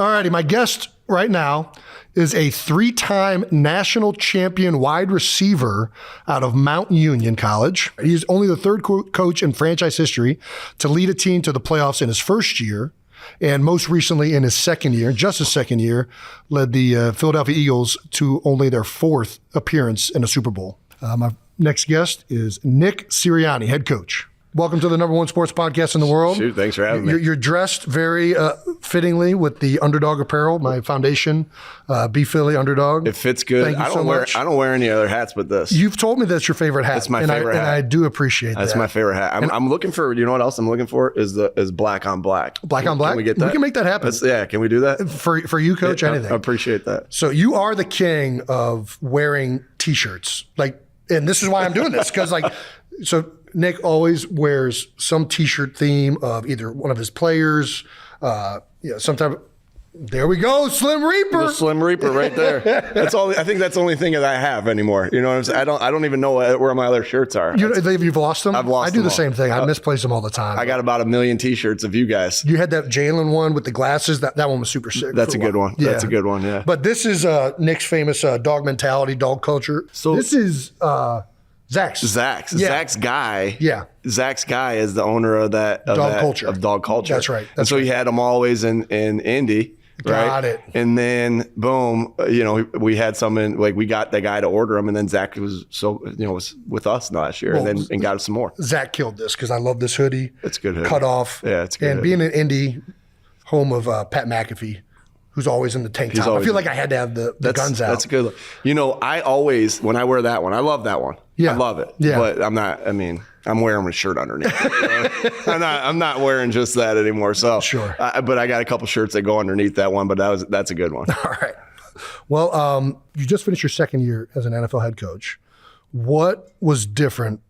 All righty, my guest right now is a 3-time national champion wide receiver out of Mount Union College. He's only the third coach in franchise history to lead a team to the playoffs in his first year, and most recently in his second year, just his second year, led the Philadelphia Eagles to only their 4th appearance in a Super Bowl. My next guest is Nick Sirianni, head coach. Welcome to the #1 sports podcast in the world. Shoot, thanks for having me. You're dressed very fittingly with the Underdog apparel, my foundation, Be Philly Underdog. It fits good. Thank you so much. I don't wear any other hats but this. You've told me that's your favorite hat. That's my favorite hat. And I do appreciate that. That's my favorite hat. I'm looking for, you know what else I'm looking for is black on black. Black on black? Can we get that? We can make that happen. Can we do that? For you, Coach, anything. I appreciate that. So you are the king of wearing T-shirts. And this is why I'm doing this, because so Nick always wears some T-shirt theme of either one of his players, sometime. There we go, Slim Reaper. The Slim Reaper right there. That's all. I think that's the only thing that I have anymore. You know what I'm saying? I don't even know where my other shirts are. You've lost them? I've lost them. I do the same thing. I misplace them all the time. I got about 1 million T-shirts of you guys. You had that Jalen one with the glasses. That one was super sick. That's a good one. Yeah. That's a good one, yeah. But this is Nick's famous dog mentality, dog culture. So this is Zach's. Zach's guy. Yeah. Zach's guy is the owner of dog culture. That's right. And so he had them always in Indy. Right? Got it. And then boom, we had some we got the guy to order them, and then Zach was with us last year, and got us some more. Zach killed this because I love this hoodie. It's a good hoodie. Cut off. Yeah, it's good. And being in Indy, home of Pat McAfee, who's always in the tank top. I feel like I had to have the guns out. That's a good. I always, when I wear that one, I love that one. Yeah. I love it. Yeah. But I'm wearing a shirt underneath. I'm not wearing just that anymore. So sure. But I got a couple shirts that go underneath that one. But that's a good one. All right. Well, you just finished your second year as an NFL head coach. What was different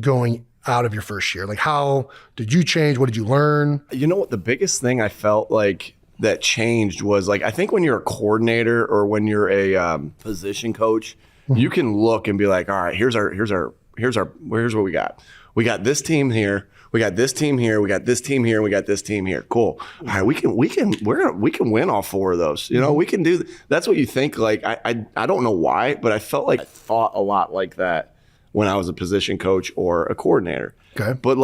going out of your first year? How did you change? What did you learn? You know what? The biggest thing I felt like that changed was I think when you're a coordinator or when you're a position coach, you can look and be like, all right, here's what we got. We got this team here. We got this team here. We got this team here. We got this team here. Cool. All right, we can win all 4 of those. We can do. That's what you think. I don't know why, but I felt like I thought a lot like that when I was a position coach or a coordinator. Okay. But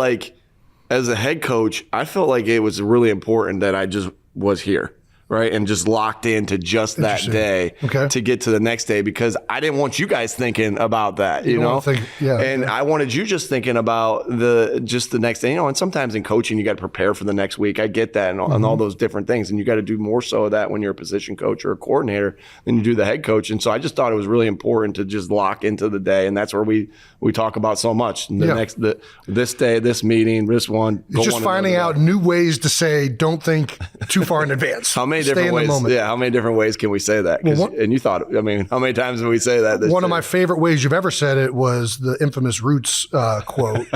as a head coach, I felt like it was really important that I just was here. Right. And just locked into just that day to get to the next day, because I didn't want you guys thinking about that, I wanted you just thinking about the next day, and sometimes in coaching, you got to prepare for the next week. I get that and all those different things. And you got to do more so of that when you're a position coach or a coordinator than you do the head coach. And so I just thought it was really important to just lock into the day. And that's where we talk about so much. This day, this meeting, this one. It's just finding out new ways to say, don't think too far in advance. How many different ways? Yeah, how many different ways can we say that? And you thought, how many times did we say that? One of my favorite ways you've ever said it was the infamous Roots quote,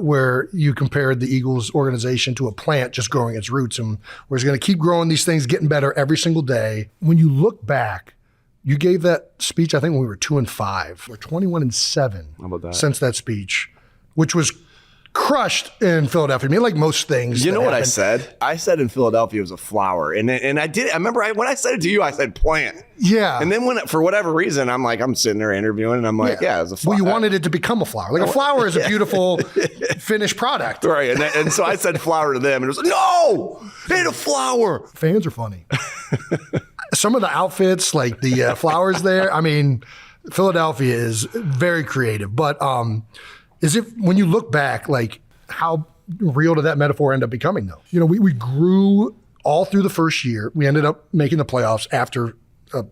where you compared the Eagles organization to a plant just growing its roots, and we're going to keep growing these things, getting better every single day. When you look back, you gave that speech, I think, when we were 2-5. We're 21-7 How about that? Since that speech, which was crushed in Philadelphia. I mean, like most things. You know what I said? I said in Philadelphia it was a flower, and I did. I remember when I said it to you, I said plant. Yeah. And then for whatever reason, I'm sitting there interviewing, and I'm like, yeah, it was a flower. Well, you wanted it to become a flower. Like a flower is a beautiful finished product, right? And so I said flower to them, and it was like, no, it ain't a flower. Fans are funny. Some of the outfits, like the flowers there. I mean, Philadelphia is very creative, but. Is it, when you look back, how real did that metaphor end up becoming, though? We grew all through the first year. We ended up making the playoffs after a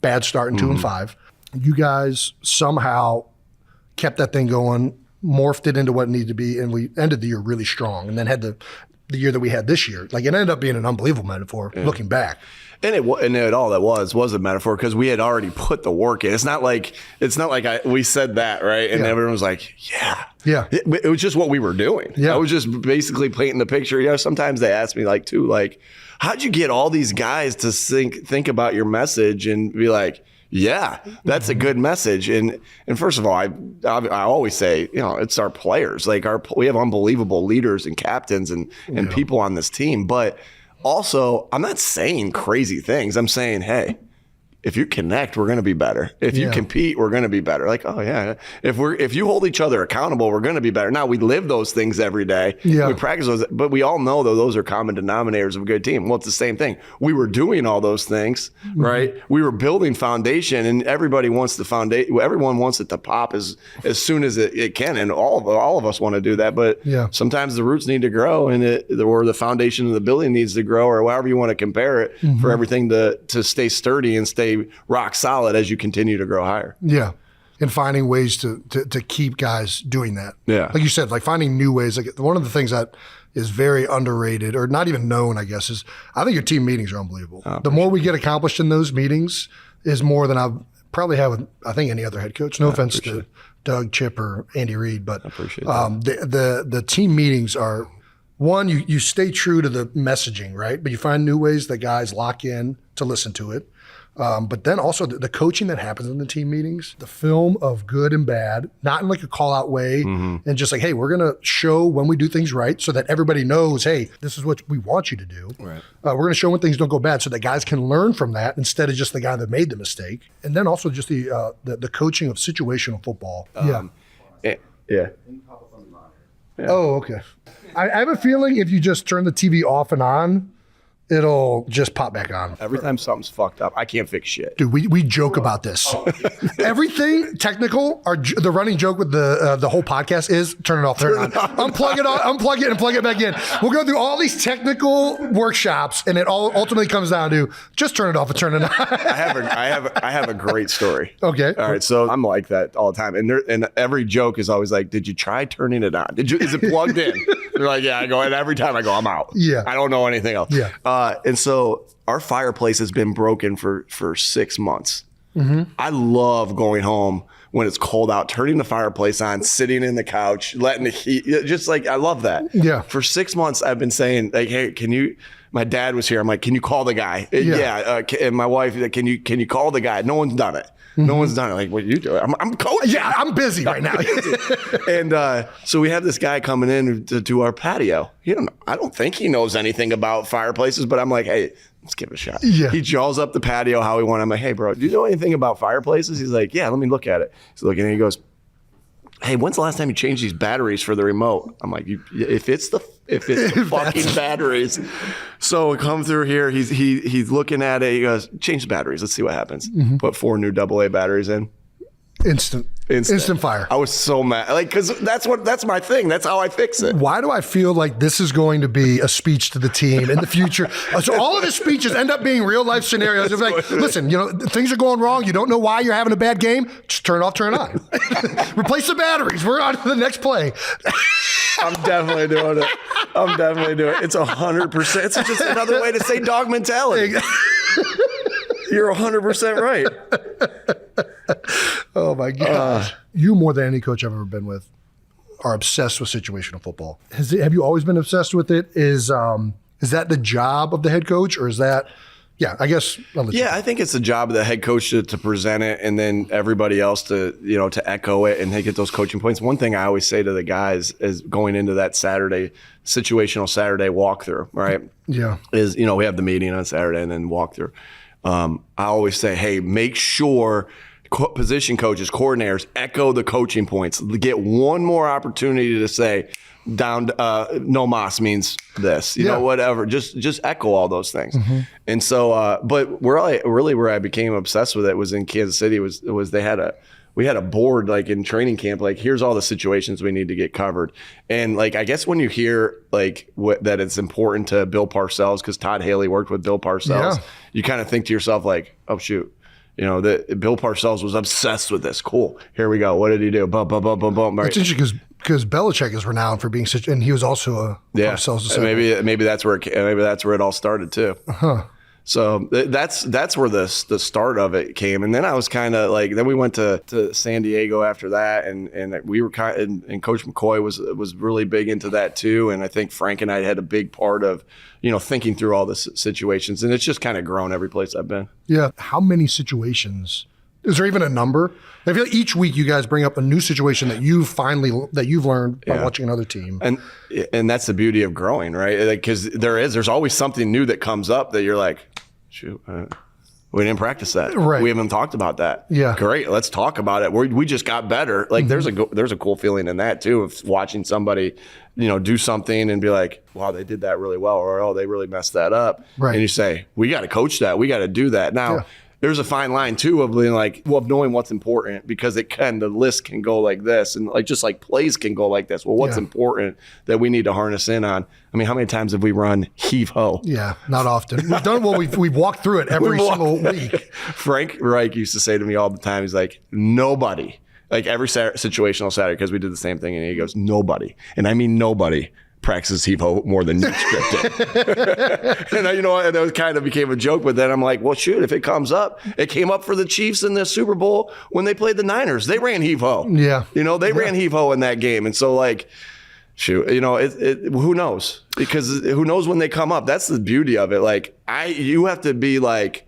bad start in 2-5. You guys somehow kept that thing going, morphed it into what it needed to be, and we ended the year really strong, and then had the year that we had this year. It ended up being an unbelievable metaphor looking back. And all that was a metaphor, because we had already put the work in. It's not like we said that, right? And everyone was like, yeah. It was just what we were doing. Yeah. I was just basically painting the picture. Sometimes they ask me how'd you get all these guys to think about your message and be like, yeah, that's a good message. And first of all, I always say, it's our players. We have unbelievable leaders and captains and people on this team, but also, I'm not saying crazy things. I'm saying, hey, if you connect, we're going to be better. If you compete, we're going to be better. Like, oh yeah, if you hold each other accountable, we're going to be better. Now we live those things every day. Yeah. We practice those, but we all know though those are common denominators of a good team. Well, it's the same thing. We were doing all those things, right? We were building foundation, and everybody wants the foundation. Everyone wants it to pop as soon as it can, and all of us want to do that. But sometimes the roots need to grow, and or the foundation of the building needs to grow, or however you want to compare it, for everything to stay sturdy and stay rock solid as you continue to grow higher. Yeah. And finding ways to keep guys doing that. Yeah. Like you said, like finding new ways. Like one of the things that is very underrated or not even known, I guess, is I think your team meetings are unbelievable. The more we get accomplished in those meetings is more than I've probably had with, I think, any other head coach. No offense to Doug, Chip, or Andy Reid, but I appreciate the team meetings are, one, you stay true to the messaging, right? But you find new ways that guys lock in to listen to it. But then also the coaching that happens in the team meetings, the film of good and bad, not in like a call out way, and just like, hey, we're going to show when we do things right so that everybody knows, hey, this is what we want you to do. Right. We're going to show when things don't go bad so that guys can learn from that instead of just the guy that made the mistake. And then also just the coaching of situational football. Yeah. Oh, okay. I have a feeling if you just turn the TV off and on, it'll just pop back on. Every time something's fucked up, I can't fix shit. Dude, we joke about this. Everything technical, the running joke with the whole podcast is turn it off, turn it on. Unplug it, unplug it, and plug it back in. We'll go through all these technical workshops, and it all ultimately comes down to just turn it off and turn it on. I have a great story. Okay. All right. So I'm like that all the time, and every joke is always like, "Did you try turning it on? Is it plugged in?" They're like, "Yeah." I go, and every time I go, "I'm out." Yeah. I don't know anything else. Yeah. And so our fireplace has been broken for 6 months. I love going home when it's cold out, turning the fireplace on, sitting in the couch, letting the heat, just like, I love that. Yeah. For 6 months, I've been saying, like, hey, my dad was here. I'm like, can you call the guy? Yeah. And my wife, like, can you call the guy? No one's done it. No one's done it. Like, what are you doing? I'm coaching. Yeah, I'm busy right now. And so we have this guy coming in to do our patio. I don't think he knows anything about fireplaces, but I'm like, hey, let's give it a shot. Yeah. He jaws up the patio how we want. I'm like, hey, bro, do you know anything about fireplaces? He's like, yeah, let me look at it. He's looking and he goes, hey, when's the last time you changed these batteries for the remote? I'm like, if it's the fucking batteries. So we come through here. He's looking at it. He goes, change the batteries. Let's see what happens. Put 4 new AA batteries in. Instant fire. I was so mad, like, because that's my thing. That's how I fix it. Why do I feel like this is going to be a speech to the team in the future? So all of his speeches end up being real life scenarios. It's like, listen, things are going wrong. You don't know why you're having a bad game. Just turn it off, turn it on. Replace the batteries. We're on to the next play. I'm definitely doing it. It's 100%. It's just another way to say dog mentality. You're 100% right. Oh my gosh. You, more than any coach I've ever been with, are obsessed with situational football. Have you always been obsessed with it? Is that the job of the head coach, or is that, I guess. I think it's the job of the head coach to present it, and then everybody else to echo it and get those coaching points. One thing I always say to the guys is going into that situational Saturday walkthrough, right? Yeah. Is, we have the meeting on Saturday and then walkthrough. I always say, hey, make sure position coaches, coordinators, echo the coaching points. Get one more opportunity to say, down no mas means this, whatever. Just echo all those things. And so, but really where I became obsessed with it was in Kansas City. Was we had a board like in training camp, like, here's all the situations we need to get covered. And like, I guess when you hear like that it's important to Bill Parcells, because Todd Haley worked with Bill Parcells, you kind of think to yourself like, oh shoot, that Bill Parcells was obsessed with this. Cool. Here we go. What did he do? Boom, boom, boom, boom, boom. Right. It's interesting because Belichick is renowned for being such, and he was also a Parcells disciple. Maybe that's where it all started too. So that's where the start of it came. And then I was kind of like, then we went to San Diego after that, and we were and Coach McCoy was really big into that too. And I think Frank and I had a big part of, thinking through all the situations, and it's just kind of grown every place I've been. Yeah. How many situations Is there even a number? I feel like each week you guys bring up a new situation that you've learned by watching another team. And that's the beauty of growing, right? Because there's always something new that comes up that you're like, shoot, we didn't practice that. Right. We haven't talked about that. Yeah. Great. Let's talk about it. We just got better. Like there's a cool feeling in that too, of watching somebody, do something and be like, wow, they did that really well, or, oh, they really messed that up. Right. And you say, we got to coach that. We got to do that. Now, there's a fine line too of being like, well, of knowing what's important, because the list can go like this, and just like plays can go like this. Well, what's important that we need to harness in on? I mean, how many times have we run heave ho? Yeah, not often. We've done we've walked through it every single week. Frank Reich used to say to me all the time, he's like, nobody, like every situational Saturday, because we did the same thing, and he goes, nobody, and I mean nobody, practices heave ho more than you scripted. And and that kind of became a joke, but then I'm like, well, shoot, if it comes up, it came up for the Chiefs in the Super Bowl when they played the Niners. They ran heave ho. Yeah. They ran heave ho in that game. And so like, shoot, who knows? Because who knows when they come up? That's the beauty of it. Like you have to be like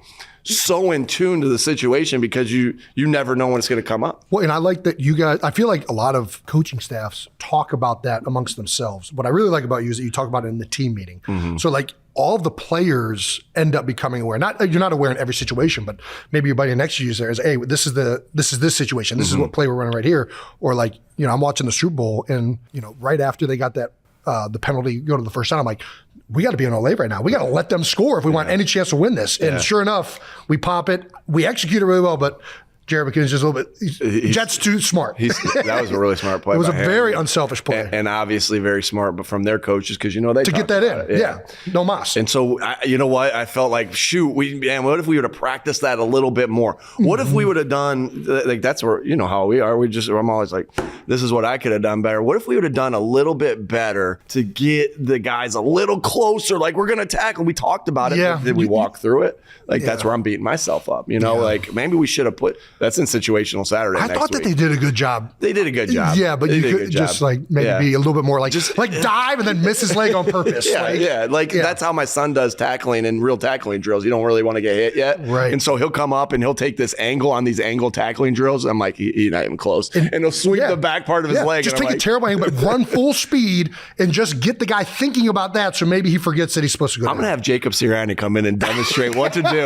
so in tune to the situation, because you never know when it's going to come up. Well, and I like that you guys, I feel like a lot of coaching staffs talk about that amongst themselves. What I really like about you is that you talk about it in the team meeting. Mm-hmm. So like all of the players end up becoming aware. You're not aware in every situation, but maybe your buddy next to you says, hey, this is this situation. This is what play we're running right here. Or like, I'm watching the Super Bowl, and right after they got that the penalty go to the first down, I'm like, we got to be on LA right now. We got to let them score if we want any chance to win this. And sure enough, we pop it. We execute it really well, but Jared McKinnon's just a little bit, Jet's too smart. That was a really smart play. It was a very unselfish play. And obviously very smart, but from their coaches, because they to get that in. Yeah. No mas. And so, you know what? I felt like, shoot, what if we would have practiced that a little bit more? What if we would have done, like that's where, how we are. I'm always like, this is what I could have done better. What if we would have done a little bit better to get the guys a little closer? Like, we're going to tackle. We talked about it. Yeah. Did we walk through it? Like, that's where I'm beating myself up. Like maybe we should have that's in situational Saturday. I thought that they did a good job. They did a good job. Yeah, but you could just like maybe be a little bit more like dive and then miss his leg on purpose. That's how my son does tackling and real tackling drills. You don't really want to get hit yet. Right. And so he'll come up and he'll take this angle on these angle tackling drills. I'm like, he's not even close. And he'll sweep the back part of his leg. Just take a terrible angle, but run full speed and just get the guy thinking about that, so maybe he forgets that he's supposed to go. I'm going to have Jacob Sirianni come in and demonstrate what to do.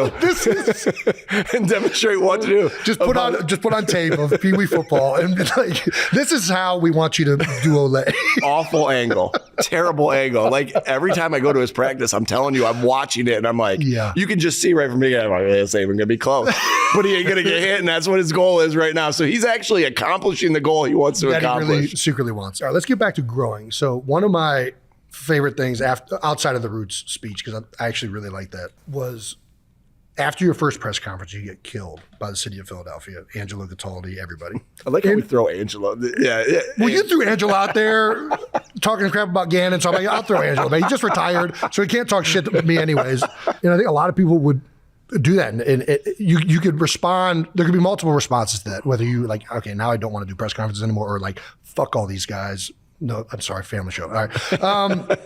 And demonstrate what to do. Just put on tape of Pee Wee football and be like, this is how we want you to do Olay. Awful angle. Terrible angle. Like every time I go to his practice, I'm telling you, I'm watching it and I'm like, you can just see right from me. I'm like, it's even going to be close. But he ain't going to get hit, and that's what his goal is right now. So he's actually accomplishing the goal he wants to accomplish. He really secretly wants. All right, let's get back to growing. So one of my favorite things outside of the Roots speech, because I actually really like that, was after your first press conference, you get killed by the city of Philadelphia, Angelo Cataldi, everybody. I like how we throw Angelo. Yeah. Well, you threw Angelo out there talking crap about Gannon, so I'm like, I'll throw Angelo. But he just retired, so he can't talk shit to me anyways. I think a lot of people would do that, and you could respond. There could be multiple responses to that, whether you like, okay, now I don't want to do press conferences anymore, or like, fuck all these guys. No, I'm sorry, family show. All right.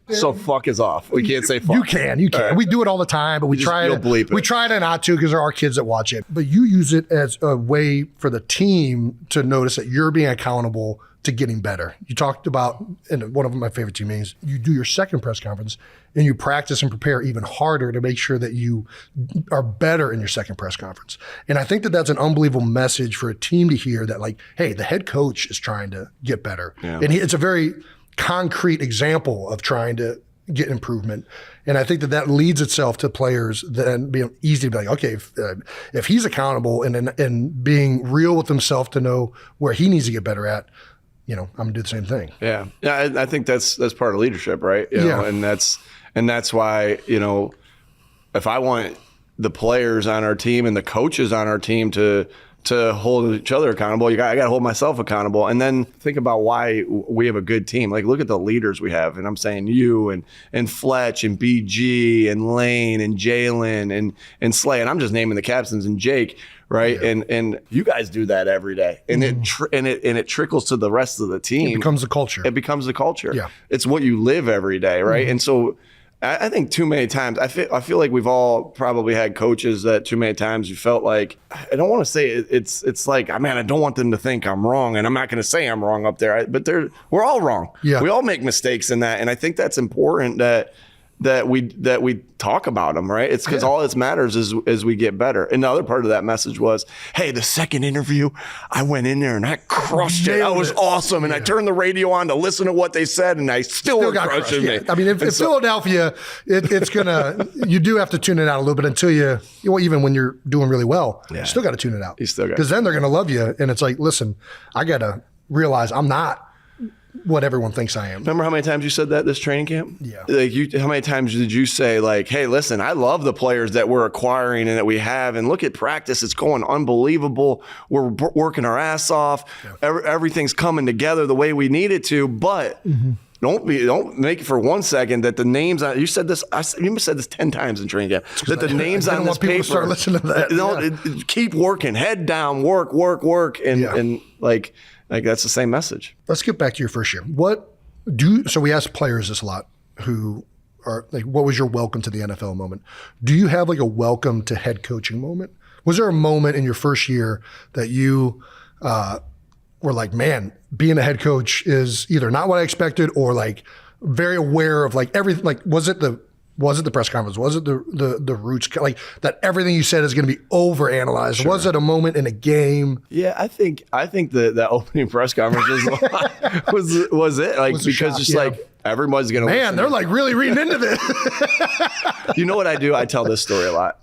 So fuck is off. We can't say fuck. You can. Right. We do it all the time, but we try to not to, because there are kids that watch it. But you use it as a way for the team to notice that you're being accountable to getting better. You talked about, in one of my favorite team meetings, you do your second press conference and you practice and prepare even harder to make sure that you are better in your second press conference. And I think that that's an unbelievable message for a team to hear, that like, hey, the head coach is trying to get better. Yeah. And it's a very concrete example of trying to get improvement. And I think that leads itself to players then being easy to be like, okay, if he's accountable and being real with himself to know where he needs to get better at, I'm gonna do the same thing. Yeah. I think that's part of leadership, right? You know, and that's why, if I want the players on our team and the coaches on our team to hold each other accountable, I got to hold myself accountable. And then think about why we have a good team. Like, look at the leaders we have. And I'm saying you and Fletch and BG and Lane and Jalen and Slay. And I'm just naming the captains, and Jake, right? Yeah. And you guys do that every day. And it trickles to the rest of the team. It becomes the culture. It becomes the culture. Yeah. It's what you live every day, right? And so I think too many times. I feel like we've all probably had coaches that too many times you felt like, I don't want to say it's like, man, I don't want them to think I'm wrong, and I'm not going to say I'm wrong up there. But we're all wrong. Yeah. We all make mistakes in that, and I think that's important that we talk about them, right? It's because all that matters is we get better. And the other part of that message was, hey, the second interview, I went in there and I crushed it. I was awesome. And I turned the radio on to listen to what they said, and I still got crushing me. I mean, if Philadelphia, it's gonna, you do have to tune it out a little bit until even when you're doing really well, you still got to tune it out. You still got, because then they're gonna love you, and it's like, listen, I gotta realize I'm not what everyone thinks I am. Remember how many times you said that this training camp? Yeah. Like how many times did you say, like, hey, listen, I love the players that we're acquiring and that we have, and look at practice, it's going unbelievable. We're working our ass off. Yeah. Everything's coming together the way we need it to, but don't make it for 1 second that the names on, you said this 10 times in training camp, that the names on this paper, start listening to that. Keep working, head down, work, and like that's the same message. Let's get back to your first year. So we ask players this a lot, who are like, what was your welcome to the NFL moment? Do you have like a welcome to head coaching moment? Was there a moment in your first year that you were like, man, being a head coach is either not what I expected, or like very aware of like everything? Like, was it the press conference? Was it the roots? Like that everything you said is going to be overanalyzed? Sure. Was it a moment in a game? Yeah, I think the opening press conference was it, like, was because just like everybody's going to they're like really reading into this. You know what I do? I tell this story a lot.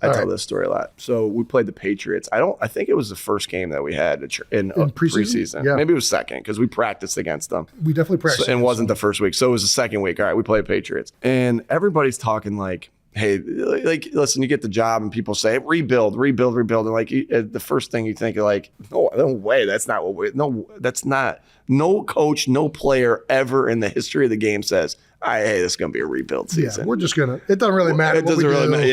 So we played the Patriots. I think it was the first game that we had in preseason. Yeah. Maybe it was second, because we practiced against them. We definitely practiced. And it wasn't the first week. So it was the second week. All right, we played Patriots. And everybody's talking like, hey, like, listen, you get the job and people say, rebuild. And like, the first thing you think of, like, no way. That's not no coach, no player ever in the history of the game says, hey, this is going to be a rebuild season. Yeah, we're just going to, it doesn't really matter. It doesn't really matter.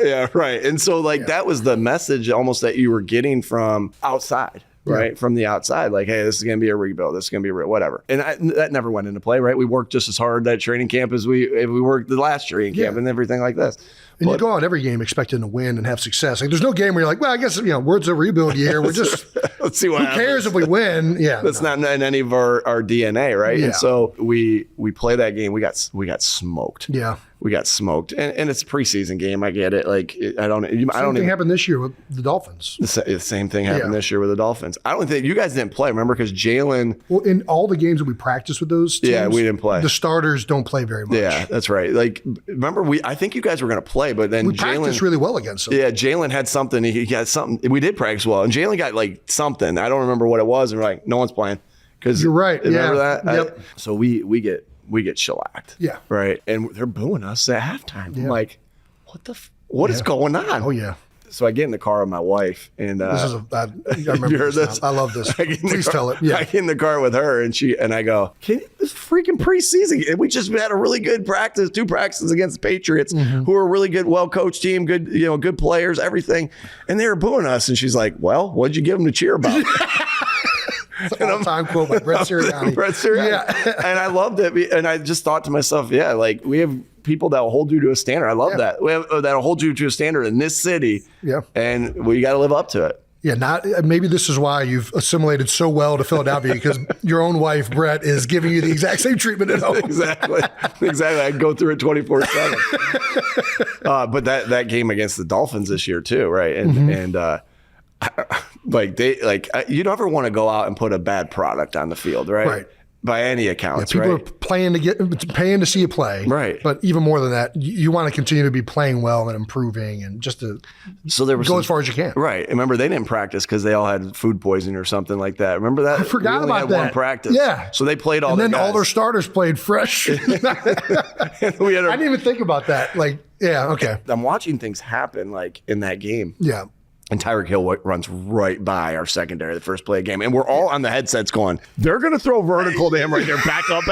Yeah, right. And so like that was the message almost that you were getting from outside. Right. Yeah. From the outside, like, hey, this is going to be a rebuild. This is going to be whatever. And that never went into play, right? We worked just as hard that training camp as we worked the last training camp and everything like this. And you go out every game expecting to win and have success. Like, there's no game where you're like, well, I guess, words of rebuild year. We're just, let's see what happens. Who cares if we win? Yeah. That's not in any of our DNA, right? Yeah. And so we play that game. We got smoked. Yeah. We got smoked, and it's a preseason game. I get it. Like, Same thing happened this year with the Dolphins. The same thing happened this year with the Dolphins. I don't think you guys didn't play. Remember, because Jalen. Well, in all the games that we practiced with those teams, we didn't play. The starters don't play very much. Yeah, that's right. Like, remember, I think you guys were going to play, but then we practiced really well against them. Yeah, Jalen had something. He got something. We did practice well, and Jalen got like something. I don't remember what it was, and we're like, no one's playing. Because you're right. Remember that? Yep. So we get shellacked. Yeah. Right. And they're booing us at halftime. I'm like, what is going on? Oh, yeah. So I get in the car with my wife, and this is I remember you heard this? I love this. Please tell it. Yeah. I get in the car with her, and I go, this freaking preseason. And we just had a really good practice, 2 practices against the Patriots, who are a really good, well-coached team, good players, everything. And they were booing us. And she's like, well, what'd you give them to cheer about? It's an all-time quote by Brett Sirianni. Yeah. And I loved it. And I just thought to myself, like, we have people that will hold you to a standard. I love that. We have that'll hold you to a standard in this city. Yeah. And we got to live up to it. Yeah, maybe this is why you've assimilated so well to Philadelphia, because your own wife, Brett, is giving you the exact same treatment at home. Exactly. I can go through it 24/7. But that game against the Dolphins this year too, right? And you never want to go out and put a bad product on the field, right? Right. By any accounts, people are paying to see you play, right? But even more than that, you want to continue to be playing well and improving, and just to go as far as you can, right? Remember, they didn't practice because they all had food poisoning or something like that. Remember that? I forgot about that. One practice, yeah. So they played all, and then guys. all their starters played fresh. I didn't even think about that. Like, yeah, okay. I'm watching things happen like in that game. Yeah. And Tyreek Hill runs right by our secondary the first play of the game. And we're all on the headsets going, they're going to throw vertical to him right there. Back up.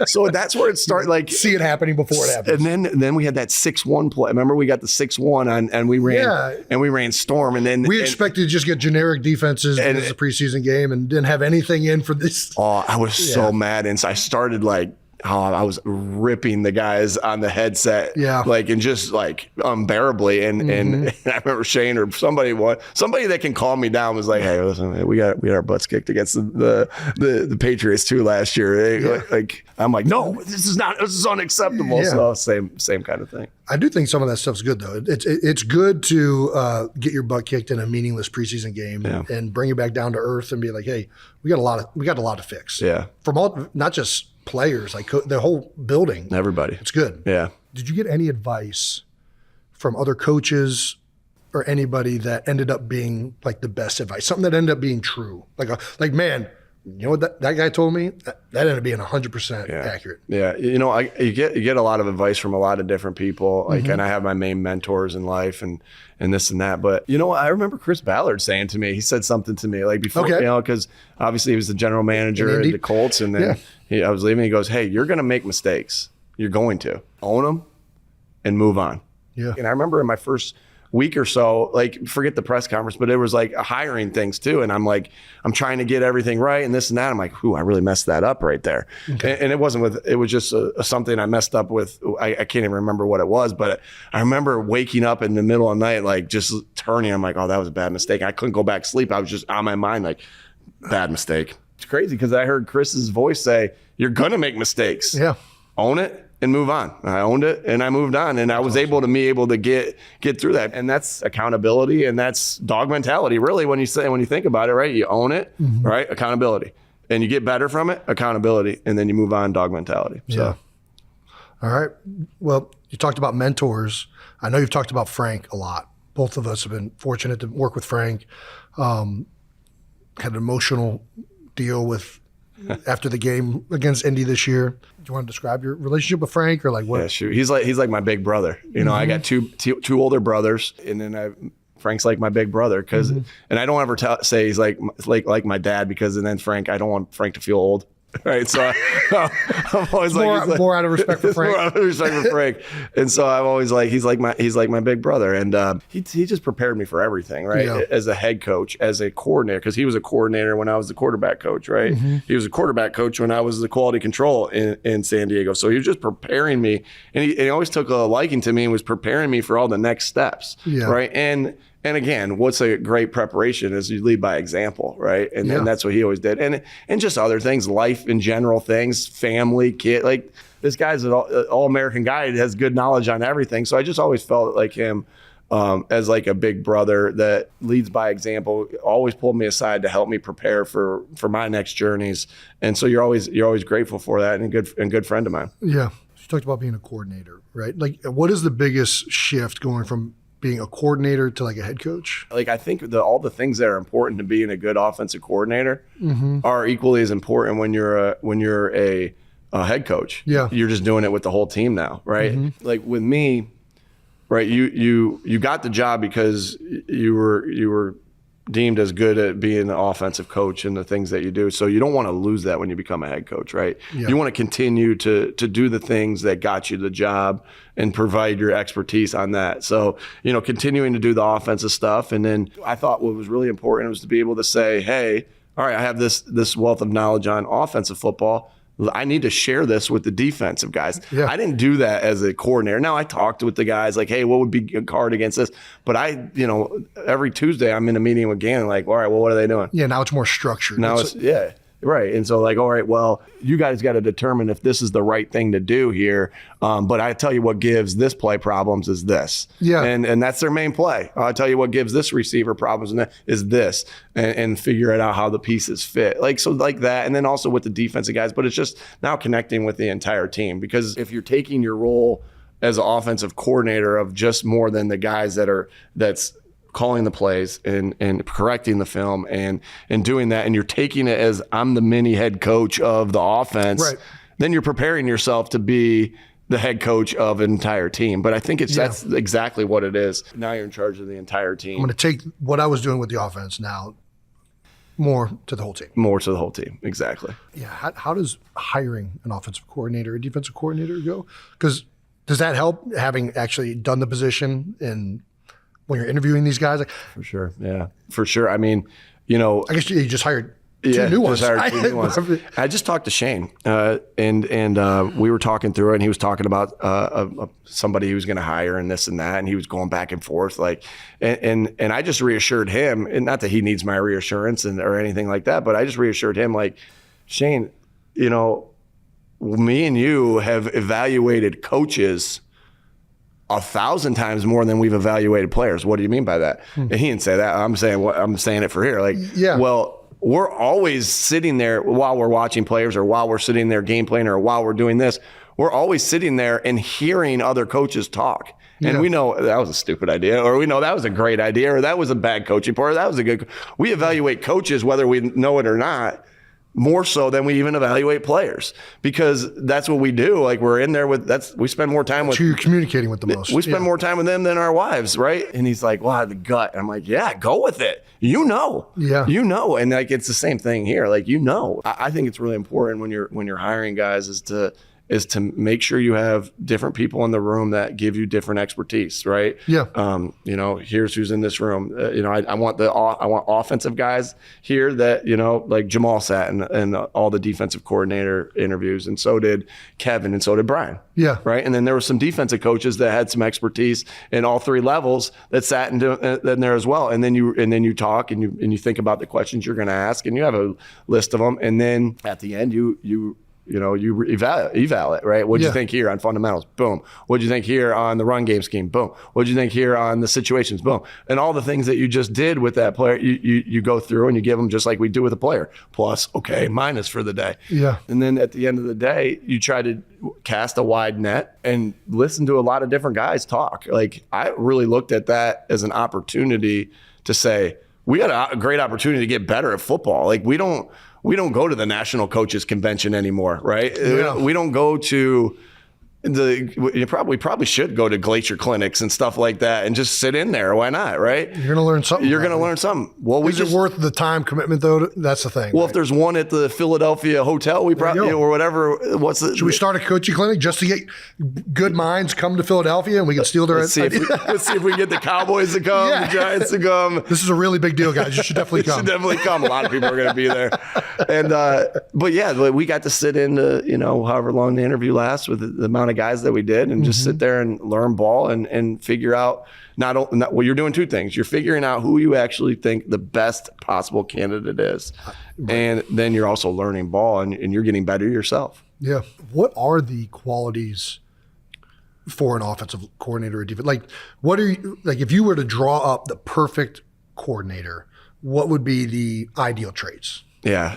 So that's where it started. Like, see it happening before it happens. And then we had that 6-1 play. Remember, we got the 6-1 and we ran storm. And then we expected to just get generic defenses as a preseason game and didn't have anything in for this. Oh, I was so mad. And so I started like, I was ripping the guys on the headset, like, and just like unbearably. And I remember Shane or somebody that can calm me down was like, "Hey, listen, we got our butts kicked against the Patriots too last year." Like I'm like, "No, this is unacceptable." So same kind of thing. I do think some of that stuff's good though. It's good to get your butt kicked in a meaningless preseason game and bring it back down to earth and be like, "Hey, we got a lot to fix." Yeah, from all, not just players, like the whole building, everybody. It's good. Yeah. Did you get any advice from other coaches or anybody that ended up being like the best advice? Something that ended up being true, like man, you know what that guy told me? That ended up being 100% accurate. Yeah, you get a lot of advice from a lot of different people. Like, and I have my main mentors in life, and this and that. But I remember Chris Ballard saying to me, he said something to me like before, because obviously he was the general manager at the Colts, and then I was leaving. He goes, "Hey, you're going to make mistakes. You're going to own them and move on." Yeah. And I remember in my first week or so, like, forget the press conference, but it was like hiring things too. And I'm trying to get everything right and this and that. I'm like, I really messed that up right there. Okay. And it was just something I messed up with. I can't even remember what it was, but I remember waking up in the middle of the night, like just turning. I'm like, oh, that was a bad mistake. I couldn't go back to sleep. I was just on my mind, like, bad mistake. It's crazy because I heard Chris's voice say, "You're going to make mistakes. Yeah. Own it and move on." I owned it and I moved on, and I was able to get through that. And that's accountability, and that's dog mentality, really, when you think about it, right? You own it, right? Accountability. And you get better from it, accountability, and then you move on, dog mentality. So. Yeah. All right. Well, you talked about mentors. I know you've talked about Frank a lot. Both of us have been fortunate to work with Frank. Had an emotional deal with after the game against Indy this year. Do you want to describe your relationship with Frank, or like what? Yeah, sure. He's like my big brother. I got two older brothers, and then Frank's like my big brother because, and I don't ever say he's like my dad, because, and then Frank, I don't want Frank to feel old. Right, so I'm always more out of respect for Frank. More out of respect for Frank, and so I'm always like, he's like my big brother, and he just prepared me for everything, right? Yeah. As a head coach, as a coordinator, because he was a coordinator when I was the quarterback coach, right? He was a quarterback coach when I was the quality control in San Diego. So he was just preparing me, and he always took a liking to me and was preparing me for all the next steps, right? And again, what's a great preparation is you lead by example, right? And that's what he always did. And just other things, life in general things, family, kid. Like, this guy's an all-American guy that has good knowledge on everything. So I just always felt like him as like a big brother that leads by example, always pulled me aside to help me prepare for my next journeys. And so you're always grateful for that, and a good friend of mine. Yeah. You talked about being a coordinator, right? Like, what is the biggest shift going from being a coordinator to like a head coach? Like, I think all the things that are important to being a good offensive coordinator are equally as important when you're a head coach. Yeah, you're just doing it with the whole team now, right? Like with me, right? You got the job because you were deemed as good at being an offensive coach and the things that you do. So you don't want to lose that when you become a head coach, right? Yeah. You want to continue to do the things that got you the job and provide your expertise on that. So, continuing to do the offensive stuff. And then I thought what was really important was to be able to say, hey, all right, I have this wealth of knowledge on offensive football. I need to share this with the defensive guys. Yeah. I didn't do that as a coordinator. Now I talked with the guys like, hey, what would be a card against this? But every Tuesday I'm in a meeting with Gannon, like, all right, well, what are they doing? Yeah, now it's more structured. Now yeah. Right. And so like, all right, well, you guys got to determine if this is the right thing to do here. But I tell you what gives this play problems is this. Yeah. And that's their main play. I'll tell you what gives this receiver problems and that is this, and figure it out how the pieces fit. Like, so like that. And then also with the defensive guys, but it's just now connecting with the entire team, because if you're taking your role as an offensive coordinator of just more than the guys that's calling the plays and correcting the film and doing that, and you're taking it as I'm the mini head coach of the offense, right, then you're preparing yourself to be the head coach of an entire team. But I think that's exactly what it is. Now you're in charge of the entire team. I'm going to take what I was doing with the offense now more to the whole team. More to the whole team, exactly. Yeah. How does hiring an offensive coordinator, a defensive coordinator go? Because does that help, having actually done the position and when you're interviewing these guys? For sure. Yeah, for sure. I mean, I guess you just hired two new ones. I just talked to Shane, and we were talking through it, and he was talking about somebody he was going to hire and this and that, and he was going back and forth, like, and I just reassured him, and not that he needs my reassurance or anything like that, but I just reassured him, like, Shane, you know, me and you have evaluated coaches 1,000 times more than we've evaluated players. What do you mean by that? And he didn't say that. I'm saying it for here. Like, well, we're always sitting there while we're watching players, or while we're sitting there game playing, or while we're doing this. We're always sitting there and hearing other coaches talk. And we know that was a stupid idea, or we know that was a great idea, or that was a bad coaching part, or that was a good. We evaluate coaches whether we know it or not, more so than we even evaluate players, because that's what we do. Like, we're in there we spend more time with. So you're communicating with the most. We spend more time with them than our wives, right? And he's like, well, the gut. And I'm like, yeah, go with it. You know. And like, it's the same thing here. Like, I think it's really important when you're hiring guys is to make sure you have different people in the room that give you different expertise, right? Yeah. You know, here's who's in this room. You know, I want offensive guys here that, you know, like Jamal sat in all the defensive coordinator interviews, and so did Kevin, and so did Brian. Yeah. Right. And then there were some defensive coaches that had some expertise in all three levels that sat in there as well. And then you talk and you think about the questions you're going to ask, and you have a list of them. And then at the end, you eval it, right? What'd you think here on fundamentals? Boom. What'd you think here on the run game scheme? Boom. What'd you think here on the situations? Boom. And all the things that you just did with that player, you go through and you give them just like we do with a player. Plus, okay, minus for the day. Yeah. And then at the end of the day, you try to cast a wide net and listen to a lot of different guys talk. Like, I really looked at that as an opportunity to say, we got a great opportunity to get better at football. Like, we don't go to the National Coaches Convention anymore, right? Yeah. We don't go to we probably should go to glacier clinics and stuff like that and just sit in there. Why not, right? You're going to learn something. You're going to learn something. Well, is it worth the time commitment, though? That's the thing. Well, right? If there's one at the Philadelphia hotel, we probably, or whatever. Should we start a coaching clinic just to get good minds come to Philadelphia and we can steal their? Let's see if we get the Cowboys to come, the Giants to come. This is a really big deal, guys. You should definitely come. Should definitely come. A lot of people are going to be there. And but yeah, we got to sit in however long the interview lasts with the amount of guys that we did, and just sit there and learn ball and figure out well, you're doing two things. You're figuring out who you actually think the best possible candidate is. Right. And then you're also learning ball and you're getting better yourself. Yeah. What are the qualities for an offensive coordinator or defense? Like, what are you, like, if you were to draw up the perfect coordinator, what would be the ideal traits? Yeah.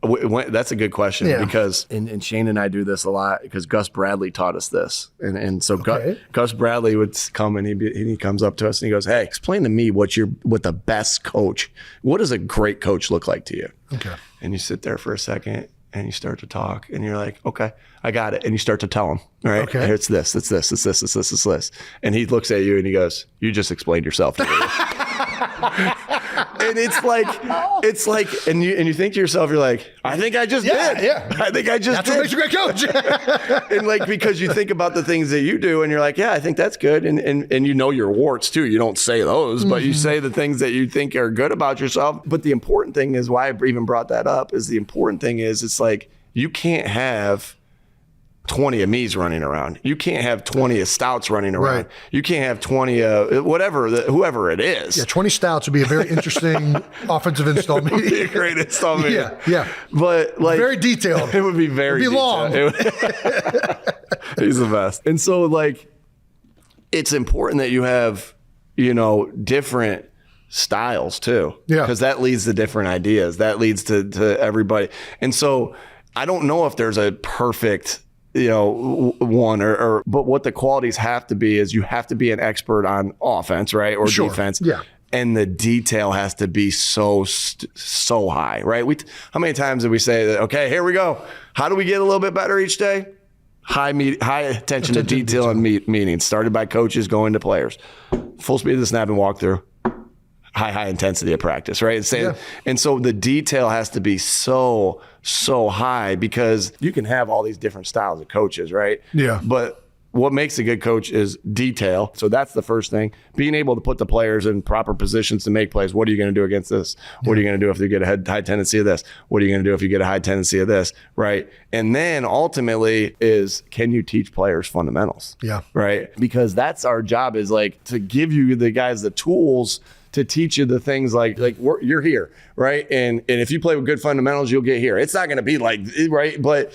That's a good question, because and Shane and I do this a lot because Gus Bradley taught us this, and so Gus Bradley would come and he comes up to us and he goes, "Hey, explain to me what the best coach. What does a great coach look like to you?" Okay. And you sit there for a second and you start to talk and you're like, "Okay, I got it." And you start to tell him, all right, okay, it's this, it's this, it's this, it's this, it's this, and he looks at you and he goes, "You just explained yourself to me." And it's like, and you think to yourself, you're like, I think I just did. Yeah. I think I just did. That's what makes a great coach. And like, because you think about the things that you do and you're like, yeah, I think that's good. And you know your warts too. You don't say those, but you say the things that you think are good about yourself. But the important thing is, why I even brought that up, is the important thing is, it's like, you can't have 20 of me's running around. You can't have 20 of stouts running around. Right. You can't have 20 of whoever it is. Yeah, 20 stouts would be a very interesting offensive install meeting. It would be a great install meeting. Yeah. But like, very detailed. It would be very long. He's the best. And so like, it's important that you have, different styles too. Yeah. Because that leads to different ideas. That leads to everybody. And so I don't know if there's a perfect one but what the qualities have to be is, you have to be an expert on offense, right? Or defense. Yeah. And the detail has to be so high, right? How many times did we say that, okay, here we go. How do we get a little bit better each day? High attention to detail and meetings, started by coaches going to players. Full speed of the snap and walk through. High intensity of practice, right? And so the detail has to be so high, because you can have all these different styles of coaches, right? Yeah. But what makes a good coach is detail. So that's the first thing. Being able to put the players in proper positions to make plays. What are you going to do against this? What are you going to do if you get a high tendency of this? What are you going to do if you get a high tendency of this? Right. And then ultimately is, can you teach players fundamentals? Yeah. Right. Because that's our job, is like to give you the guys the tools to teach you the things like you're here, right? And if you play with good fundamentals, you'll get here. It's not going to be like, right, but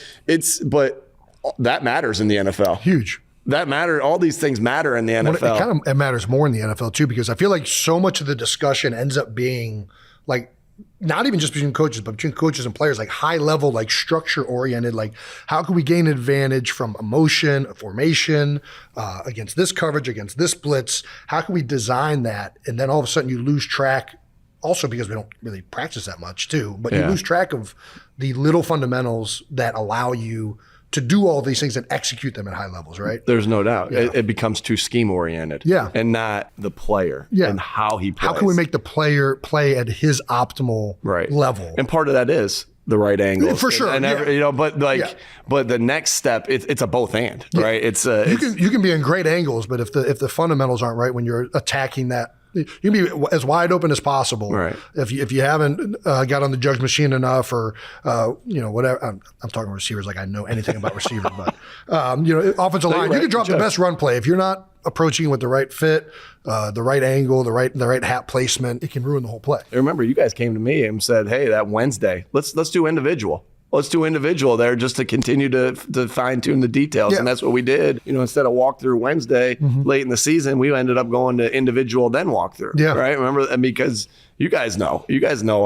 that matters in the NFL. Huge. That matter. All these things matter in the NFL. It matters more in the NFL too, because I feel like so much of the discussion ends up being like, not even just between coaches, but between coaches and players, like high level, like structure oriented, like how can we gain advantage from emotion, formation, against this coverage, against this blitz? How can we design that? And then all of a sudden you lose track, also because we don't really practice that much too, but you lose track of the little fundamentals that allow you to do all these things and execute them at high levels, right? There's no doubt. Yeah. It becomes too scheme oriented, and not the player and how he plays. How can we make the player play at his optimal level? And part of that is the right angles, for sure. But the next step, it's a both and, right? It's you can be in great angles, but if the fundamentals aren't right when you're attacking that. You can be as wide open as possible. Right. If you haven't got on the judge machine enough, or whatever. I'm talking receivers like I know anything about receivers, but offensive line, you can drop the best run play if you're not approaching with the right fit, the right angle, the right hat placement. It can ruin the whole play. I remember you guys came to me and said, "Hey, that Wednesday, let's do individual." Let's do individual there just to continue to fine tune the details. And that's what we did. Instead of walk through Wednesday late in the season, we ended up going to individual, then walk through. Yeah. Right. Remember, and because you guys know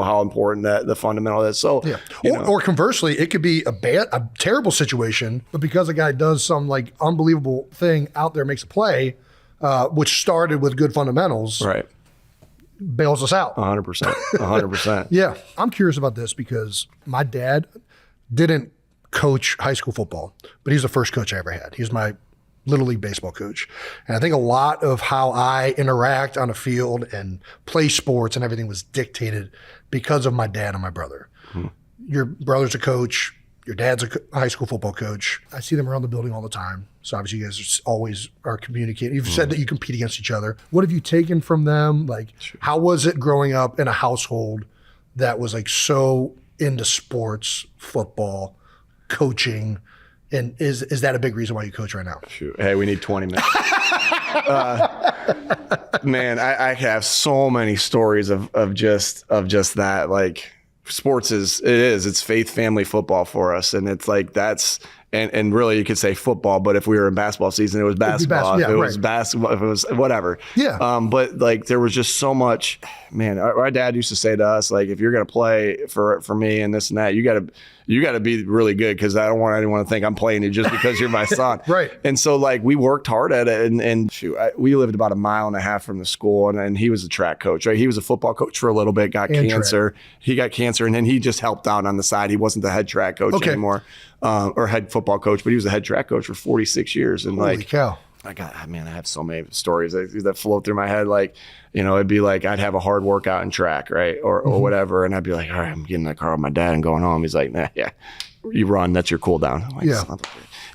how important the fundamental is. So, or conversely, it could be a terrible situation, but because a guy does some like unbelievable thing out there, makes a play, which started with good fundamentals. Right. Bails us out. 100%. 100%. Yeah. I'm curious about this because my dad didn't coach high school football, but he's the first coach I ever had. He was my Little League baseball coach. And I think a lot of how I interact on a field and play sports and everything was dictated because of my dad and my brother. Your brother's a coach. Your dad's a high school football coach. I see them around the building all the time. So obviously you guys always are communicating. You've said that you compete against each other. What have you taken from them? Like, how was it growing up in a household that was like so into sports, football, coaching, and is that a big reason why you coach right now? Shoot. Hey, we need 20 minutes. Man, I have so many stories of just that. Like, sports it's faith, family, football for us, and it's like that's. And really, you could say football, but if we were in basketball season, it was basketball. If it was basketball, if it was whatever. Yeah. But like, there was just so much. Man, our dad used to say to us, like, if you're gonna play for me and this and that, you gotta be really good, because I don't want anyone to think I'm playing you just because you're my son. Right. And so like we worked hard at it, and shoot, we lived about 1.5 miles from the school, and he was a track coach. Right. He was a football coach for a little bit, got cancer. He got cancer, and then he just helped out on the side. He wasn't the head track coach anymore. Or head football coach, but he was a head track coach for 46 years. And holy cow. I have so many stories that float through my head. Like, it'd be like, I'd have a hard workout in track, right? Or whatever. And I'd be like, all right, I'm getting in the car with my dad and going home. He's like, nah, yeah, you run, that's your cool down. Like,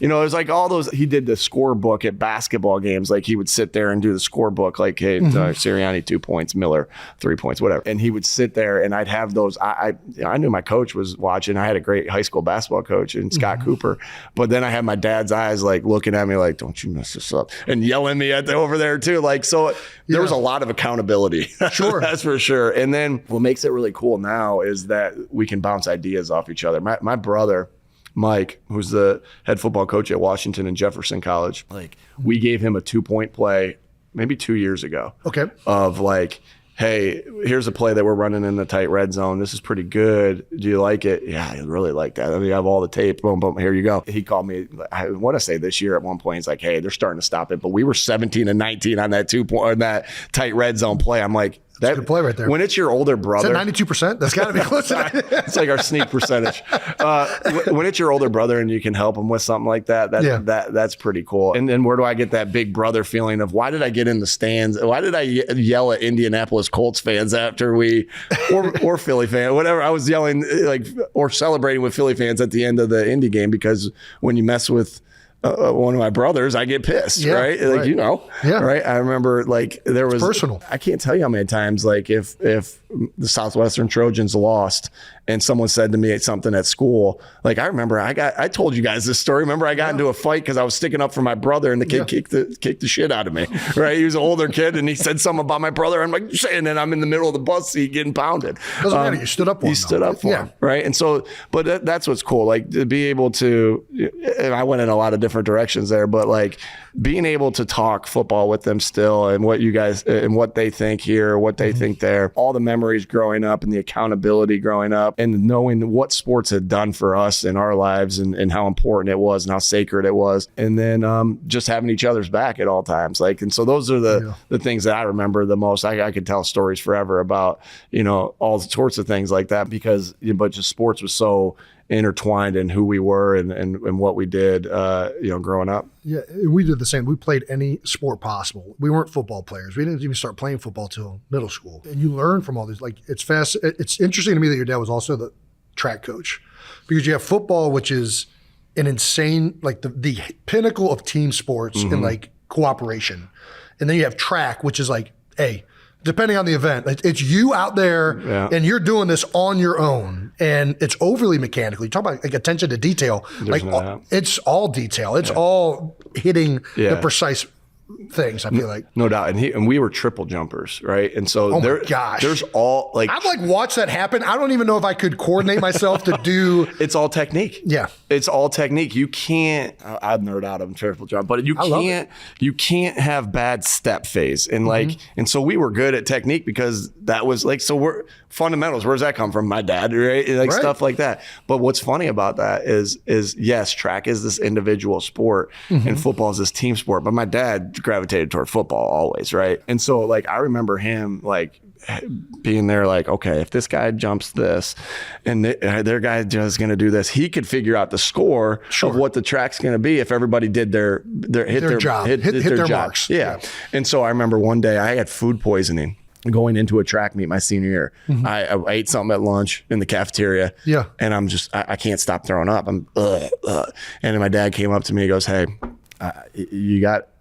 it was like all those, he did the scorebook at basketball games. Like he would sit there and do the scorebook, like, hey, Sirianni 2 points, Miller 3 points, whatever. And he would sit there, and I'd have those. I knew my coach was watching. I had a great high school basketball coach in Scott Cooper. But then I had my dad's eyes like looking at me like, don't you mess this up, and yelling me over there too. Like, so there was a lot of accountability. Sure. That's for sure. And then what makes it really cool now is that we can bounce ideas off each other. My brother, Mike, who's the head football coach at Washington and Jefferson College, like, we gave him a 2-point play maybe 2 years ago. Okay. Of like, hey, here's a play that we're running in the tight red zone. This is pretty good. Do you like it? Yeah, I really like that. I mean, I have all the tape. Boom, boom. Here you go. He called me, I want to say this year at one point, he's like, hey, they're starting to stop it. But we were 17-19 on that 2-point, on that tight red zone play. I'm like, that's a good play right there. When it's your older brother. Is that 92%? That's got to be close to that. It's like our sneak percentage. When it's your older brother and you can help him with something like that's pretty cool. And then where do I get that big brother feeling of, why did I get in the stands? Why did I yell at Indianapolis Colts fans after or Philly fan, whatever. I was yelling or celebrating with Philly fans at the end of the Indy game, because when you mess with one of my brothers, I get pissed, right? Like, right. you know, right? I remember like there was personal. I can't tell you how many times, like if the Southwestern Trojans lost and someone said to me something at school, like I remember I told you guys this story. Remember I got into a fight because I was sticking up for my brother and the kid kicked the shit out of me, right? He was an older kid and he said something about my brother. I'm like, and then I'm in the middle of the bus seat getting pounded. Doesn't matter. You stood up for him. You stood up for him, right? And so, but that's what's cool. Like to be able to, and I went in a lot of different directions there, but like being able to talk football with them still and what you guys and what they think here, what they think there, all the memories growing up and the accountability growing up and knowing what sports had done for us in our lives and how important it was and how sacred it was. And then just having each other's back at all times. Like, and so those are the things that I remember the most. I could tell stories forever about, you know, all sorts of things like that because, but just sports was so intertwined in who we were and what we did, you know, growing up. Yeah, we did the same. We played any sport possible. We weren't football players. We didn't even start playing football till middle school. And you learn from all these. Like, it's fast. It's interesting to me that your dad was also the track coach because you have football, which is an insane, like the pinnacle of team sports and like cooperation. And then you have track, which is like, hey, depending on the event, it's you out there and you're doing this on your own and it's overly mechanical. You talk about like attention to detail. It's all detail. It's all hitting the precise things, I feel like. No doubt. And we were triple jumpers, right? And so there's all like... I've like watched that happen. I don't even know if I could coordinate myself to do... It's all technique. Yeah. It's all technique. You can't... I'd nerd out on triple jump, but you can't have bad step phase. And like, and so we were good at technique because that was like, so we're fundamentals. Where's that come from? My dad, right? Like stuff like that. But what's funny about that is yes, track is this individual sport and football is this team sport, but my dad gravitated toward football always, right? And so like I remember him like being there like, okay, if this guy jumps this and their guy just going to do this, he could figure out the score of what the track's going to be if everybody did their job, hit their marks. Yeah. And so I remember one day I had food poisoning going into a track meet my senior year. I ate something at lunch in the cafeteria. Yeah. And I'm just, I can't stop throwing up. I'm And then my dad came up to me and goes, hey,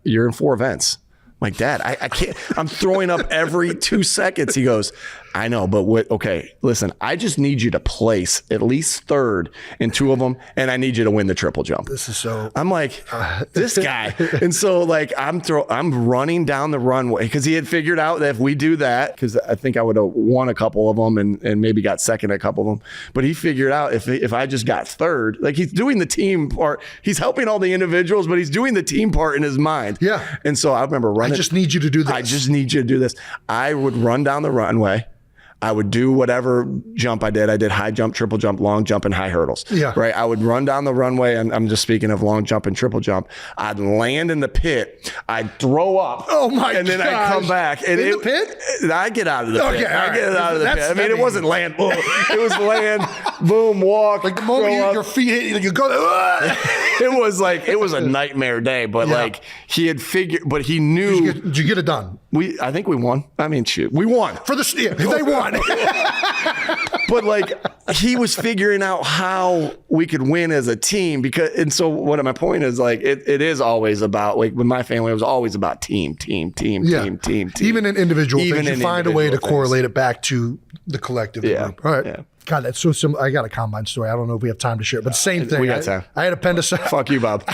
you're in 4 events. I'm like, Dad, I can't, I'm throwing up every 2 seconds. He goes, I know, but okay, listen, I just need you to place at least third in 2 of them, and I need you to win the triple jump. This is so... I'm like, this guy. And so like, I'm running down the runway because he had figured out that if we do that, because I think I would have won a couple of them and maybe got second at a couple of them, but he figured out if I just got third, like he's doing the team part, he's helping all the individuals, but he's doing the team part in his mind. Yeah. And so I remember running. I just need you to do this. I just need you to do this. I would run down the runway. I would do whatever jump I did. I did high jump, triple jump, long jump, and high hurdles. Yeah. Right. I would run down the runway, and I'm just speaking of long jump and triple jump. I'd land in the pit. I'd throw up. Oh my! And then I'd come back. And in the pit? I get out of the pit. Okay, I get out of the pit. I mean, it wasn't land. Boom. It was land. Boom. Walk. Like the moment your feet hit, like you go. It was a nightmare day. But like he had figured, but he knew. Did you get it done? I think we won. I mean, shoot, we won for the. They won. But like he was figuring out how we could win as a team and so what my point is like it is always about like with my family it was always about team. Even in individual things you find a way to correlate it back to the collective group. All right. Yeah. God, that's so similar. I got a combine story. I don't know if we have time to share, but same thing. We got time. I had appendicitis. Fuck you, Bob. I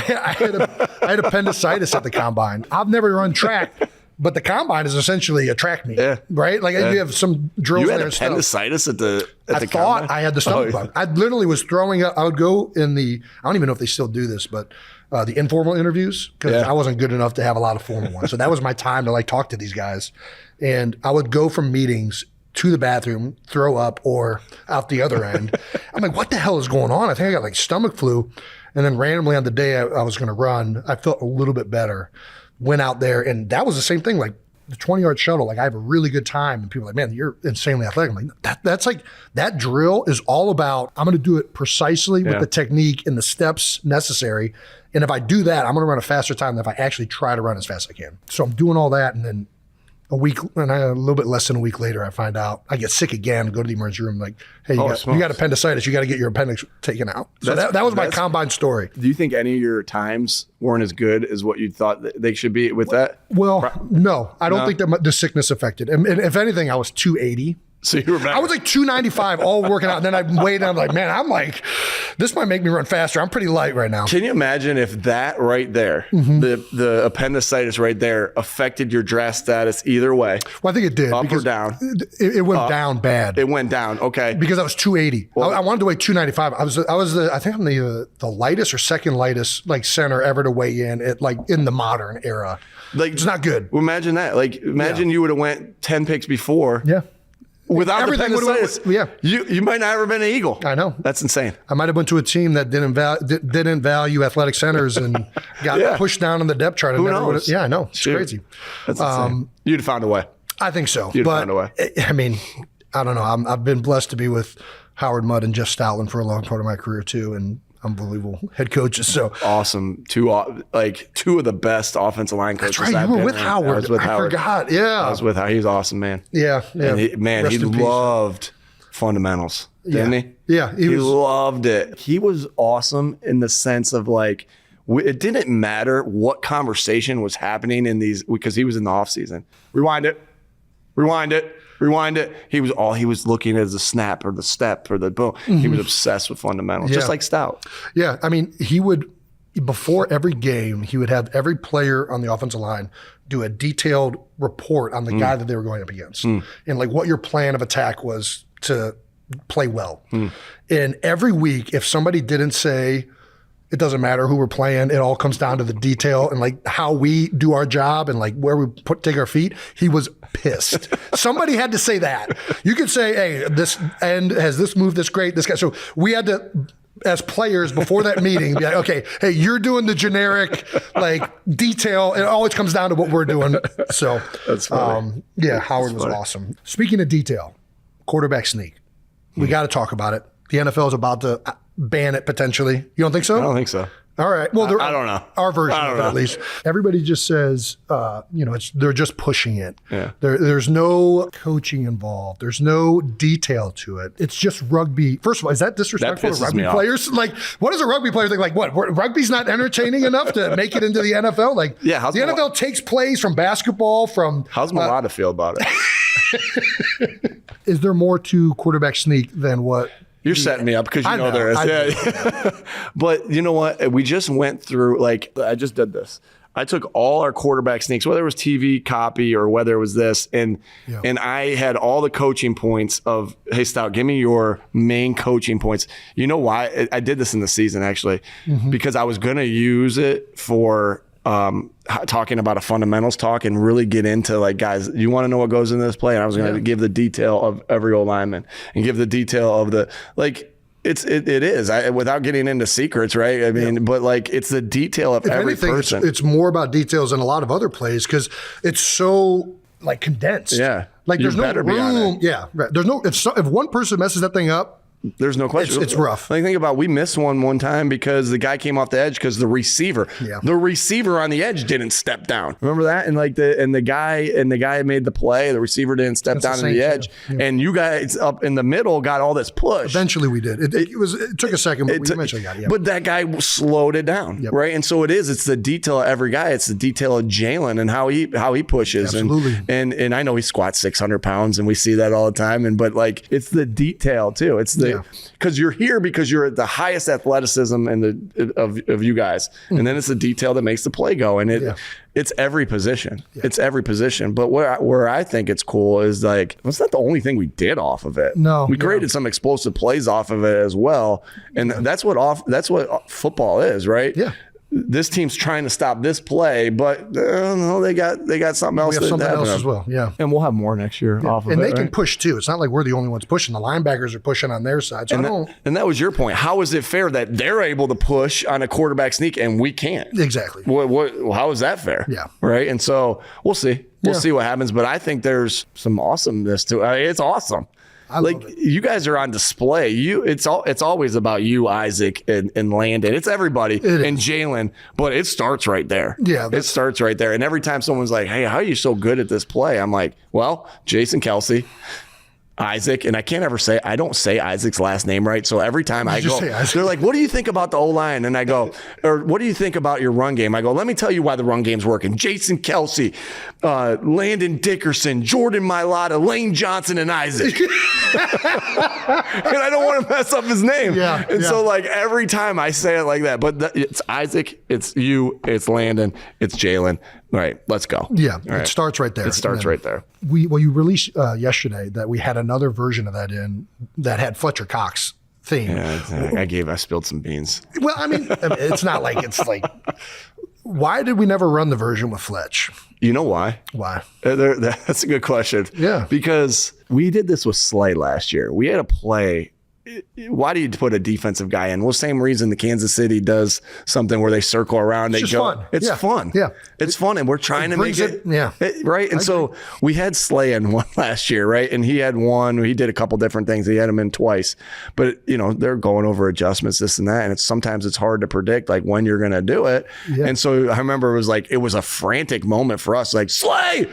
had appendicitis at the combine. I've never run track. But the combine is essentially a track meet, right? Like you have some drills you there. You had appendicitis at the combine? I thought I had the stomach bug. I literally was throwing up. I would go in I don't even know if they still do this, but the informal interviews, because I wasn't good enough to have a lot of formal ones. So that was my time to like talk to these guys. And I would go from meetings to the bathroom, throw up, or out the other end. I'm like, what the hell is going on? I think I got like stomach flu. And then randomly on the day I was going to run, I felt a little bit better. Went out there, and that was the same thing. Like the 20-yard shuttle, like I have a really good time, and people are like, man, you're insanely athletic. I'm like, that's like that drill is all about. I'm going to do it precisely with the technique and the steps necessary. And if I do that, I'm going to run a faster time than if I actually try to run as fast as I can. So I'm doing all that, and then A week, and a little bit less than a week later, I find out I get sick again. Go to the emergency room, like, hey, you got appendicitis. You got to get your appendix taken out. So that was my combine story. Do you think any of your times weren't as good as what you thought they should be with that? Well, no, I don't think that the sickness affected. And if anything, I was 280. So you were back. I was like 295 all working out. And then I weighed down like, man, I'm like, this might make me run faster. I'm pretty light right now. Can you imagine if that right there, the appendicitis right there affected your draft status either way? Well, I think it did. Up or down? It went down bad. It went down. Okay. Because I was 280. Well, I wanted to weigh 295. I think I'm the lightest or second lightest like center ever to weigh in at like in the modern era. Like it's not good. Well, imagine that. Like imagine you would have went 10 picks before. Yeah. Without everything, you might not have been an Eagle. I know. That's insane. I might have went to a team that didn't value athletic centers and got pushed down on the depth chart. Who knows? Yeah, I know. It's crazy. That's insane. You'd have found a way. I think so. You'd have found a way. I mean, I don't know. I've been blessed to be with Howard Mudd and Jeff Stoutland for a long part of my career too, and unbelievable head coaches. So awesome. Two of the best offensive line coaches. That's right. You were with Howard. I was with Howard. Forgot. Yeah. I was with Howard. He's awesome, man. Yeah. And he loved fundamentals, didn't he? Yeah. He loved it. He was awesome in the sense of like, it didn't matter what conversation was happening in these, because he was in the off season. Rewind it. He was looking at the snap or the step or the boom. He was obsessed with fundamentals, just like Stout. Yeah. I mean, he would, before every game, he would have every player on the offensive line do a detailed report on the guy that they were going up against and like what your plan of attack was to play well. And every week, if somebody didn't say, it doesn't matter who we're playing, it all comes down to the detail and like how we do our job and like where we take our feet, he was pissed. Somebody had to say that. You could say, hey, this end has this move this great, this guy. So we had to, as players before that meeting, be like, okay, hey, you're doing the generic like detail. It always comes down to what we're doing. So that's funny. Howard was awesome. Speaking of detail, quarterback sneak. We got to talk about it. The NFL is about to ban it potentially. You don't think so? I don't think so. All right. Well, I don't know. Our version of it, at least. Everybody just says, they're just pushing it. Yeah. There's no coaching involved. There's no detail to it. It's just rugby. First of all, is that disrespectful to rugby players? Like, what does a rugby player think? Like, what? Rugby's not entertaining enough to make it into the NFL? Like, the NFL takes plays from basketball, from. How's Mulata feel about it? Is there more to quarterback sneak than what? You're setting me up because you know there is. Yeah. But you know what? We just went through, like, I just did this. I took all our quarterback sneaks, whether it was TV copy or whether it was this, and I had all the coaching points of, hey, Stout, give me your main coaching points. You know why? I did this in the season, actually, because I was going to use it for talking about a fundamentals talk and really get into like, guys, you want to know what goes into this play? And I was going to give the detail of every old lineman and give the detail of the, like, it is without getting into secrets, right? I mean, but like it's the detail of every person. It's more about details than a lot of other plays because it's so like condensed. Yeah. Like there's no room. Yeah. Right. There's no, if one person messes that thing up, there's no question. It's rough. Like, think about, we missed one time because the guy came off the edge because the receiver on the edge didn't step down. Remember that? And like the guy made the play. The receiver didn't step down on the edge, and you guys up in the middle got all this push. Eventually, we did. It took a second, but we eventually got it. Yeah. But that guy slowed it down, right? And so it's the detail of every guy. It's the detail of Jalen and how he pushes. Absolutely. And I know he squats 600 pounds, and we see that all the time. But like it's the detail too. It's the because you're here because you're at the highest athleticism of you guys, and then it's the detail that makes the play go, and it's every position. It's every position. But where I think it's cool is like it's not the only thing we did off of it. No, we created some explosive plays off of it as well, and that's what football is, right? Yeah. This team's trying to stop this play, but no, they got something else. We have something else as well, yeah. And we'll have more next year off of it. And they can push too. It's not like we're the only ones pushing. The linebackers are pushing on their side. So and that was your point. How is it fair that they're able to push on a quarterback sneak and we can't? Exactly. How is that fair? Yeah. Right. And so we'll see. We'll see what happens. But I think there's some awesomeness to it. It's awesome. Like you guys are on display. It's always about you, Isaac, and Landon. It's everybody and Jalen, but it starts right there. Yeah, it starts right there. And every time someone's like, "Hey, how are you so good at this play?" I'm like, "Well, Jason Kelce, Isaac," and I don't say Isaac's last name right. So every time I go, they're like, "What do you think about the O-line?" And I go, or "What do you think about your run game?" I go, "Let me tell you why the run game's working. Jason Kelce, Landon Dickerson, Jordan Mailata, Lane Johnson, and Isaac." And I don't want to mess up his name. So like every time I say it like that, but it's Isaac, it's you, it's Landon, it's Jalen. Right, let's go. Yeah, right. It starts right there. It starts right there. You released yesterday that we had another version of that in that had Fletcher Cox theme. Yeah, I spilled some beans. Well, I mean, it's not like it's like. Why did we never run the version with Fletch? You know why? Why? That's a good question. Yeah, because we did this with Slay last year. We had a play. Why do you put a defensive guy in? Well, same reason the Kansas City does something where they circle around. It's fun. It's fun. Yeah. It's fun. And we're trying to make it. Yeah. Right. And so we had Slay in one last year, right? And he had one. He did a couple different things. He had him in twice. But, they're going over adjustments, this and that. And sometimes it's hard to predict like when you're going to do it. Yeah. And so I remember it was a frantic moment for us, like, Slay.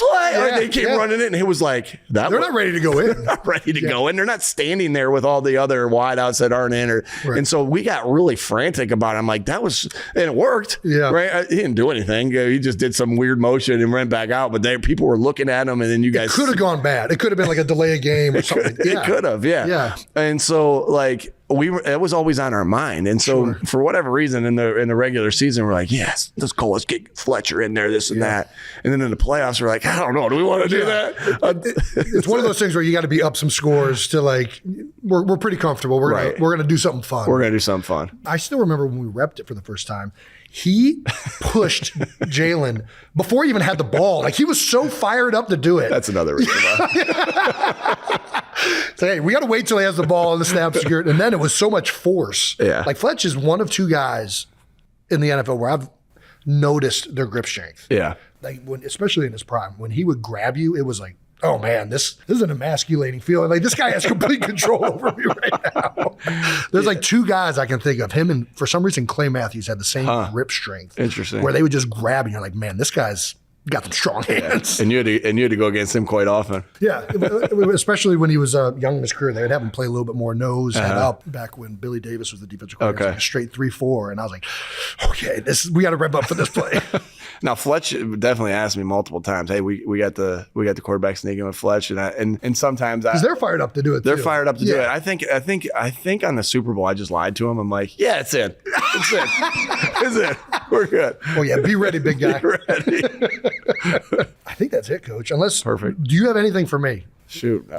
Yeah, they came running in. And it was like, they're not ready to go in. They're not ready to go in. They're not standing there with all the other wideouts that aren't in. And so we got really frantic about it. I'm like, and it worked. Yeah. Right. He didn't do anything. He just did some weird motion and ran back out. But people were looking at him, and then you guys. It could have gone bad. It could have been like a delay of game or something. It could have. Yeah. Yeah. And so it was always on our mind. And so for whatever reason in the regular season, we're like, yes, let's go. Let's get Fletcher in there, this and that. And then in the playoffs, we're like, I don't know. Do we want to do that? It's one of those things where you got to be up some scores to we're pretty comfortable. We're going to do something fun. We're going to do something fun. I still remember when we repped it for the first time. He pushed Jalen before he even had the ball. Like he was so fired up to do it. That's another reason why. So, hey, we got to wait till he has the ball and the snap skirt. And then it was so much force. Yeah. Like Fletch is one of two guys in the NFL where I've noticed their grip strength. Yeah. Like especially in his prime, when he would grab you, it was like, oh man, this is an emasculating feeling. Like this guy has complete control over me right now. There's like two guys I can think of. Him and for some reason Clay Matthews had the same grip strength. Interesting. Where they would just grab and you're like, man, this guy's got some strong hands. Yeah. And you had to go against him quite often. Yeah, especially when he was young in his career. They would have him play a little bit more nose, head up. Back when Billy Davis was the defensive coordinator, like a straight 3-4, and I was like, okay, we got to rev up for this play. Now Fletch definitely asked me multiple times, "Hey, we got the quarterback sneaking with Fletch," and sometimes because they're fired up to do it. They're fired up to do it. I think on the Super Bowl, I just lied to him. I'm like, "Yeah, it's in. It's in. It's in. We're good." Oh yeah, be ready, big guy. Be ready. I think that's it, Coach. Unless perfect. Do you have anything for me? Shoot.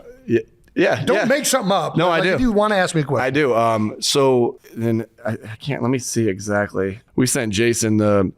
Yeah. Don't make something up. No, I do. If you want to ask me a question. I do. So then I can't. Let me see exactly. We sent Jason the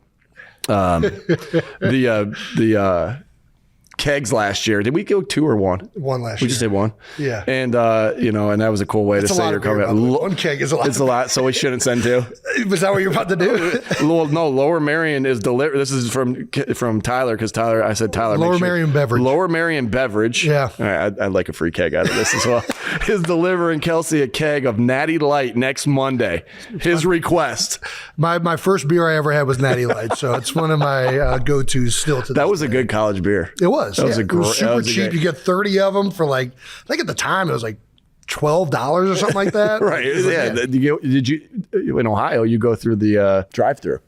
kegs last year. Did we go 2 or 1? 1 last year. We just did 1. Yeah. And and that was a cool way to say you're coming. 1 keg is a lot. It's a lot, so we shouldn't send 2. Was that what you're about to do? Well, no, Lower Merion is delivered. This is from Tyler, because I said Tyler. Lower Merion Beverage. Lower Merion Beverage. Yeah. All right, I'd like a free keg out of this as well. Is delivering Kelce a keg of Natty Light next Monday. His request. My first beer I ever had was Natty Light, so it's one of my go-tos still to this That was day. a good college beer. It was. That was a great. It was super cheap. You get 30 of them for I think at the time it was like $12 or something like that. Right. Did you in Ohio? You go through the drive-through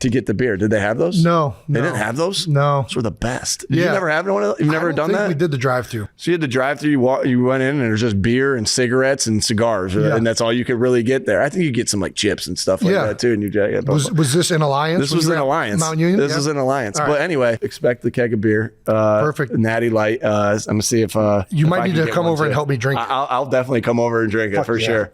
to get the beer. Did they have those? No. They didn't have those? No. Those were the best. Did you never have one of those? You've never done that? We did the drive-through. So you had the drive-through, you went in and there's just beer and cigarettes and cigars, and that's all you could really get there. I think you get some chips and stuff like that too. And was this in Alliance? This was in Alliance. Mount Union? This was in Alliance. Right. But anyway, expect the keg of beer. Perfect. Natty Light. I'm going to see if you might need to come over and help me drink it. I'll definitely come over and drink it for sure.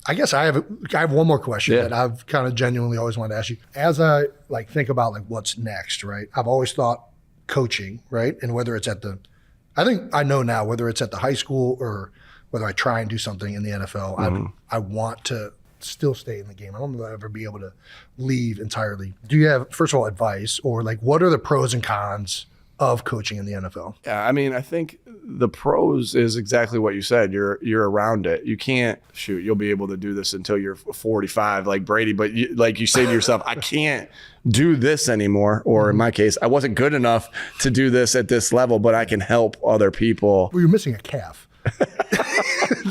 I guess I have one more question that I've kind of genuinely always wanted to ask you. As I think about what's next, right? I've always thought coaching, right? And whether it's I think I know now whether it's at the high school or whether I try and do something in the NFL, I want to still stay in the game. I don't know if I'll ever be able to leave entirely. Do you have, first of all, advice or what are the pros and cons of coaching in the NFL. Yeah, I mean, I think the pros is exactly what you said. You're around it. You can't you'll be able to do this until you're 45 like Brady, but like you say to yourself, I can't do this anymore. Or in my case, I wasn't good enough to do this at this level, but I can help other people. Well, you're missing a calf.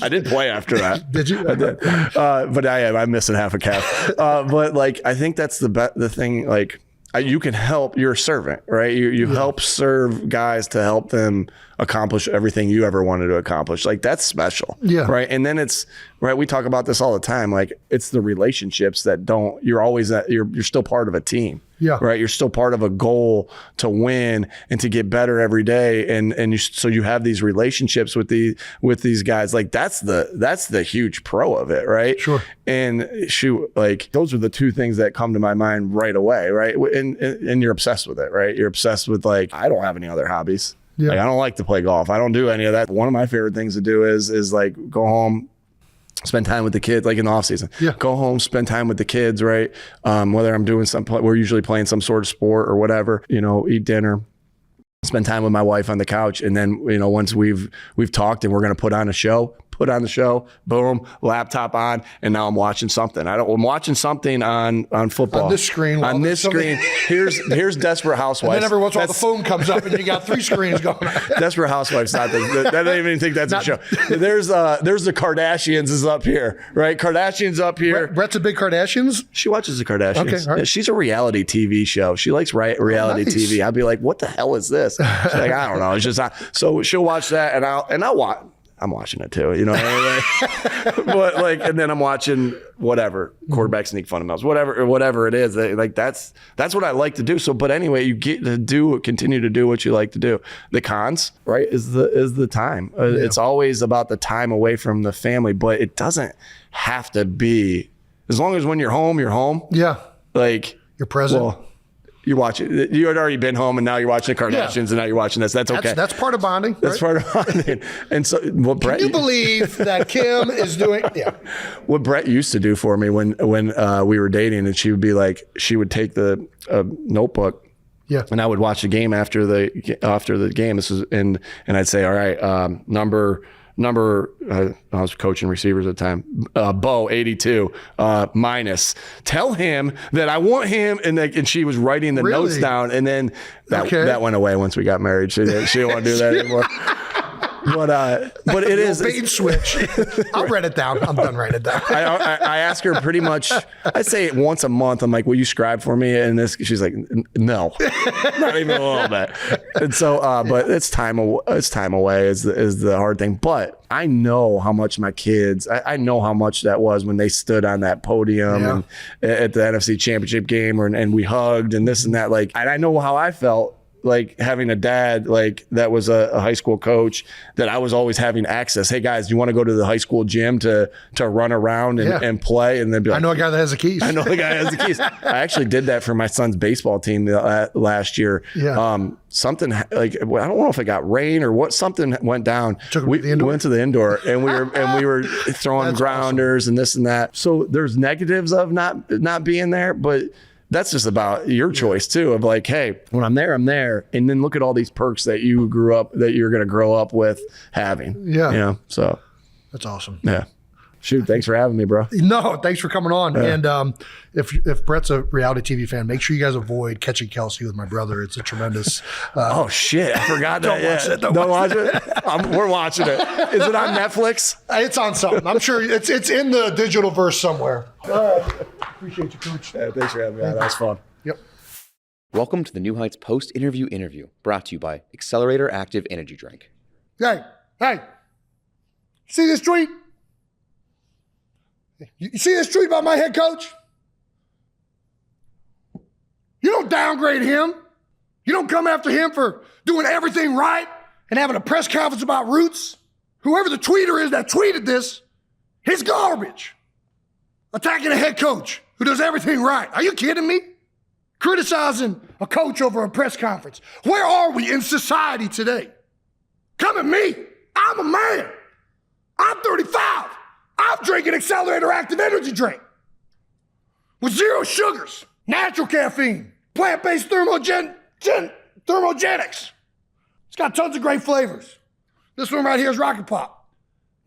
I did play after that. Did you? I did. But I'm missing half a calf. But like, I think that's the thing. Like, you can help. You're a servant, right? You help serve guys to help them accomplish everything you ever wanted to accomplish. Like, that's special. Yeah. Right. And then it's right. We talk about this all the time. Like, it's the relationships that you're always you're still part of a team. Yeah. Right. You're still part of a goal to win and to get better every day. So you have these relationships with these guys. Like, that's the huge pro of it. Right. Sure. And like, those are the two things that come to my mind right away. Right. And you're obsessed with it. Right. You're obsessed with, like, I don't have any other hobbies. Yeah. Like, I don't like to play golf. I don't do any of that. One of my favorite things to do is like go home, spend time with the kids, like in the off season. Yeah. Go home, spend time with the kids, right? Whether I'm doing we're usually playing some sort of sport or whatever, eat dinner, spend time with my wife on the couch. And then, once we've talked and we're going to put on the show, boom, laptop on, and now I'm watching something. I'm watching something on football. On this screen. On this screen. Here's Desperate Housewives. And then every once in a while the phone comes up and you got 3 screens going. Desperate Housewives, I don't even think that's a show. There's the Kardashians is up here, right? Kardashians up here. Brett's a big Kardashians? She watches the Kardashians. Okay, all right. Yeah, she's a reality TV show. She likes reality TV. I'd be like, what the hell is this? She's like, I don't know. It's just so she'll watch that, and I'll watch. I'm watching it too, what I mean? But like, and then I'm watching whatever quarterback sneak fundamentals, whatever it is. Like, that's what I like to do. So, but anyway, you get to continue to do what you like to do. The cons, right, is the time. It's always about the time away from the family, but it doesn't have to be. As long as when you're home, you're home. Yeah, like you're present. Well, you watch it. You had already been home, and now you're watching the Kardashians, and now you're watching this. That's okay. That's part of bonding. That's part of bonding. And so, what Brett? Can you believe that Kim is doing? Yeah. What Brett used to do for me when we were dating, and she would be like, she would take the notebook. Yeah. And I would watch the game after the game. This is and I'd say, all right, number. I was coaching receivers at the time. Bo 82 minus. Tell him that I want him, and she was writing the notes down, and then that went away once we got married. She didn't want to do that anymore. But it is bait and switch. I'll write it down. I'm done writing it down. I ask her pretty much. I say it once a month. I'm like, "Will you scribe for me?" And she's like, "No, not even a little bit." And so, but it's time away is the hard thing. But I know how much my kids. I know how much that was when they stood on that podium and at the NFC Championship game, and we hugged and this and that. Like, and I know how I felt. Like having a dad like that was a high school coach that I was always having access. Hey guys, do you want to go to the high school gym to run around and play? And then be like, I know a guy that has the keys. I know the guy has the keys. I actually did that for my son's baseball team last year. Yeah. Something like, I don't know if it got rain or what, something went down. We went to the indoor and we were throwing grounders and this and that. So there's negatives of not being there, but that's just about your choice too, of like, hey, when I'm there, I'm there. And then look at all these perks that you're going to grow up with having. Yeah. So that's awesome. Yeah. Shoot, thanks for having me, bro. No, thanks for coming on. Yeah. And if Brett's a reality TV fan, make sure you guys avoid Catching Kelce with my brother. It's a tremendous. Oh shit, I forgot that. Don't watch it. We're watching it. Is it on Netflix? It's on something. I'm sure it's in the digital verse somewhere. All right. Appreciate you, Coach. Yeah, thanks for having me. That was fun. Yep. Welcome to the New Heights post-interview interview, brought to you by Accelerator Active Energy Drink. Hey, see this tweet? You see this tweet about my head coach? You don't downgrade him. You don't come after him for doing everything right and having a press conference about roots. Whoever the tweeter is that tweeted this, he's garbage. Attacking a head coach who does everything right. Are you kidding me? Criticizing a coach over a press conference. Where are we in society today? Come at me. I'm a man. I'm 35. I'm drinking Accelerator Active Energy Drink with 0 sugars, natural caffeine, plant-based Thermogenics. It's got tons of great flavors. This one right here is Rocket Pop.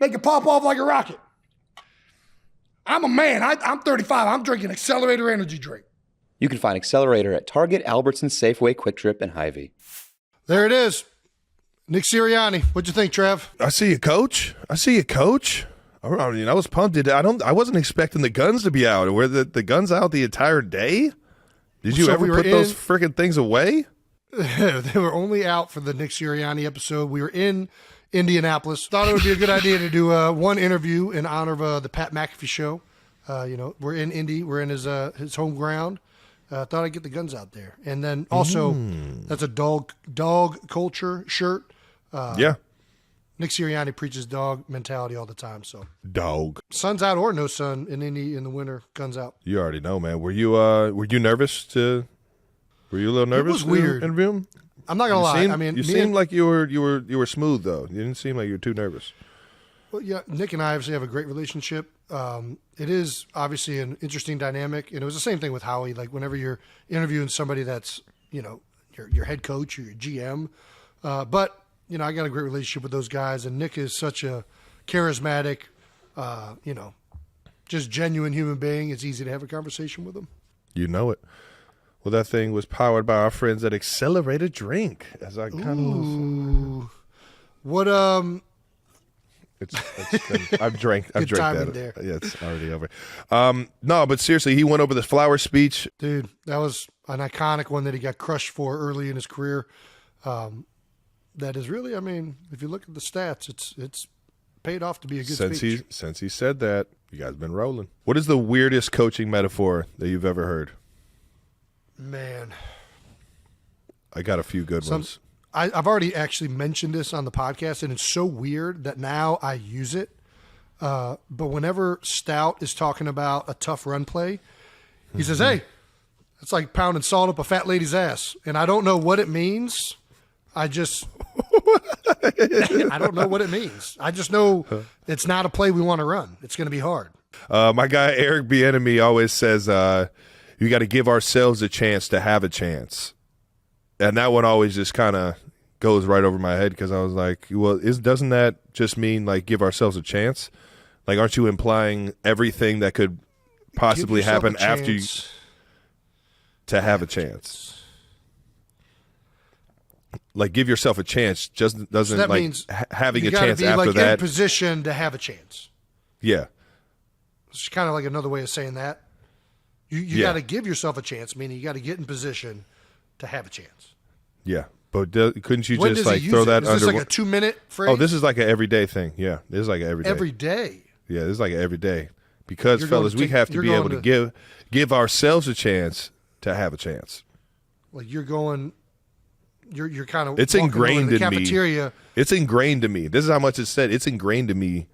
Make it pop off like a rocket. I'm a man. I'm 35. I'm drinking Accelerator energy drink. You can find Accelerator at Target, Albertsons, Safeway, Quick Trip, and Hy-Vee. There it is. Nick Sirianni. What'd you think, Trev? I see you, Coach. I mean, I was pumped. I wasn't expecting the guns to be out. Were the guns out the entire day? Did you ever put those freaking things away? They were only out for the Nick Sirianni episode. We were in Indianapolis. Thought it would be a good idea to do one interview in honor of the Pat McAfee show. We're in Indy. We're in his home ground. Thought I'd get the guns out there. And then also, that's a dog culture shirt. Yeah. Nick Sirianni preaches dog mentality all the time. So dog. Sun's out or no sun in Indy in the winter, guns out. You already know, man. Were you nervous Were you a little nervous? It was weird. To interview him? I'm not gonna lie. You seemed like you were smooth though. You didn't seem like you were too nervous. Well, yeah, Nick and I obviously have a great relationship. It is obviously an interesting dynamic, and it was the same thing with Howie. Like whenever you're interviewing somebody that's your head coach or your GM, but I got a great relationship with those guys, and Nick is such a charismatic, just genuine human being. It's easy to have a conversation with him. You know it. Well, that thing was powered by our friends at Accelerator Drink. As I kind of what I've drank Good timing that. there. Yeah, it's already over. No, but seriously, he went over the flower speech. Dude, that was an iconic one that he got crushed for early in his career. That is really, I mean, if you look at the stats, it's paid off to be a good speech. Since he said that, you guys been rolling. What is the weirdest coaching metaphor that you've ever heard? Man, I got a few good ones. I've already actually mentioned this on the podcast, and it's so weird that now I use it. But whenever Stout is talking about a tough run play, he says, "Hey, it's like pounding salt up a fat lady's ass," and I don't know what it means. I don't know what it means. I just know it's not a play we want to run. It's going to be hard. My guy Eric Bieniemy always says, "You got to give ourselves a chance to have a chance," and that one always just kind of goes right over my head because I was like, "Well, doesn't that just mean like give ourselves a chance? Like, aren't you implying everything that could possibly happen after you to have a chance?" Like, give yourself a chance just doesn't that like means having a gotta chance be after like that. in position to have a chance. Yeah, It's kind of like another way of saying that. You got to give yourself a chance, meaning you got to get in position to have a chance. yeah. But couldn't you When just does like he throw use that it? Is under? this like a 2-minute phrase? Oh, this is like an everyday thing. Yeah, this is like an everyday. every day. Yeah, this is like an everyday. Because, You're going fellas, to we take- have to you're be able going to give ourselves a chance to have a chance. Like you're kind of It's walking ingrained over the in me. cafeteria. It's ingrained in me. This is how much it said. It's ingrained in me.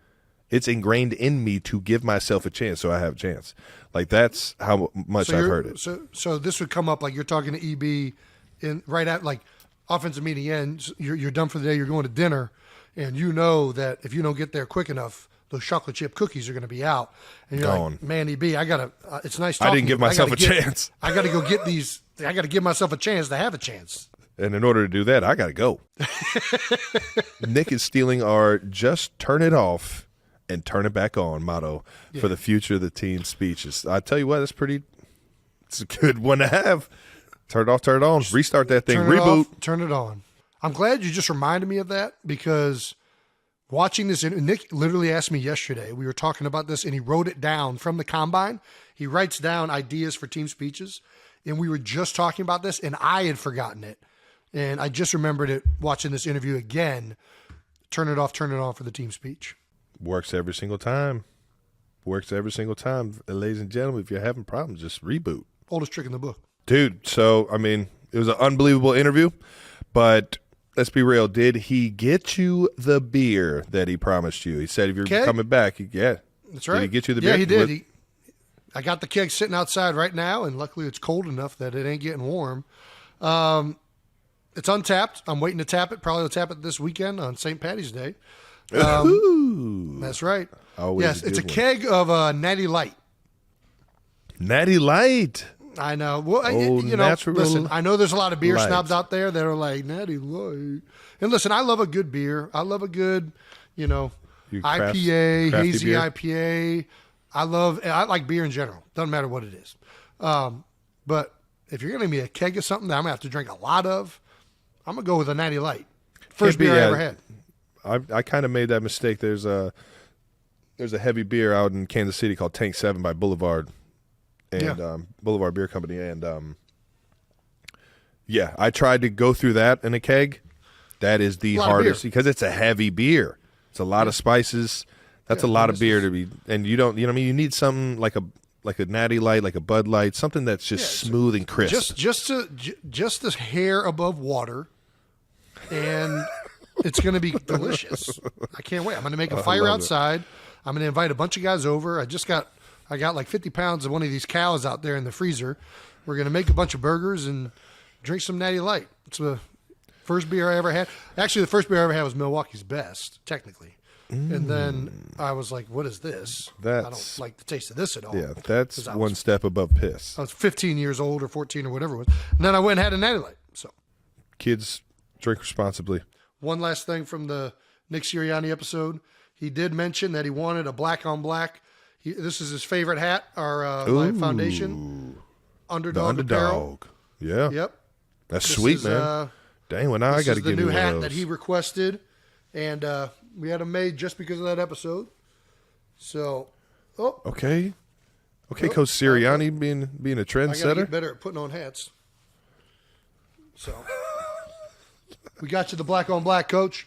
It's ingrained in me to give myself a chance so I have a chance. Like, that's how much I've heard it. So this would come up like you're talking to EB right at like offensive meeting ends. You're done for the day. You're going to dinner, and you know that if you don't get there quick enough, those chocolate chip cookies are going to be out. And you're Gone. like, man, EB, I gotta. It's nice. I didn't give myself a chance. I got to go get these. I got to give myself a chance to have a chance. And in order to do that, I got to go. Nick is stealing our just turn it off and turn it back on motto for the future of the team speeches. I tell you what, it's a good one to have. Turn it off, turn it on, restart that thing, Turn it reboot. off, turn it on. I'm glad you just reminded me of that because watching this, Nick literally asked me yesterday, we were talking about this and he wrote it down from the combine. He writes down ideas for team speeches and we were just talking about this and I had forgotten it. And I just remembered it watching this interview again. Turn it off, turn it on for the team speech. Works every single time. Works every single time. Ladies and gentlemen, if you're having problems, just reboot. Oldest trick in the book. Dude, so, I mean, it was an unbelievable interview, but let's be real. Did he get you the beer that he promised you? He said if you're coming back, That's right. Did he get you the beer? Yeah, he did. I got the keg sitting outside right now, and luckily it's cold enough that it ain't getting warm. It's untapped. I'm waiting to tap it. Probably will tap it this weekend on St. Patty's Day. That's right. Always yes, it's a one. keg of Natty Light. Natty Light. I know. Well, natural listen, I know there's a lot of beer light. snobs out there that are like, Natty Light. And listen, I love a good beer. I love a good, IPA, hazy beer? IPA. I like beer in general. Doesn't matter what it is. But if you're going to give me a keg of something that I'm going to have to drink a lot of, I'm going to go with a Natty Light. First beer I ever had. I kind of made that mistake. There's a heavy beer out in Kansas City called Tank 7 by Boulevard and Boulevard Beer Company. And I tried to go through that in a keg. That is the hardest because it's a heavy beer. It's a lot of spices. That's a lot of beer to be, and you don't, you need something like a Natty Light, like a Bud Light, something that's just smooth and crisp. Just the hair above water, and it's going to be delicious. I can't wait. I'm going to make a fire outside. I'm going to invite a bunch of guys over. I got like 50 pounds of one of these cows out there in the freezer. We're going to make a bunch of burgers and drink some Natty Light. It's the first beer I ever had. Actually, the first beer I ever had was Milwaukee's Best, technically. And then I was like, what is this? I don't like the taste of this at all. Yeah, that's one step above piss. I was 15 years old or 14 or whatever it was. And then I went and had a Natty Light. So, kids, drink responsibly. One last thing from the Nick Sirianni episode. He did mention that he wanted a black on black. This is his favorite hat, our my foundation. Underdog Apparel. Yeah. Yep. That's sweet, man. Dang, well, now I got to get the new one hat of those. that he requested. And we had them made just because of that episode. So, Okay, Coach Sirianni being a I got to trendsetter. get better at putting on hats. So, we got you the black on black, Coach.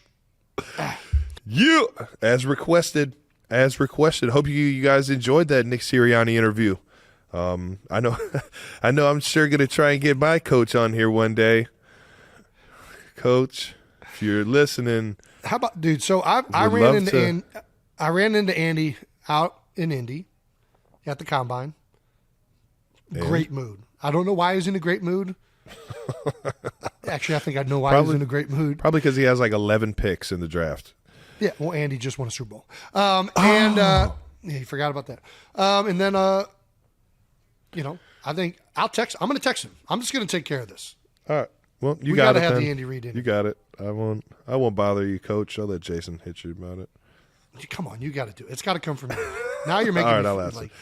You, as requested. Hope you guys enjoyed that Nick Sirianni interview. I know I'm sure going to try and get my coach on here one day. Coach, if you're listening. How about, dude? So I ran into Andy out in Indy at the combine. Great mood. I don't know why he was in a great mood. Actually, I think I know why he was in a great mood. Probably because he has like 11 picks in the draft. Yeah, well, Andy just won a Super Bowl. And he forgot about that. And then, I think I'm going to text him. I'm just going to take care of this. All right. Well, we got to have the Andy Reid in. You got it. I won't bother you, Coach. I'll let Jason hit you about it. Come on, you got to do it. It's got to come from you. Now you're making all right, me I'll feel ask like. him.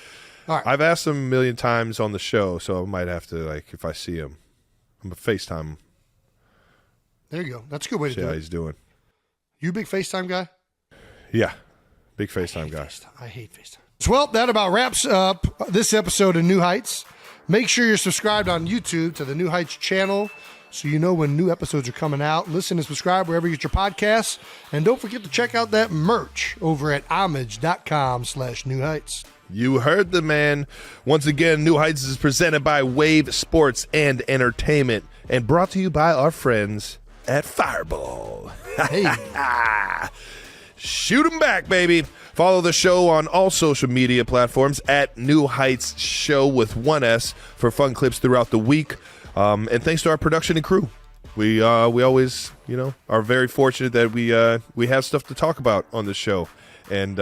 All right. I've asked him a million times on the show, so I might have to, like, if I see him, I'm going to FaceTime. There you go. That's a good way to See do how it. he's doing. You a big FaceTime guy? Yeah, big FaceTime guy. I hate FaceTime. So, well, that about wraps up this episode of New Heights. Make sure you're subscribed on YouTube to the New Heights channel so you know when new episodes are coming out. Listen and subscribe wherever you get your podcasts. And don't forget to check out that merch over at homage.com/New Heights. You heard the man. Once again, New Heights is presented by Wave Sports and Entertainment and brought to you by our friends at Fireball. Hey. Shoot 'em back, baby. Follow the show on all social media platforms at New Heights Show with 1S for fun clips throughout the week. And thanks to our production and crew. We always, are very fortunate that we have stuff to talk about on the show. And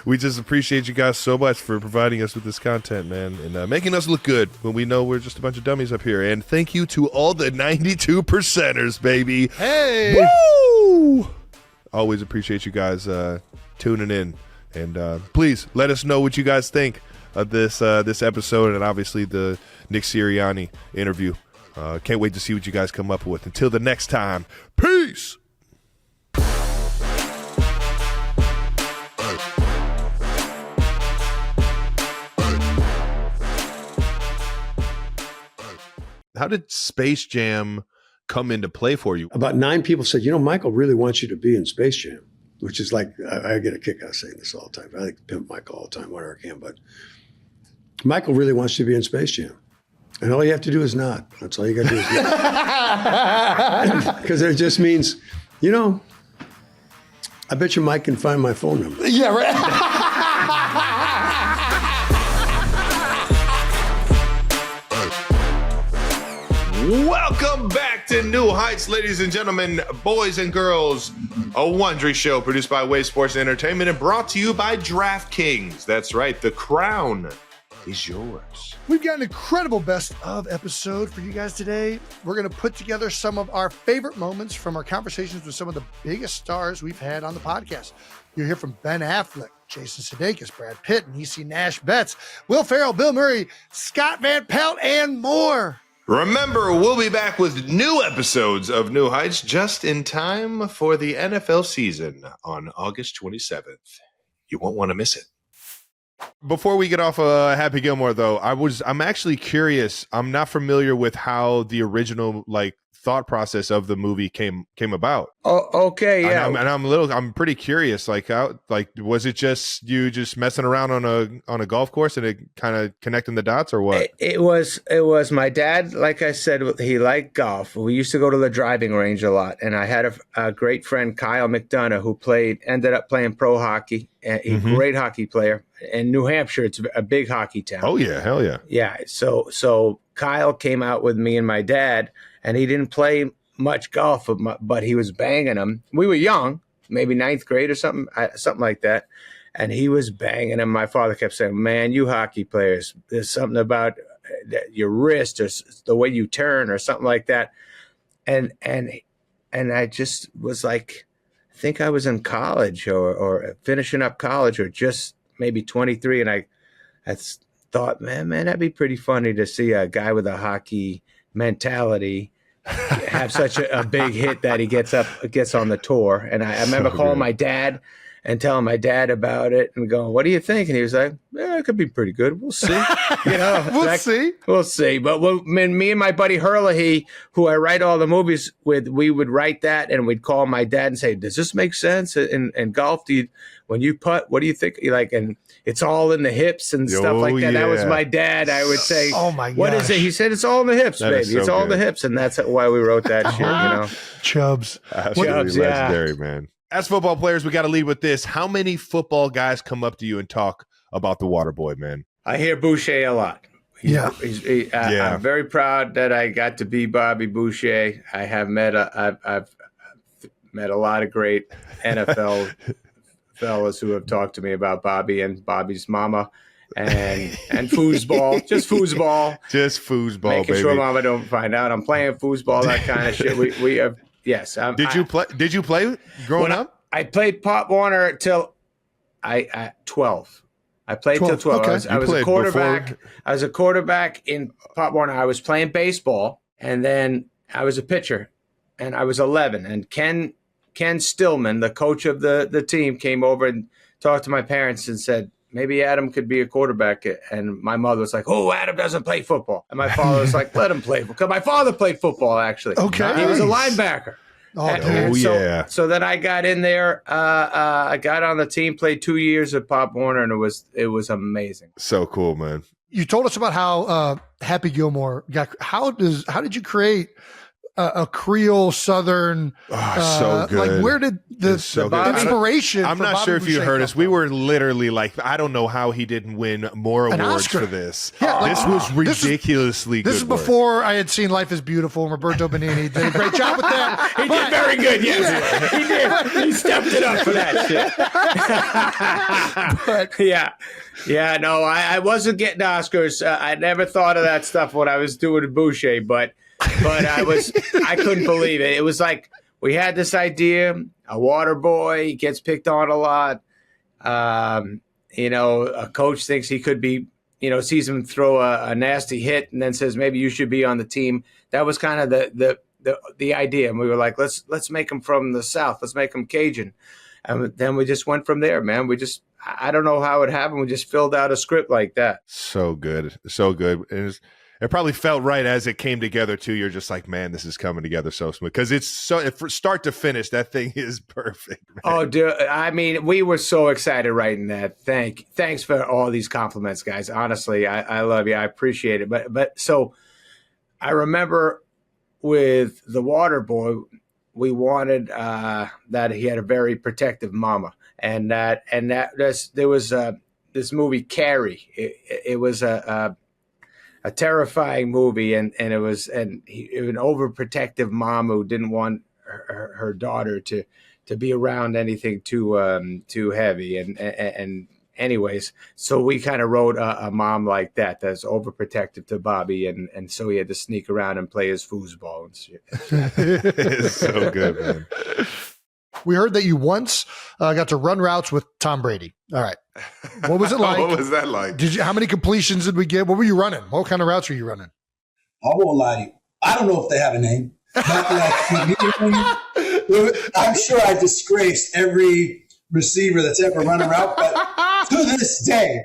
we just appreciate you guys so much for providing us with this content, man, and making us look good when we know we're just a bunch of dummies up here. And thank you to all the 92%ers, baby. Hey! Woo! Always appreciate you guys tuning in. And please let us know what you guys think of this episode and obviously the Nick Sirianni interview. Can't wait to see what you guys come up with. Until the next time, peace! How did Space Jam come into play for you? About 9 people said, Michael really wants you to be in Space Jam, which is like, I get a kick out of saying this all the time. I like pimp Michael all the time, whatever I can, but Michael really wants you to be in Space Jam. And all you have to do is nod. That's all you got to do is nod. Because it just means, I bet you Mike can find my phone number. Yeah, right. Welcome back to New Heights, ladies and gentlemen, boys and girls. A Wondery show produced by Wave Sports Entertainment and brought to you by DraftKings. That's right, the crown is yours. We've got an incredible best of episode for you guys today. We're going to put together some of our favorite moments from our conversations with some of the biggest stars we've had on the podcast. You'll hear from Ben Affleck, Jason Sudeikis, Brad Pitt, Niecy Nash-Betts, Will Ferrell, Bill Murray, Scott Van Pelt, and more. Remember, we'll be back with new episodes of New Heights just in time for the NFL season on August 27th. You won't want to miss it. Before we get off Happy Gilmore, though, I'm actually curious. I'm not familiar with how the original thought process of the movie came about. Oh, okay, yeah. And I'm pretty curious. Was it just you just messing around on a golf course and it kind of connecting the dots, or what? It was my dad. Like I said, he liked golf. We used to go to the driving range a lot, and I had a great friend, Kyle McDonough, who ended up playing pro hockey. A great hockey player. In New Hampshire, it's a big hockey town. Oh yeah, hell yeah. Yeah. So Kyle came out with me and my dad, and he didn't play much golf, but he was banging them. We were young, maybe ninth grade or something like that. And he was banging them. My father kept saying, "Man, you hockey players, there's something about your wrist or the way you turn or something like that." And I just was like, I think I was in college or finishing up college or just maybe 23. And I thought, man, that'd be pretty funny to see a guy with a hockey mentality have such a big hit that he gets on the tour. And I remember calling my dad and telling my dad about it and going, "What do you think?" And he was like, "Yeah, it could be pretty good. We'll see." We'll see. But me and my buddy Herlihy, who I write all the movies with, we would write that and we'd call my dad and say, "Does this make sense in golf? When you putt, what do you think?" And it's all in the hips and stuff like that. Yeah. That was my dad. I would say, "Oh my god, what is it?" He said, "It's all in the hips, baby. It's all in the hips," and that's why we wrote that shit. Chubbs. Chubbs, yeah. Legendary, man. As football players, we got to lead with this. How many football guys come up to you and talk about the Water Boy, man? I hear Boucher a lot. I'm very proud that I got to be Bobby Boucher. I have I've met a lot of great NFL fellas who have talked to me about Bobby and Bobby's mama and foosball, just foosball, making baby. Sure mama don't find out I'm playing foosball, that kind of shit. We have. Yes. Did you play growing up? I played Pop Warner till 12. I played till 12. Okay. I was a quarterback. Before? I was a quarterback in Pop Warner. I was playing baseball, and then I was a pitcher, and I was 11. And Ken Stillman, the coach of the team, came over and talked to my parents and said, maybe Adam could be a quarterback. And my mother was like, "Oh, Adam doesn't play football." And my father was like, "Let him play football." Because my father played football, actually. Okay. He was a linebacker. Yeah. So then I got in there. I got on the team, played 2 years at Pop Warner, and it was amazing. So cool, man. You told us about how Happy Gilmore got. How did you create a Creole Southern? So good. Where did the inspiration? I'm not sure if you heard us. We were literally I don't know how he didn't win more awards for this. Yeah, this was ridiculously good. This is before I had seen Life is Beautiful. Roberto Benigni did a great job with that. He did very good. Yes, he did. He stepped it up for that shit. Yeah. No, I wasn't getting Oscars. I never thought of that stuff when I was doing Boucher, but I couldn't believe it. It was like we had this idea, a water boy gets picked on a lot. A coach thinks he could be, sees him throw a nasty hit and then says, maybe you should be on the team. That was kind of the idea. And we were like, let's make him from the South. Let's make him Cajun. And then we just went from there, man. I don't know how it happened. We just filled out a script like that. So good. So good. It probably felt right as it came together too. You're just like, man, this is coming together so smooth because it's from start to finish. That thing is perfect, man. Oh, dude! I mean, we were so excited writing that. Thanks for all these compliments, guys. Honestly, I love you. I appreciate it. But so I remember with the Water Boy, we wanted that he had a very protective mama, and that there was this movie Carrie. It was a terrifying movie, and it was an overprotective mom who didn't want her daughter to be around anything too heavy, and anyways, so we kind of wrote a mom like that that's overprotective to Bobby, and so he had to sneak around and play his foosball and shit. It's so good, man. We heard that you once got to run routes with Tom Brady. All right. What was it like? What was that like? How many completions did we get? What were you running? What kind of routes were you running? I won't lie to you. I don't know if they have a name. But I'm sure I disgraced every receiver that's ever run a route. But to this day,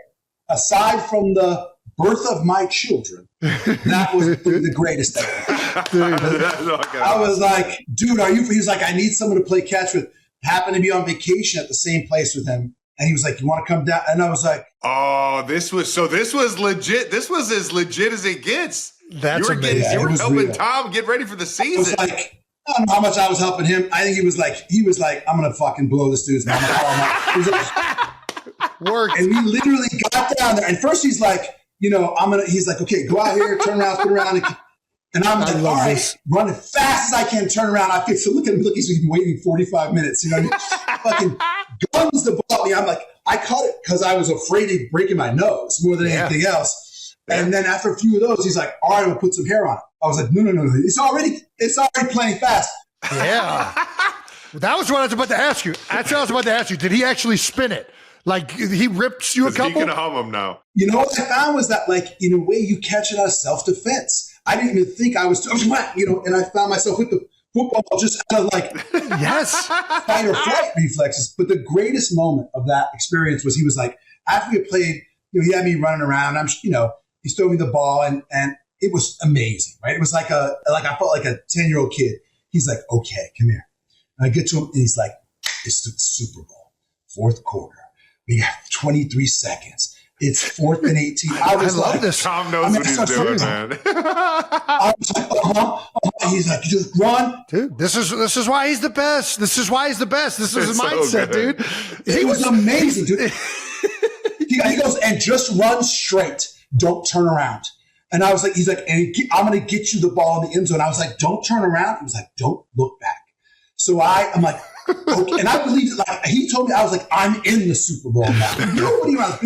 aside from the birth of my children, that was the greatest thing. I was like, dude, are you? He was like, I need someone to play catch with. Happened to be on vacation at the same place with him. And he was like, you want to come down? And I was like, oh, this was legit. This was as legit as it gets. That's amazing. You were helping Tom get ready for the season. I was like, I don't know how much I was helping him. I think he was like, I'm going to fucking blow this dude's mama. He was like, work. And we literally got down there. And first he's like, he's like, okay, go out here, turn around, spin around. And I'm like, all right, run as fast as I can, turn around. I feel so look at him, he's been waiting 45 minutes. Fucking guns the ball at me. I'm like, I caught it because I was afraid of breaking my nose more than anything else. And then after a few of those, he's like, all right, we'll put some hair on it. I was like, no. It's already playing fast. Yeah. That was what I was about to ask you. That's what I was about to ask you. Did he actually spin it? Like he ripped you a couple? He can hum him now. You know what I found was that, like, in a way, you catch it out of self-defense. I didn't even think I was, and I found myself with the football just out of like, yes, fight or flight reflexes. But the greatest moment of that experience was he was like, after we had played, he had me running around. He's throwing me the ball and it was amazing, right? It was like I felt like a 10-year-old kid. He's like, okay, come here. And I get to him and he's like, it's the Super Bowl, fourth quarter. We got 23 seconds. It's 4th and 18. I love this. Tom knows what he's doing, man. I was like, He's like, just run. Dude, this is why he's the best. This is why he's the best. This is his mindset, dude. He was amazing, dude. He goes, and just run straight. Don't turn around. And I was like, he's like, I'm going to get you the ball in the end zone. I was like, don't turn around. He was like, don't look back. So I'm like, okay. And I believed it. Like, he told me, I was like, I'm in the Super Bowl now. Nobody around.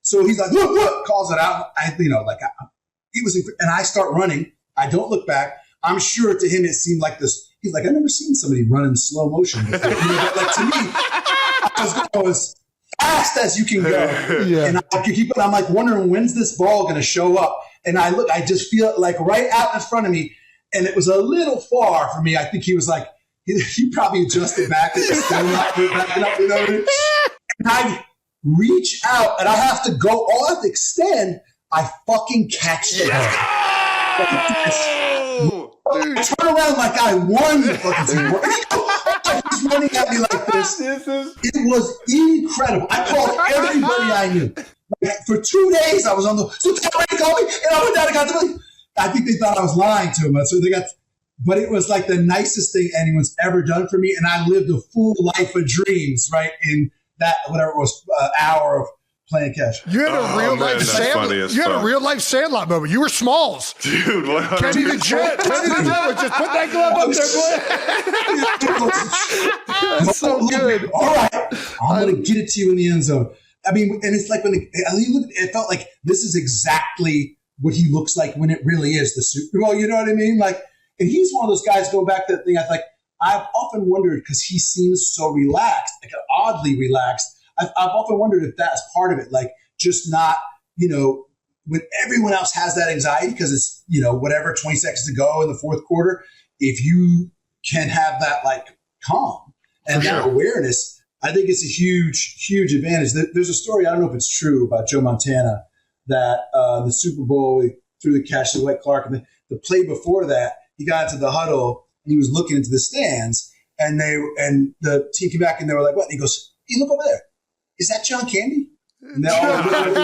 So he's like, look, calls it out. It was, and I start running. I don't look back. I'm sure to him it seemed like this. He's like, I've never seen somebody run in slow motion before. But like to me, I was going as fast as you can go. Yeah. And I'm like wondering, when's this ball going to show up? And I just feel it like right out in front of me. And it was a little far for me. I think he was like, he probably adjusted back. And I reach out and I have to go off, extend. I fucking catch it. I turn around like I won the fucking Super Bowl. He's running at me like this. It was incredible. I called everybody I knew. For 2 days, I was on so Tom Brady called me, and I went down and got to me. I think they thought I was lying to them. So but it was like the nicest thing anyone's ever done for me. And I lived a full life of dreams, right? In that, whatever it was, hour of playing catch. You had a real life Sandlot. You had a real life Sandlot moment. You were Smalls, dude. Kenny the Jet. Just put that glove up there, boy. That's so good. All right, I'm gonna get it to you in the end zone. I mean, and it's like when it felt like this is exactly what he looks like when it really is the Super Bowl. You know what I mean? Like, and he's one of those guys. Going back to that thing, I've often wondered because he seems so relaxed, like oddly relaxed. I've often wondered if that's part of it, like just not, when everyone else has that anxiety because it's, whatever, 20 seconds to go in the fourth quarter, if you can have that like calm and that awareness, I think it's a huge, huge advantage. There's a story, I don't know if it's true, about Joe Montana that the Super Bowl, he threw the catch to Dwight Clark, and the play before that, he got into the huddle and he was looking into the stands and the team came back and they were like, what? And he goes, hey, look over there. Is that John Candy? No. Candy.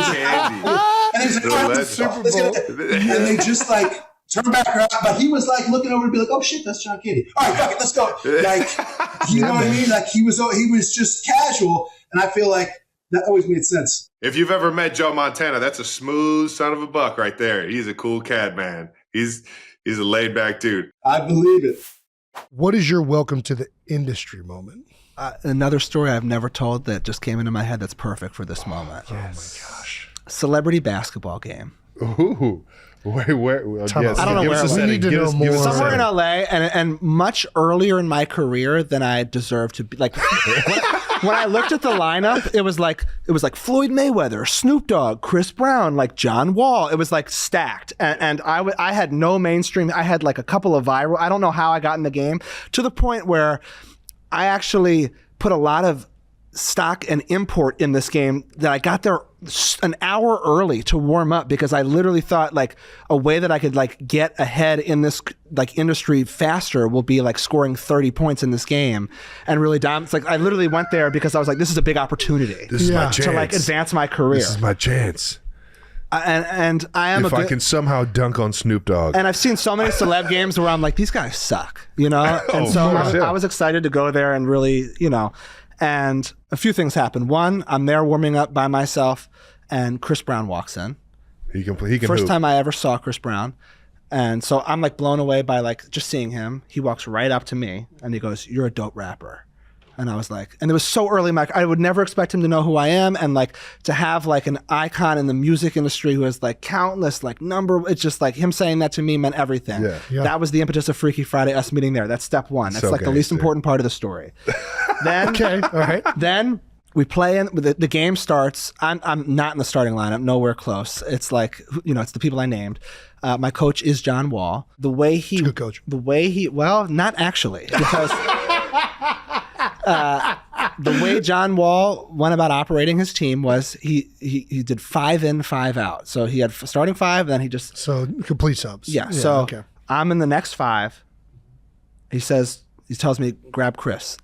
And he's like, oh, the Super Bowl. And they just like turn back around. But he was like looking over and be like, oh shit, that's John Candy. All right, fuck it, let's go. Like, you know what I mean? Like he was just casual. And I feel like that always made sense. If you've ever met Joe Montana, that's a smooth son of a buck right there. He's a cool cat, man. He's a laid back dude. I believe it. What is your welcome to the industry moment? Another story I've never told that just came into my head that's perfect for this moment. Oh my gosh. Celebrity basketball game. Ooh. Where? Yes, I don't know where it was. We need to know more. Somewhere in LA, and much earlier in my career than I deserved to be. Like when I looked at the lineup, it was like Floyd Mayweather, Snoop Dogg, Chris Brown, like John Wall. It was like stacked, and I had no mainstream. I had like a couple of viral. I don't know how I got in the game to the point where I actually put a lot of stock and import in this game that I got there an hour early to warm up because I literally thought like a way that I could like get ahead in this like industry faster will be like scoring 30 points in this game and really it's like I literally went there because I was like, this is a big opportunity. This is my chance to like advance my career. This is my chance. And I am if I can somehow dunk on Snoop Dogg. And I've seen so many celeb games where I'm like, these guys suck, you know? And so I was excited to go there and really, you know, and a few things happen. One, I'm there warming up by myself, and Chris Brown walks in. He can play. He can. First time I ever saw Chris Brown, and so I'm like blown away by like just seeing him. He walks right up to me and he goes, "You're a dope rapper." And I was like, and it was so early, I would never expect him to know who I am, and like to have like an icon in the music industry who has like countless like it's just like him saying that to me meant everything. Yeah. That was the impetus of Freaky Friday, us meeting there. That's step one. That's so like the least important part of the story. Then, okay, all right. Then we play in, the game starts. I'm not in the starting lineup, nowhere close. It's like, you know, it's the people I named. My coach is John Wall. The way he, good coach. Well, not actually, because the way John Wall went about operating his team was he did 5 in, 5 out. So he had starting 5, then he just complete subs. Yeah. So okay. I'm in the next 5. He tells me grab Chris,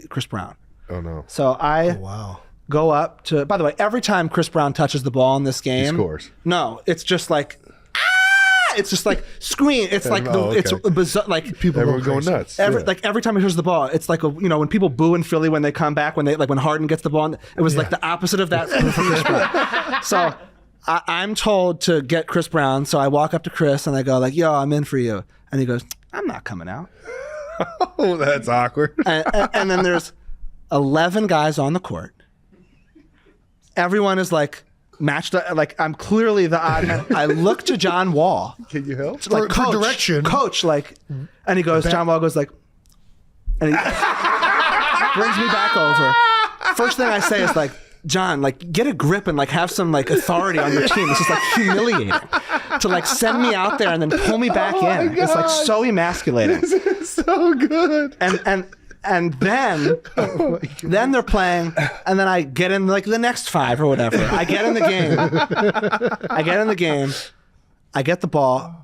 Chris Brown. Oh no. So I go up to. By the way, every time Chris Brown touches the ball in this game, he scores. No, it's just like. It's just like scream. It's like it's bizarre. Like people are going nuts. Like every time he touches the ball, it's like when people boo in Philly when they come back when Harden gets the ball. It was like the opposite of that for Chris Brown. So I'm told to get Chris Brown. So I walk up to Chris and I go like, "Yo, I'm in for you," and he goes, "I'm not coming out." Oh, that's awkward. And then there's 11 guys on the court. Everyone is like matched up. Like I'm clearly the odd man. I look to John Wall. Can you help? Like for direction. Coach, like, and he goes, John Wall goes like, and he brings me back over. First thing I say is like, John, like get a grip and like have some like authority on your team. This is like humiliating to like send me out there and then pull me back in. It's like so emasculating. This is so good. And then they're playing, and then I get in like the next 5 or whatever. I get in the game. I get the ball.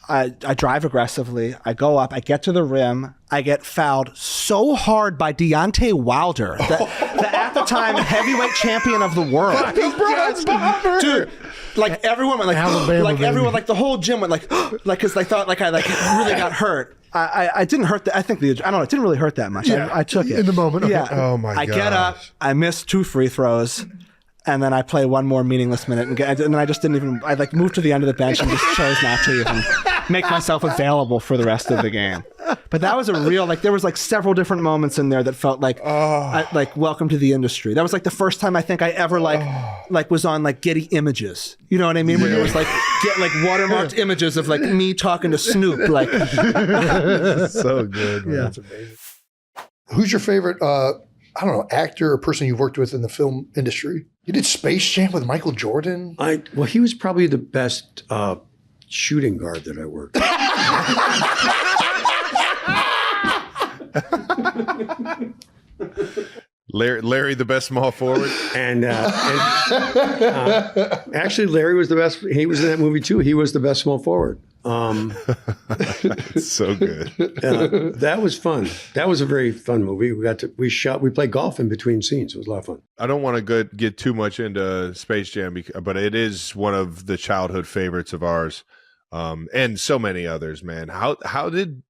I drive aggressively. I go up. I get to the rim. I get fouled so hard by Deontay Wilder, the at the time heavyweight champion of the world. Dude, like everyone went like, Alabama, like baby. everyone, like the whole gym went like because they thought like I like really got hurt. I didn't hurt that. I think I don't know. It didn't really hurt that much. Yeah, I took it in the moment. Yeah. Oh my god. I get up. I miss 2 free throws. And then I play one more meaningless minute, and then I just didn't even. I like moved to the end of the bench and just chose not to even make myself available for the rest of the game. But that was a real there was like several different moments in there that felt like like welcome to the industry. That was like the first time I think I ever like was on like Getty Images. You know what I mean? Where it was like get like watermarked images of like me talking to Snoop. Like so good. Man. Yeah, that's amazing. Who's your favorite? I don't know, actor or person you've worked with in the film industry? You did Space Jam with Michael Jordan? Well, he was probably the best shooting guard that I worked with. Larry, the best small forward. And actually, Larry was the best. He was in that movie, too. He was the best small forward. So good. That was fun. That was a very fun movie. We played golf in between scenes. It was a lot of fun. I don't want to get too much into Space Jam, but it is one of the childhood favorites of ours, and so many others. Man, how did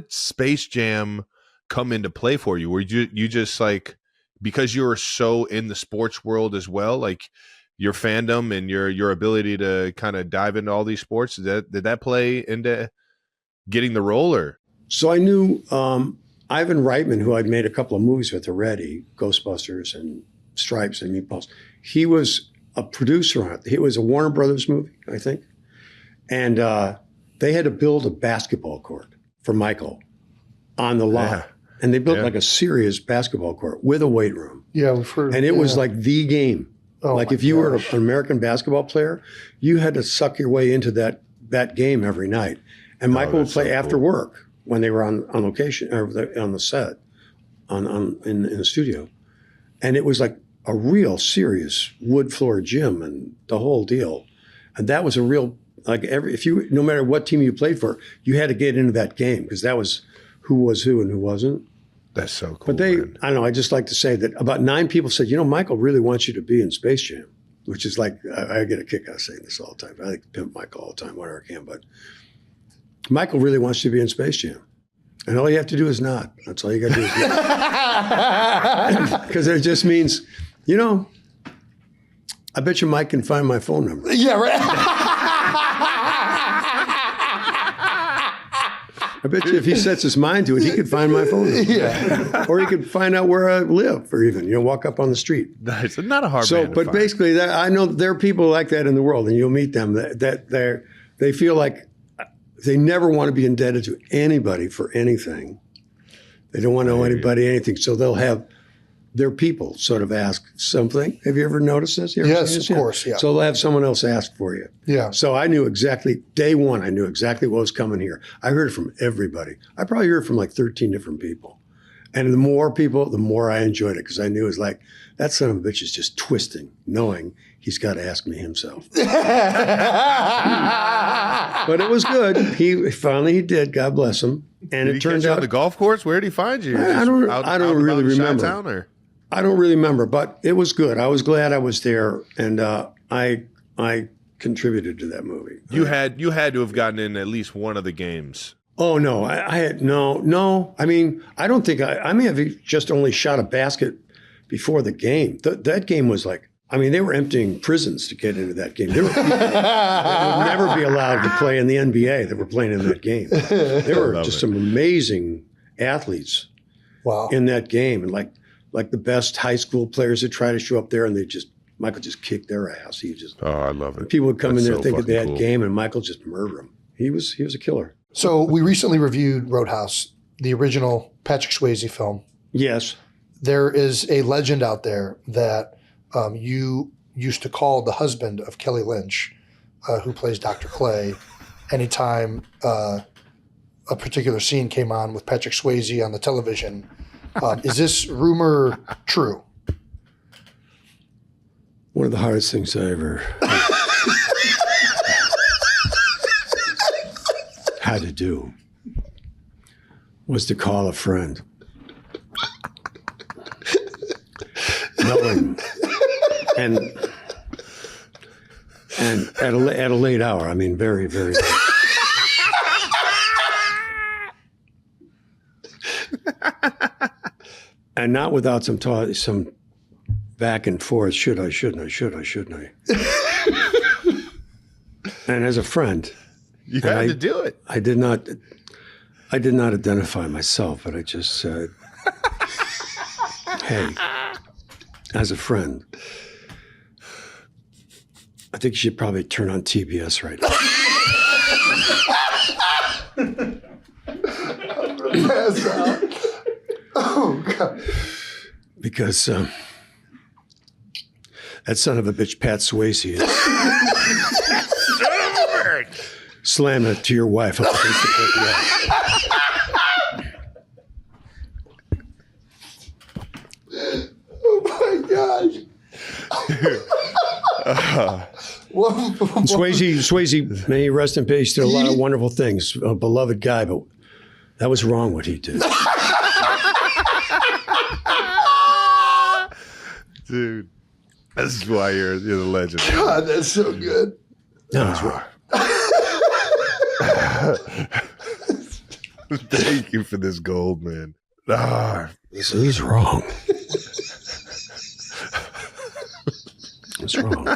Space Jam come into play for you? Were you just like, because you were so in the sports world as well, like your fandom and your ability to kind of dive into all these sports, did that play into getting the role? Or so I knew Ivan Reitman, who I'd made a couple of movies with already, Ghostbusters and Stripes and Meatballs, he was a producer on it. It was a Warner Brothers movie, I think. And they had to build a basketball court for Michael on the lot. Yeah. And they built like a serious basketball court with a weight room. Yeah, we've heard. And it was like the game. Oh, like if you were an American basketball player, you had to suck your way into that game every night. And Michael would play after work when they were on location or on the set, in the studio. And it was like a real serious wood floor gym and the whole deal. And that was a real, like no matter what team you played for, you had to get into that game because that was who was who and who wasn't. That's so cool. But I man. don't know, I just like to say that about 9 people said, Michael really wants you to be in Space Jam, which is like, I get a kick out of saying this all the time. I like to pimp Michael all the time, whatever I can. But Michael really wants you to be in Space Jam. And all you have to do is nod. That's all you got to do is nod. Because it just means, I bet you Mike can find my phone number. Yeah, right. I bet you if he sets his mind to it, he could find my phone number. Yeah. Or he could find out where I live, or even, walk up on the street. Nice. Not a hard So, man to but find. basically, I know there are people like that in the world, and you'll meet them that they feel like they never want to be indebted to anybody for anything. They don't want to owe anybody anything, so they'll have their people sort of ask something. Have you ever noticed this? Yes, of course, yeah. So they'll have someone else ask for you. Yeah. So I knew exactly, day one, I knew exactly what was coming here. I heard it from everybody. I probably heard it from like 13 different people. And the more people, the more I enjoyed it because I knew it was like, that son of a bitch is just twisting, knowing he's got to ask me himself. But it was good. He finally did, God bless him. And Did it he turned catch you out on the golf course? Where did he find you? I don't really remember. Chi-town, or? I don't really remember, but it was good. I was glad I was there, and I contributed to that movie. You had to have gotten in at least one of the games. Oh no, I had no. I mean, I don't think I may have just only shot a basket before the game. That game was like, I mean, they were emptying prisons to get into that game. There were people that would never be allowed to play in the NBA that were playing in that game. There were just some amazing athletes in that game, and like the best high school players that try to show up there, and Michael just kicked their ass. Oh, I love it. People would come in there so thinking they had cool. game, and Michael just murdered them. He was a killer. So we recently reviewed Roadhouse, the original Patrick Swayze film. Yes. There is a legend out there that you used to call the husband of Kelly Lynch, who plays Dr. Clay, anytime a particular scene came on with Patrick Swayze on the television. Is this rumor true? One of the hardest things I ever had to do was to call a friend. Knowing and at a late hour, I mean very, very late. And not without some back and forth. Should I? Shouldn't I? Should I? Shouldn't I? And as a friend, you had to do it. I did not identify myself, but I just said, "Hey, as a friend, I think you should probably turn on TBS right now." Oh, God. Because that son of a bitch, Pat Swayze, is slamming it to your wife up against the Oh, my gosh. Swayze, may he rest in peace, did a lot of wonderful things. A beloved guy, but that was wrong what he did. Dude, this is why you're the legend. God, that's so good. No, it's wrong. Thank you for this gold, man. He's wrong. He's wrong.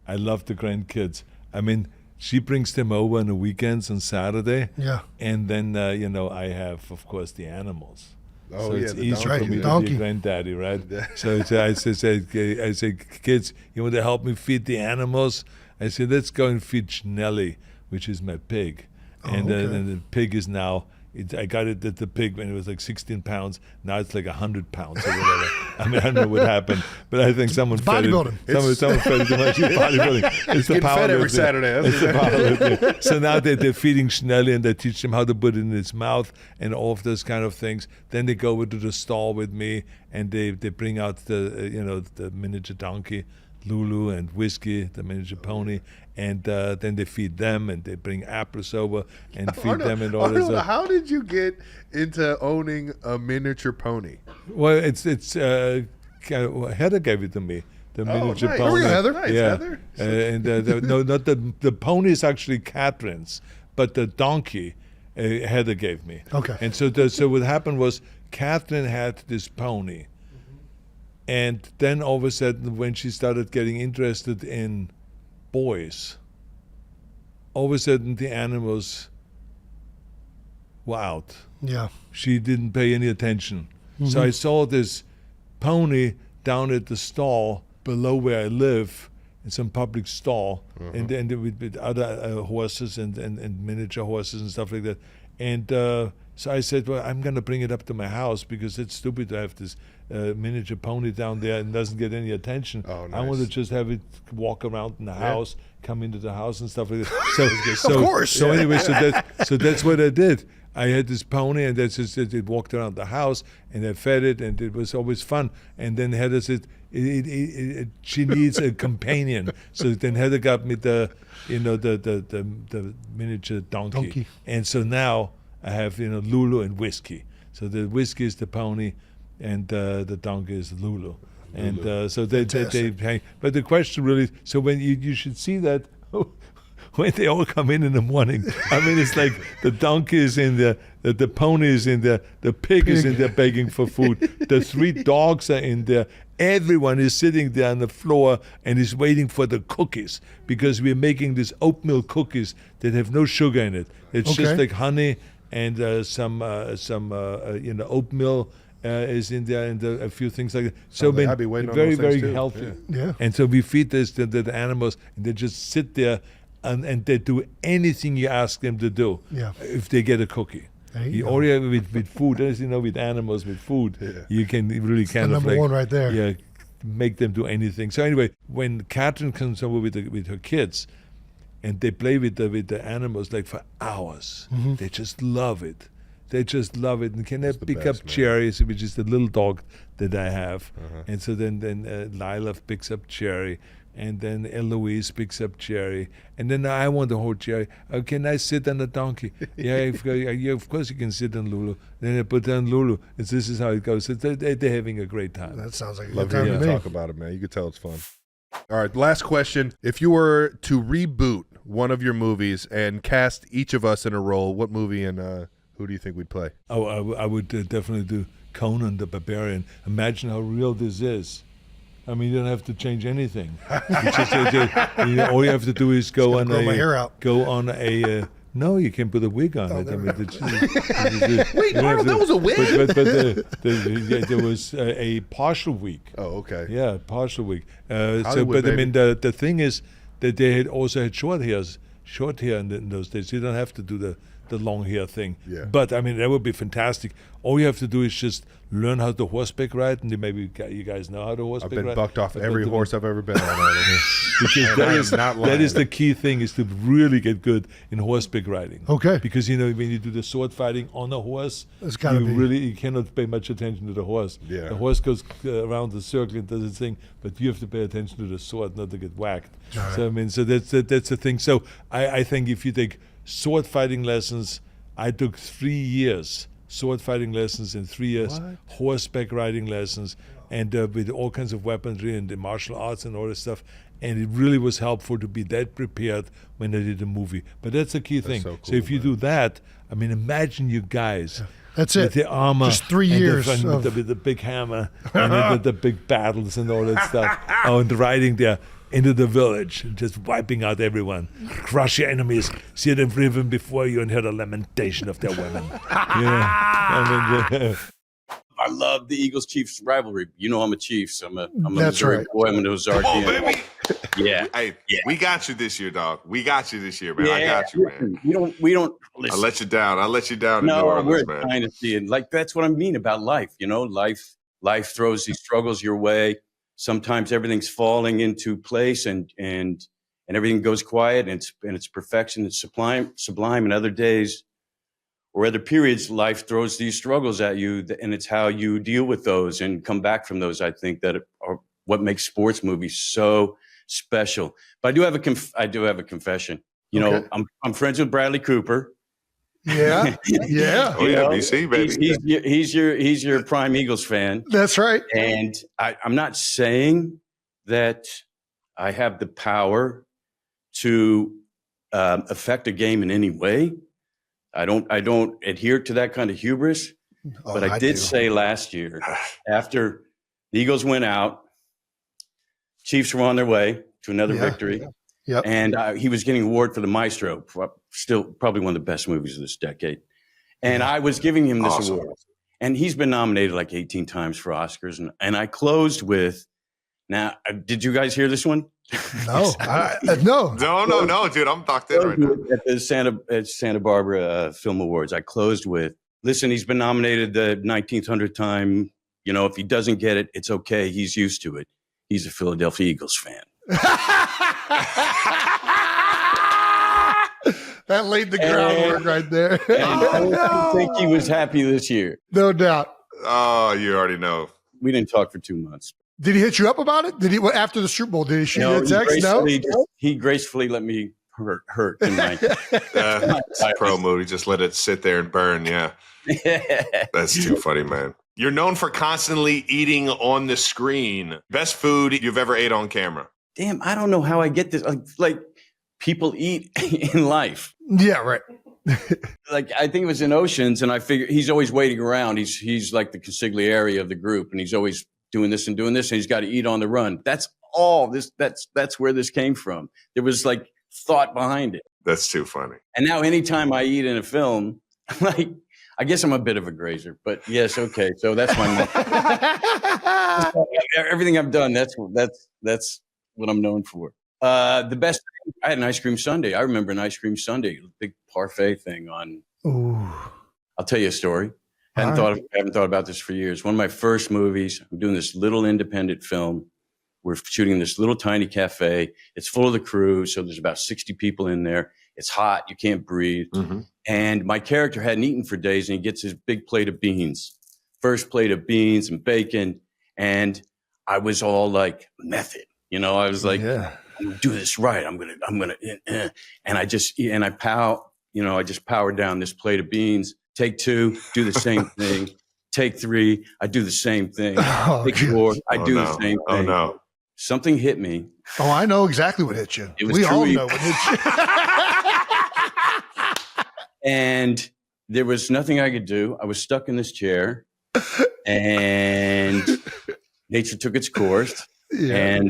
I love the grandkids. I mean, She brings them over on the weekends on Saturday. Yeah. And then, I have, of course, the animals. Oh, so yeah, it's the easy donkey. for me to Donkey. be a granddaddy, right? So I say, kids, you want to help me feed the animals? I said, let's go and feed Schnelly, which is my pig. And the pig is now, I got it at the pig when it was like 16 pounds. Now it's like 100 pounds or whatever. I mean, I don't know what happened, but I think someone fed it. Bodybuilding. Someone fed it too much. It's bodybuilding. It's the Getting fed every powerlifting. Saturday. It's the powerlifting. So now they're feeding Schnelly and they teach him how to put it in his mouth and all of those kind of things. Then they go over to the stall with me and they bring out the miniature donkey, Lulu, and Whiskey, the miniature pony, and then they feed them and they bring apples over and feed them and all this stuff. How did you get into owning a miniature pony? Well, it's Heather gave it to me. The miniature nice. pony. Oh, Heather. Nice, yeah. Heather. No, not the pony is actually Catherine's, but the donkey Heather gave me. Okay. And so what happened was Catherine had this pony, and then all of a sudden when she started getting interested in boys, all of a sudden the animals were out. Yeah. She didn't pay any attention. So I saw this pony down at the stall below where I live, in some public stall, and with other horses and miniature horses and stuff like that. And so I said, well, I'm going to bring it up to my house because it's stupid to have this miniature pony down there and doesn't get any attention. Oh, I want to nice. just have it walk around in the house, come into the house and stuff like that. So, Of course. So anyway, so that's what I did. I had this pony, and that's just it walked around the house, and I fed it, and it was always fun. And then Heather said, she needs a companion. So then Heather got me the miniature donkey. And so now I have Lulu and Whiskey. So the Whiskey is the pony, and the donkey is Lulu. And so they hang. But the question really, so when you should see that. When they all come in the morning, I mean, it's like the donkey is in there, the pony is in there, the pig is in there begging for food, the 3 dogs are in there, everyone is sitting there on the floor and is waiting for the cookies because we're making these oatmeal cookies that have no sugar in it. It's just like honey and some oatmeal. Is in there and a few things like that. So I'd be waiting on very, those things very too. healthy. Yeah. And so we feed this to the animals, and they just sit there and they do anything you ask them to do. Yeah. If they get a cookie. Or with food, as you know, with animals, with food, you can really kind the of number one right there. Yeah, make them do anything. So anyway, when Catherine comes over with her kids, and they play with the animals like for hours, they just love it. They just love it. And can they pick up Cherry, which is the little dog that I have. And so then Lila picks up Cherry. And then Eloise picks up Cherry. And then I want to hold Cherry. Can I sit on the donkey? Yeah, of course you can sit on Lulu. Then I put on Lulu. This is how it goes. So they're having a great time. That sounds like a Love good time hearing to you me. talk about it, man. You could tell it's fun. All right, last question. If you were to reboot one of your movies and cast each of us in a role, what movie and who do you think we'd play? Oh, I would definitely do Conan the Barbarian. Imagine how real this is. I mean, you don't have to change anything. It's just, all you have to do is go on grow my hair out. No, you can put a wig on it. I mean, Wait, Arnold, that was a wig? But there was a partial wig. Oh, okay. Yeah, partial wig. Hollywood, I mean, the thing is that they had also had short hair in those days. You don't have to do the long hair thing. Yeah. But I mean, that would be fantastic. All you have to do is just learn how to horseback ride, and maybe you guys know how to horseback ride. I've been bucked off every horse I've ever been on. Because that is the key thing, is to really get good in horseback riding. Okay. Because when you do the sword fighting on a horse, It's gotta be. you cannot pay much attention to the horse. Yeah. The horse goes around the circle and does its thing, but you have to pay attention to the sword, not to get whacked. Right. So I mean, that's the thing. So I think if you take sword fighting lessons, I took 3 years sword fighting lessons and 3 years horseback riding lessons, and with all kinds of weaponry and the martial arts and all this stuff. And it really was helpful to be that prepared when I did the movie. But that's the key thing. so So cool, if you do that, I mean, imagine you guys. That's with it. the armor, Just 3 and years with the big hammer, and then the big battles and all that stuff. Oh, and riding there. into the village and just wiping out everyone. Crush your enemies, see them driven before you, and hear the lamentation of their women. I love the Eagles-Chiefs rivalry. You know I'm a Chiefs. I'm a That's Missouri right. boy. I'm an Ozarkian. Come on, baby. Yeah. Hey, we got you this year, dog. We got you this year, man. Yeah, I got you, man. We don't listen. I let you down. I let you down in New No, Orleans, we're man. trying to see it. Like, that's what I mean about life. You know, life throws these struggles your way. Sometimes everything's falling into place and everything goes quiet and it's perfection. It's sublime. And other days or other periods, life throws these struggles at you, and it's how you deal with those and come back from those. I think that are what makes sports movies so special. But I do have a confession. You know, I'm friends with Bradley Cooper. Yeah, yeah. Oh yeah, BC baby. He's your prime Eagles fan. That's right. And I'm not saying that I have the power to affect a game in any way. I don't adhere to that kind of hubris. But I did say last year, after the Eagles went out, Chiefs were on their way to another victory. Yep. And he was getting an award for the Maestro, still probably one of the best movies of this decade. And I was giving him this award. And he's been nominated like 18 times for Oscars. And I closed with, now, did you guys hear this one? No, no, dude. I'm locked in right now. At the Santa Barbara Film Awards, I closed with, listen, he's been nominated the 1900th time. You know, if he doesn't get it, it's okay. He's used to it. He's a Philadelphia Eagles fan. That laid the groundwork right there. I think he was happy this year. No doubt. Oh, you already know. We didn't talk for 2 months. Did he hit you up about it? Did he after the Super Bowl? Did he shoot you a text? No. He gracefully let me hurt in my. It's a pro movie. Just let it sit there and burn. Yeah, that's too funny, man. You're known for constantly eating on the screen. Best food you've ever ate on camera. Damn, I don't know how I get this. Like people eat in life. Yeah, right. Like I think it was in Oceans, and I figured he's always waiting around. He's like the consigliere of the group, and he's always doing this, and he's got to eat on the run. That's all this. That's where this came from. There was like thought behind it. That's too funny. And now, anytime I eat in a film, like I guess I'm a bit of a grazer, but yes, okay. So that's my everything I've done. That's what I'm known for. The best. I had an ice cream sundae. I remember an ice cream sundae, big parfait thing on. Ooh. I'll tell you a story. Haven't thought about this for years. One of my first movies. I'm doing this little independent film. We're shooting in this little tiny cafe. It's full of the crew, so there's about 60 people in there. It's hot. You can't breathe. Mm-hmm. And my character hadn't eaten for days, and he gets his big plate of beans. First plate of beans and bacon. And I was all like, method. You know, I was like, I'm gonna do this right. I'm gonna, and I just powered down this plate of beans. Take 2, do the same thing. Take 3, I do the same thing. Take 4, I do the same thing. Oh no! Something hit me. Oh, I know exactly what hit you. We all know what hit you. And there was nothing I could do. I was stuck in this chair, and nature took its course. Yeah.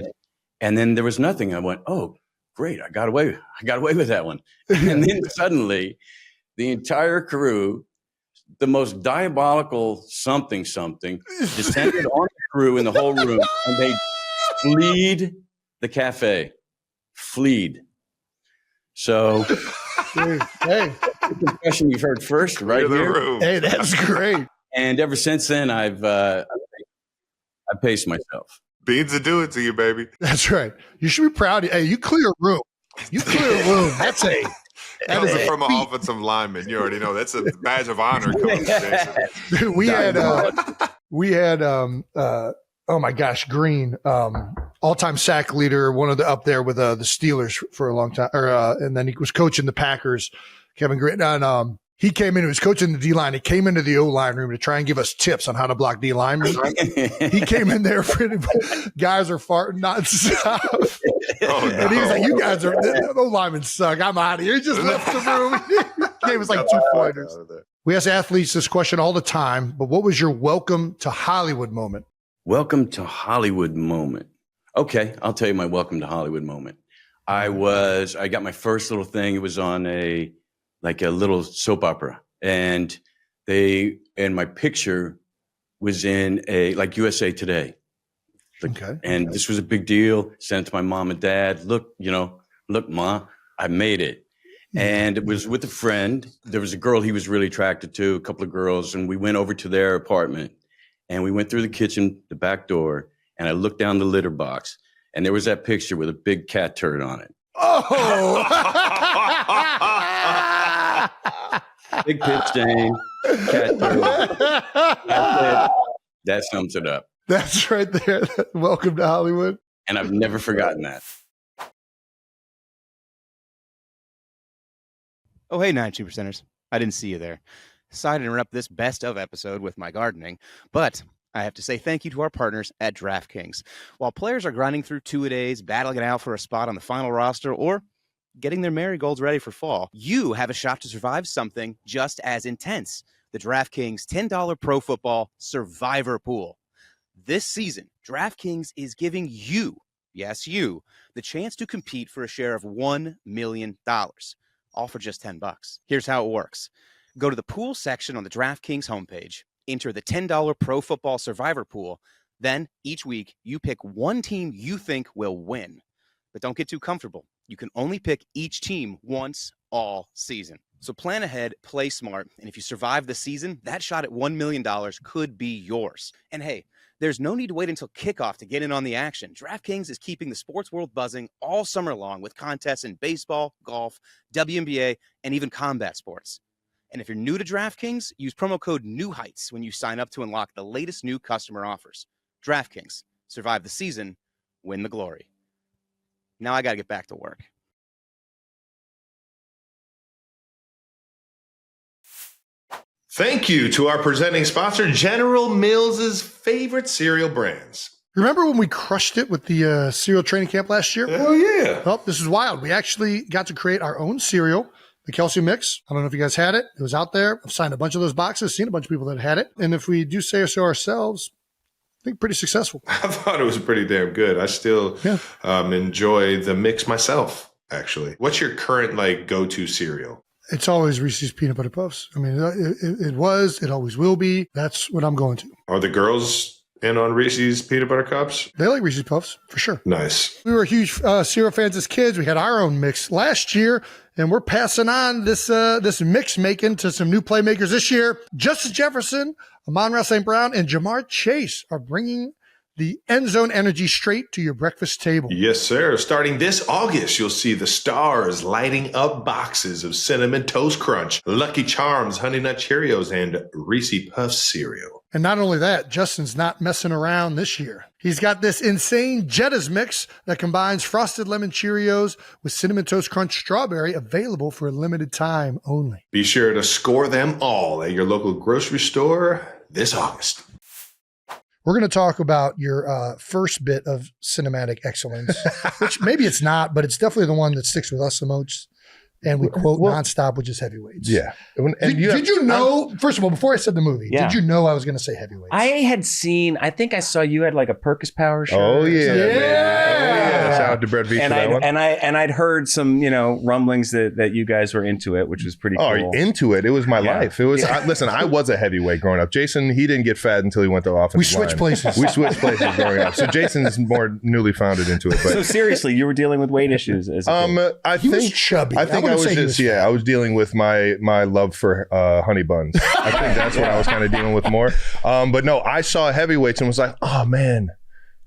And then there was nothing. I went, oh, great! I got away with that one. And then suddenly, the entire crew, the most diabolical something descended on the crew in the whole room, and they fleed the cafe. So, hey, the confession you've heard first, right here. Room. Hey, that's great. And ever since then, I paced myself. Beans will do it to you, baby. That's right. You should be proud. Hey, you clear a room. That's Comes from an offensive lineman. You already know that's a badge of honor. Dude, we had oh my gosh, Green, all-time sack leader, one of the up there with the Steelers for a long time, and then he was coaching the Packers, Kevin Green, and he came in, he was coaching the D-line. He came into the O-line room to try and give us tips on how to block D-linemen. He came in there, guys are farting nonstop. Oh, no. And he was like, you guys the O-linemen suck. I'm out of here. He just left the room. He gave us like 2 pointers. We ask athletes this question all the time, but what was your welcome to Hollywood moment? Welcome to Hollywood moment. Okay, I'll tell you my welcome to Hollywood moment. I got my first little thing. It was on a little soap opera, and my picture was in USA Today. Okay. And this was a big deal. Sent it to my mom and dad. Look, Ma, I made it. And it was with a friend. There was a girl he was really attracted to, a couple of girls, and we went over to their apartment. And we went through the kitchen, the back door, and I looked down the litter box, and there was that picture with a big cat turd on it. Oh! Big pit stain, cat turd. That sums it up. That's right there. Welcome to Hollywood. And I've never forgotten that. Oh, hey, 92%ers. I didn't see you there. Sorry to interrupt this best of episode with my gardening, but I have to say thank you to our partners at DraftKings. While players are grinding through two-a-days, battling it out for a spot on the final roster, or getting their marigolds ready for fall, you have a shot to survive something just as intense. The DraftKings $10 Pro Football Survivor Pool. This season, DraftKings is giving you, yes, you, the chance to compete for a share of $1 million, all for just $10. Here's how it works. Go to the pool section on the DraftKings homepage, enter the $10 Pro Football Survivor Pool, then each week you pick one team you think will win. But don't get too comfortable. You can only pick each team once all season. So plan ahead, play smart, and if you survive the season, that shot at $1 million could be yours. And hey, there's no need to wait until kickoff to get in on the action. DraftKings is keeping the sports world buzzing all summer long with contests in baseball, golf, WNBA, and even combat sports. And if you're new to DraftKings, use promo code NEWHEIGHTS when you sign up to unlock the latest new customer offers. DraftKings. Survive the season. Win the glory. Now I got to get back to work. Thank you to our presenting sponsor, General Mills' favorite cereal brands. Remember when we crushed it with the cereal training camp last year? Hell yeah. Well, this is wild. We actually got to create our own cereal, the Kelce mix. I don't know if you guys had it. It was out there. I've signed a bunch of those boxes, seen a bunch of people that had it. And if we do say so ourselves, I think pretty successful. I thought it was pretty damn good. I still enjoy the mix myself, actually. What's your current go-to cereal? It's always Reese's Peanut Butter Puffs. I mean, it always will be. That's what I'm going to. Are the girls in on Reese's Peanut Butter Cups? They like Reese's Puffs, for sure. Nice. We were huge cereal fans as kids. We had our own mix last year, and we're passing on this mix making to some new playmakers this year. Justice Jefferson, Amon-Ra St. Brown, and Jamar Chase are bringing the end zone energy straight to your breakfast table. Yes, sir. Starting this August, you'll see the stars lighting up boxes of Cinnamon Toast Crunch, Lucky Charms, Honey Nut Cheerios, and Reese's Puffs cereal. And not only that, Justin's not messing around this year. He's got this insane Jettas mix that combines Frosted Lemon Cheerios with Cinnamon Toast Crunch Strawberry, available for a limited time only. Be sure to score them all at your local grocery store this August. We're going to talk about your first bit of cinematic excellence, which maybe it's not, but it's definitely the one that sticks with us the most. And we quote nonstop, which is heavyweights. Yeah. Did you know, first of all, before I said the movie, did you know I was going to say heavyweights? I had seen, I think I saw you had like a Perkins Power shirt. Oh, yeah. Oh, yeah. Shout out to Brett V for that one. And I'd heard some, rumblings that you guys were into it, which was pretty cool. Oh, into it. It was my life. It was, listen, I was a heavyweight growing up. Jason, he didn't get fat until he went to offensive We switched places. We switched places growing up. So Jason's more newly founded into it. But so seriously, you were dealing with weight issues as a kid. He was chubby. I think I was just, I was dealing with my love for honey buns. I think that's what I was kind of dealing with more. But no, I saw heavyweights and was like, oh man,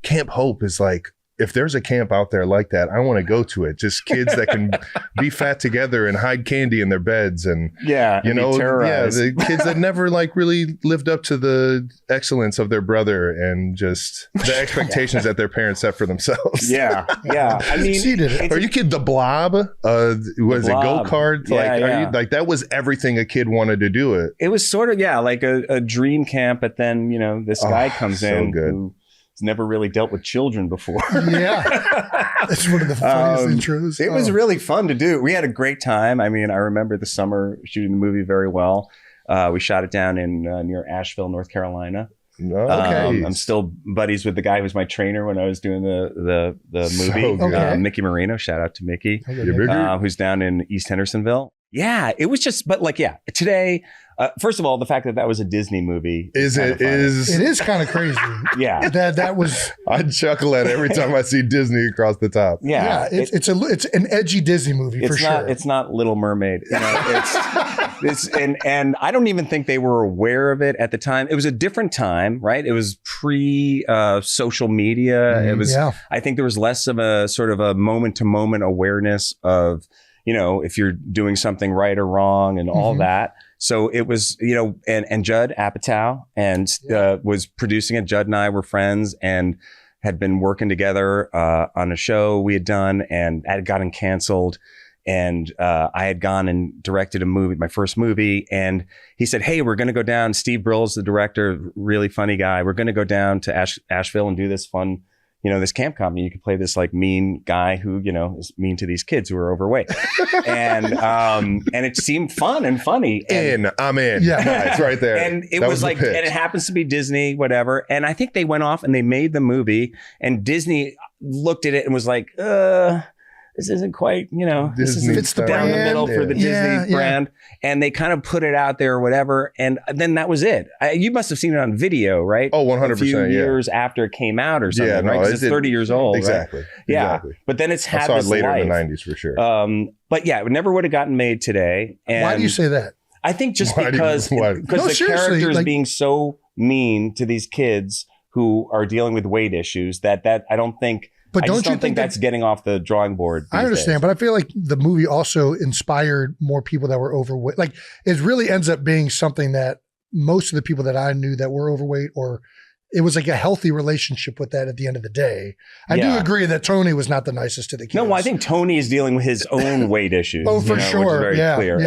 Camp Hope is like, if there's a camp out there like that, I want to go to it. Just kids that can be fat together and hide candy in their beds. And the kids that never like really lived up to the excellence of their brother and just the expectations that their parents set for themselves. Yeah. I mean, are you kidding? The Blob? Was it go-kart? Like that was everything a kid wanted to do it. It was sort of, like a dream camp, but then, this guy comes in who never really dealt with children before. Yeah. That's one of the funniest intros. It was really fun to do. We had a great time. I mean, I remember the summer shooting the movie very well. We shot it down in near Asheville, North Carolina. I'm still buddies with the guy who was my trainer when I was doing the movie, Mickey Marino. Shout out to Mickey, who's down in East Hendersonville. Yeah, it was just, but today, first of all, the fact that was a Disney movie it is kind of crazy. Yeah, that was. I chuckle at every time I see Disney across the top. Yeah, it's an edgy Disney movie for sure. It's not Little Mermaid. And I don't even think they were aware of it at the time. It was a different time, right? It was pre social media. It was. I think there was less of a sort of a moment to moment awareness of, if you're doing something right or wrong and all that. So it was, and Judd Apatow was producing it. Judd and I were friends and had been working together on a show we had done, and that had gotten canceled. And I had gone and directed a movie, my first movie. And he said, hey, we're going to go down. Steve Brill's the director, really funny guy. We're going to go down to Asheville and do this fun, this camp comedy. You could play this mean guy who, is mean to these kids who are overweight. and it seemed fun and funny. I'm in. Yeah, it's right there. And it was and it happens to be Disney, whatever. And I think they went off and they made the movie, and Disney looked at it and was like, this isn't quite, this isn't down the middle for the Disney brand. And they kind of put it out there or whatever. And then that was it. You must have seen it on video, right? Oh, 100%. A few years after it came out or something, right? Because it's 30 years old. Exactly. Right? Yeah. Exactly. But then it's had I saw this it later life. in the 90s for sure. But yeah, it never would have gotten made today. And why do you say that? I think just because the character is being so mean to these kids who are dealing with weight issues that I don't think... But don't you think that's getting off the drawing board? I understand, but I feel like the movie also inspired more people that were overweight. Like, it really ends up being something that most of the people that I knew that were overweight, or it was like a healthy relationship with that at the end of the day. I do agree that Tony was not the nicest to the kids. No, well, I think Tony is dealing with his own weight issues. Oh, for sure. Which is very clear.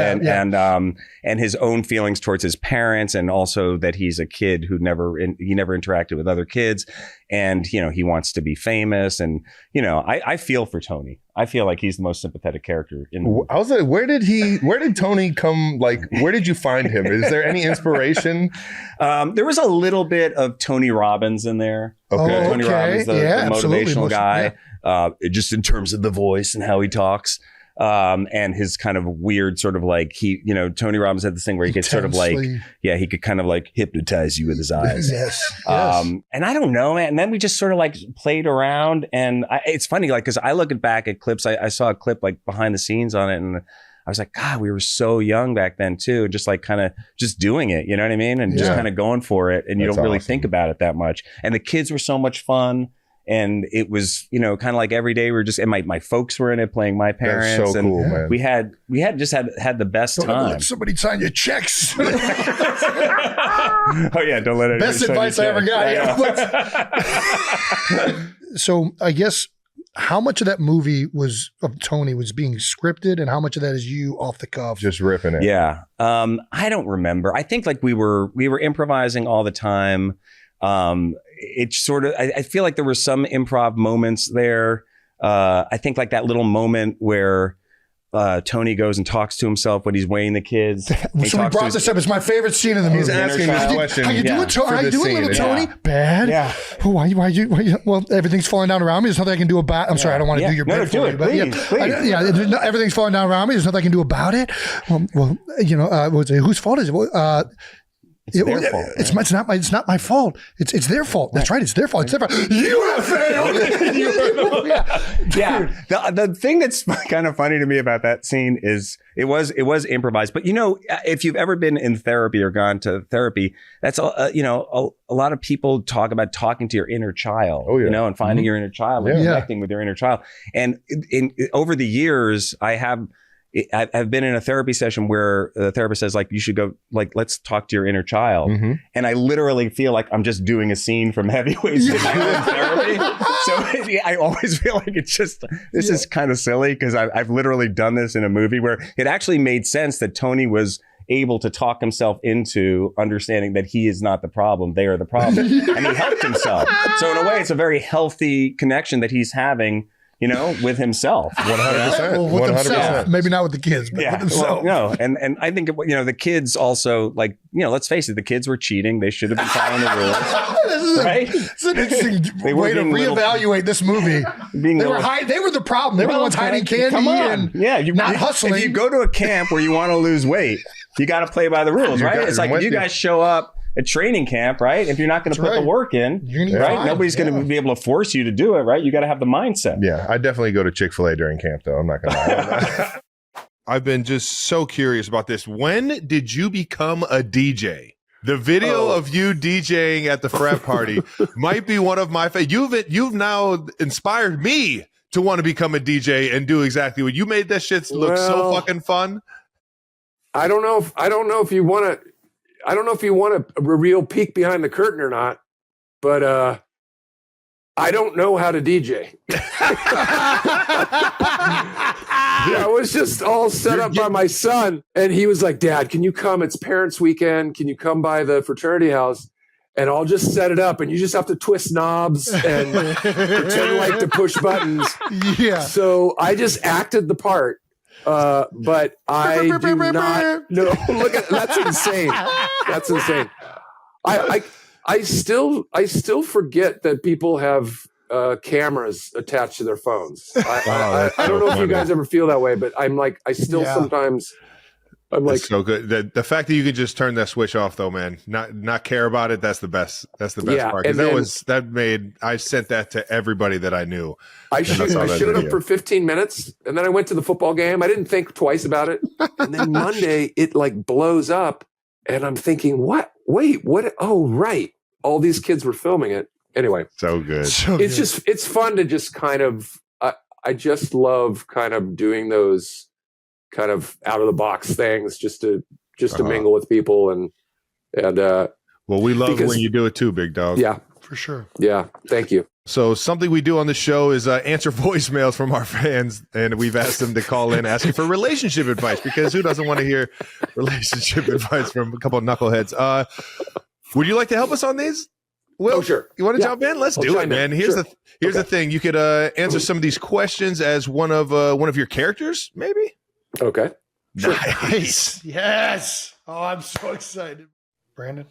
And his own feelings towards his parents, and also that he's a kid who never interacted with other kids. And, he wants to be famous. And, I feel for Tony. I feel like he's the most sympathetic character in the movie. I was like, where did Tony come? Where did you find him? Is there any inspiration? There was a little bit of Tony Robbins in there. Okay. Tony Robbins, the motivational guy, just in terms of the voice and how he talks. And his kind of weird sort of Tony Robbins had this thing where he could sort of he could kind of hypnotize you with his eyes. Yes. And I don't know, man. And then we just sort of played around, and it's funny, because I look back at clips. I saw a clip behind the scenes on it, and I was like, God, we were so young back then too. Just kind of just doing it, you know what I mean? And just kind of going for it. And you don't really think about it that much. And the kids were so much fun. And it was, kind of like every day we were just, and my folks were in it playing my parents. That's so and cool, man. We had the best time. Let somebody sign your checks. Oh yeah, don't let it. Best advice I ever got. So I guess how much of that movie of Tony was being scripted, and how much of that is you off the cuff? Just ripping it. Yeah. I don't remember. I think we were improvising all the time. It sort of, I feel like there were some improv moments there. I think that little moment where Tony goes and talks to himself when he's weighing the kids. So we brought this up. It's my favorite scene in the movie. He's asking this question. How you doing, little Tony? Bad. Yeah. Why you? Well, everything's falling down around me. There's nothing I can do about it. I'm sorry, I don't want to do your bit for you, but please. Everything's falling down around me. There's nothing I can do about it. Whose fault is it? It's their fault. Right? It's not my fault. It's their fault. That's right. It's their fault. It's their fault. You have failed. The thing that's kind of funny to me about that scene is it was improvised. But if you've ever been in therapy or gone to therapy, that's a lot of people talk about talking to your inner child. Oh, yeah. And finding your inner child and connecting with your inner child. And over the years, I've been in a therapy session where the therapist says, you should go, let's talk to your inner child. Mm-hmm. And I literally feel like I'm just doing a scene from Heavyweights in therapy. So I always feel like it's just, this is kind of silly because I've literally done this in a movie where it actually made sense that Tony was able to talk himself into understanding that he is not the problem, they are the problem. And he helped himself. So in a way, it's a very healthy connection that he's having with himself. 100%. Well, with 100%. himself, maybe not with the kids, but with himself. No, and I think the kids also let's face it, the kids were cheating. They should have been following the rules, right? It's an interesting way to reevaluate this movie. They were the problem. They were the ones hiding candy and not hustling. If you go to a camp where you want to lose weight, you got to play by the rules, right? It's like if you guys show up at training camp, right? If you're not going to put the work in, right? Nobody's going to be able to force you to do it, right? You got to have the mindset. Yeah, I definitely go to Chick-fil-A during camp, though. I'm not going to lie. I've been just so curious about this. When did you become a DJ? The video of you DJing at the frat party might be one of my favorite. You've now inspired me to want to become a DJ and do exactly what you made. That shit look so fucking fun. I don't know if you want a real peek behind the curtain or not, but I don't know how to DJ. I was just all set up by my son, and he was like, "Dad, can you come? It's parents' weekend. Can you come by the fraternity house? And I'll just set it up, and you just have to twist knobs and pretend like to push buttons." Yeah. So I just acted the part. But I do not. No, look at that's insane. That's insane. I still forget that people have cameras attached to their phones. I don't know if you guys ever feel that way, but I'm like, I still sometimes. I'm like, that's so good. The fact that you could just turn that switch off, though, man, not care about it. That's the best. That's the best part. Because I sent that to everybody that I knew. I showed it up for 15 minutes, and then I went to the football game. I didn't think twice about it, and then Monday it like blows up, and I'm thinking, what? Wait, what? Oh, right. All these kids were filming it. Anyway, so good. It's fun to just kind of. I just love kind of doing those kind of out of the box things just to mingle with people and well, we love when you do it too, big dog. Yeah, for sure. Yeah, thank you. So something we do on the show is answer voicemails from our fans, and we've asked them to call in asking for relationship advice, because who doesn't want to hear relationship advice from a couple of knuckleheads? Would you like to help us on these? Will, sure. You want to jump in? Let's do it, man. Here's the thing. You could answer some of these questions as one of your characters, maybe. Okay. Sure. Nice. Yes. Oh, I'm so excited. Brandon.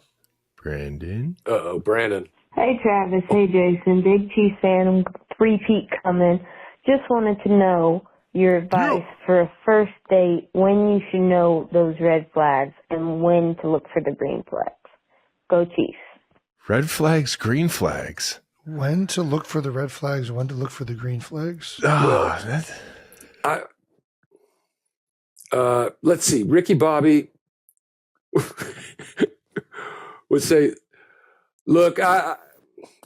Uh-oh, Brandon. Hey, Travis. Hey, Jason. Big Chiefs fan. Three-peat coming. Just wanted to know your advice for a first date, when you should know those red flags and when to look for the green flags. Go Chiefs. Red flags, green flags. When to look for the red flags, when to look for the green flags. Let's see. Ricky Bobby would say, "Look, I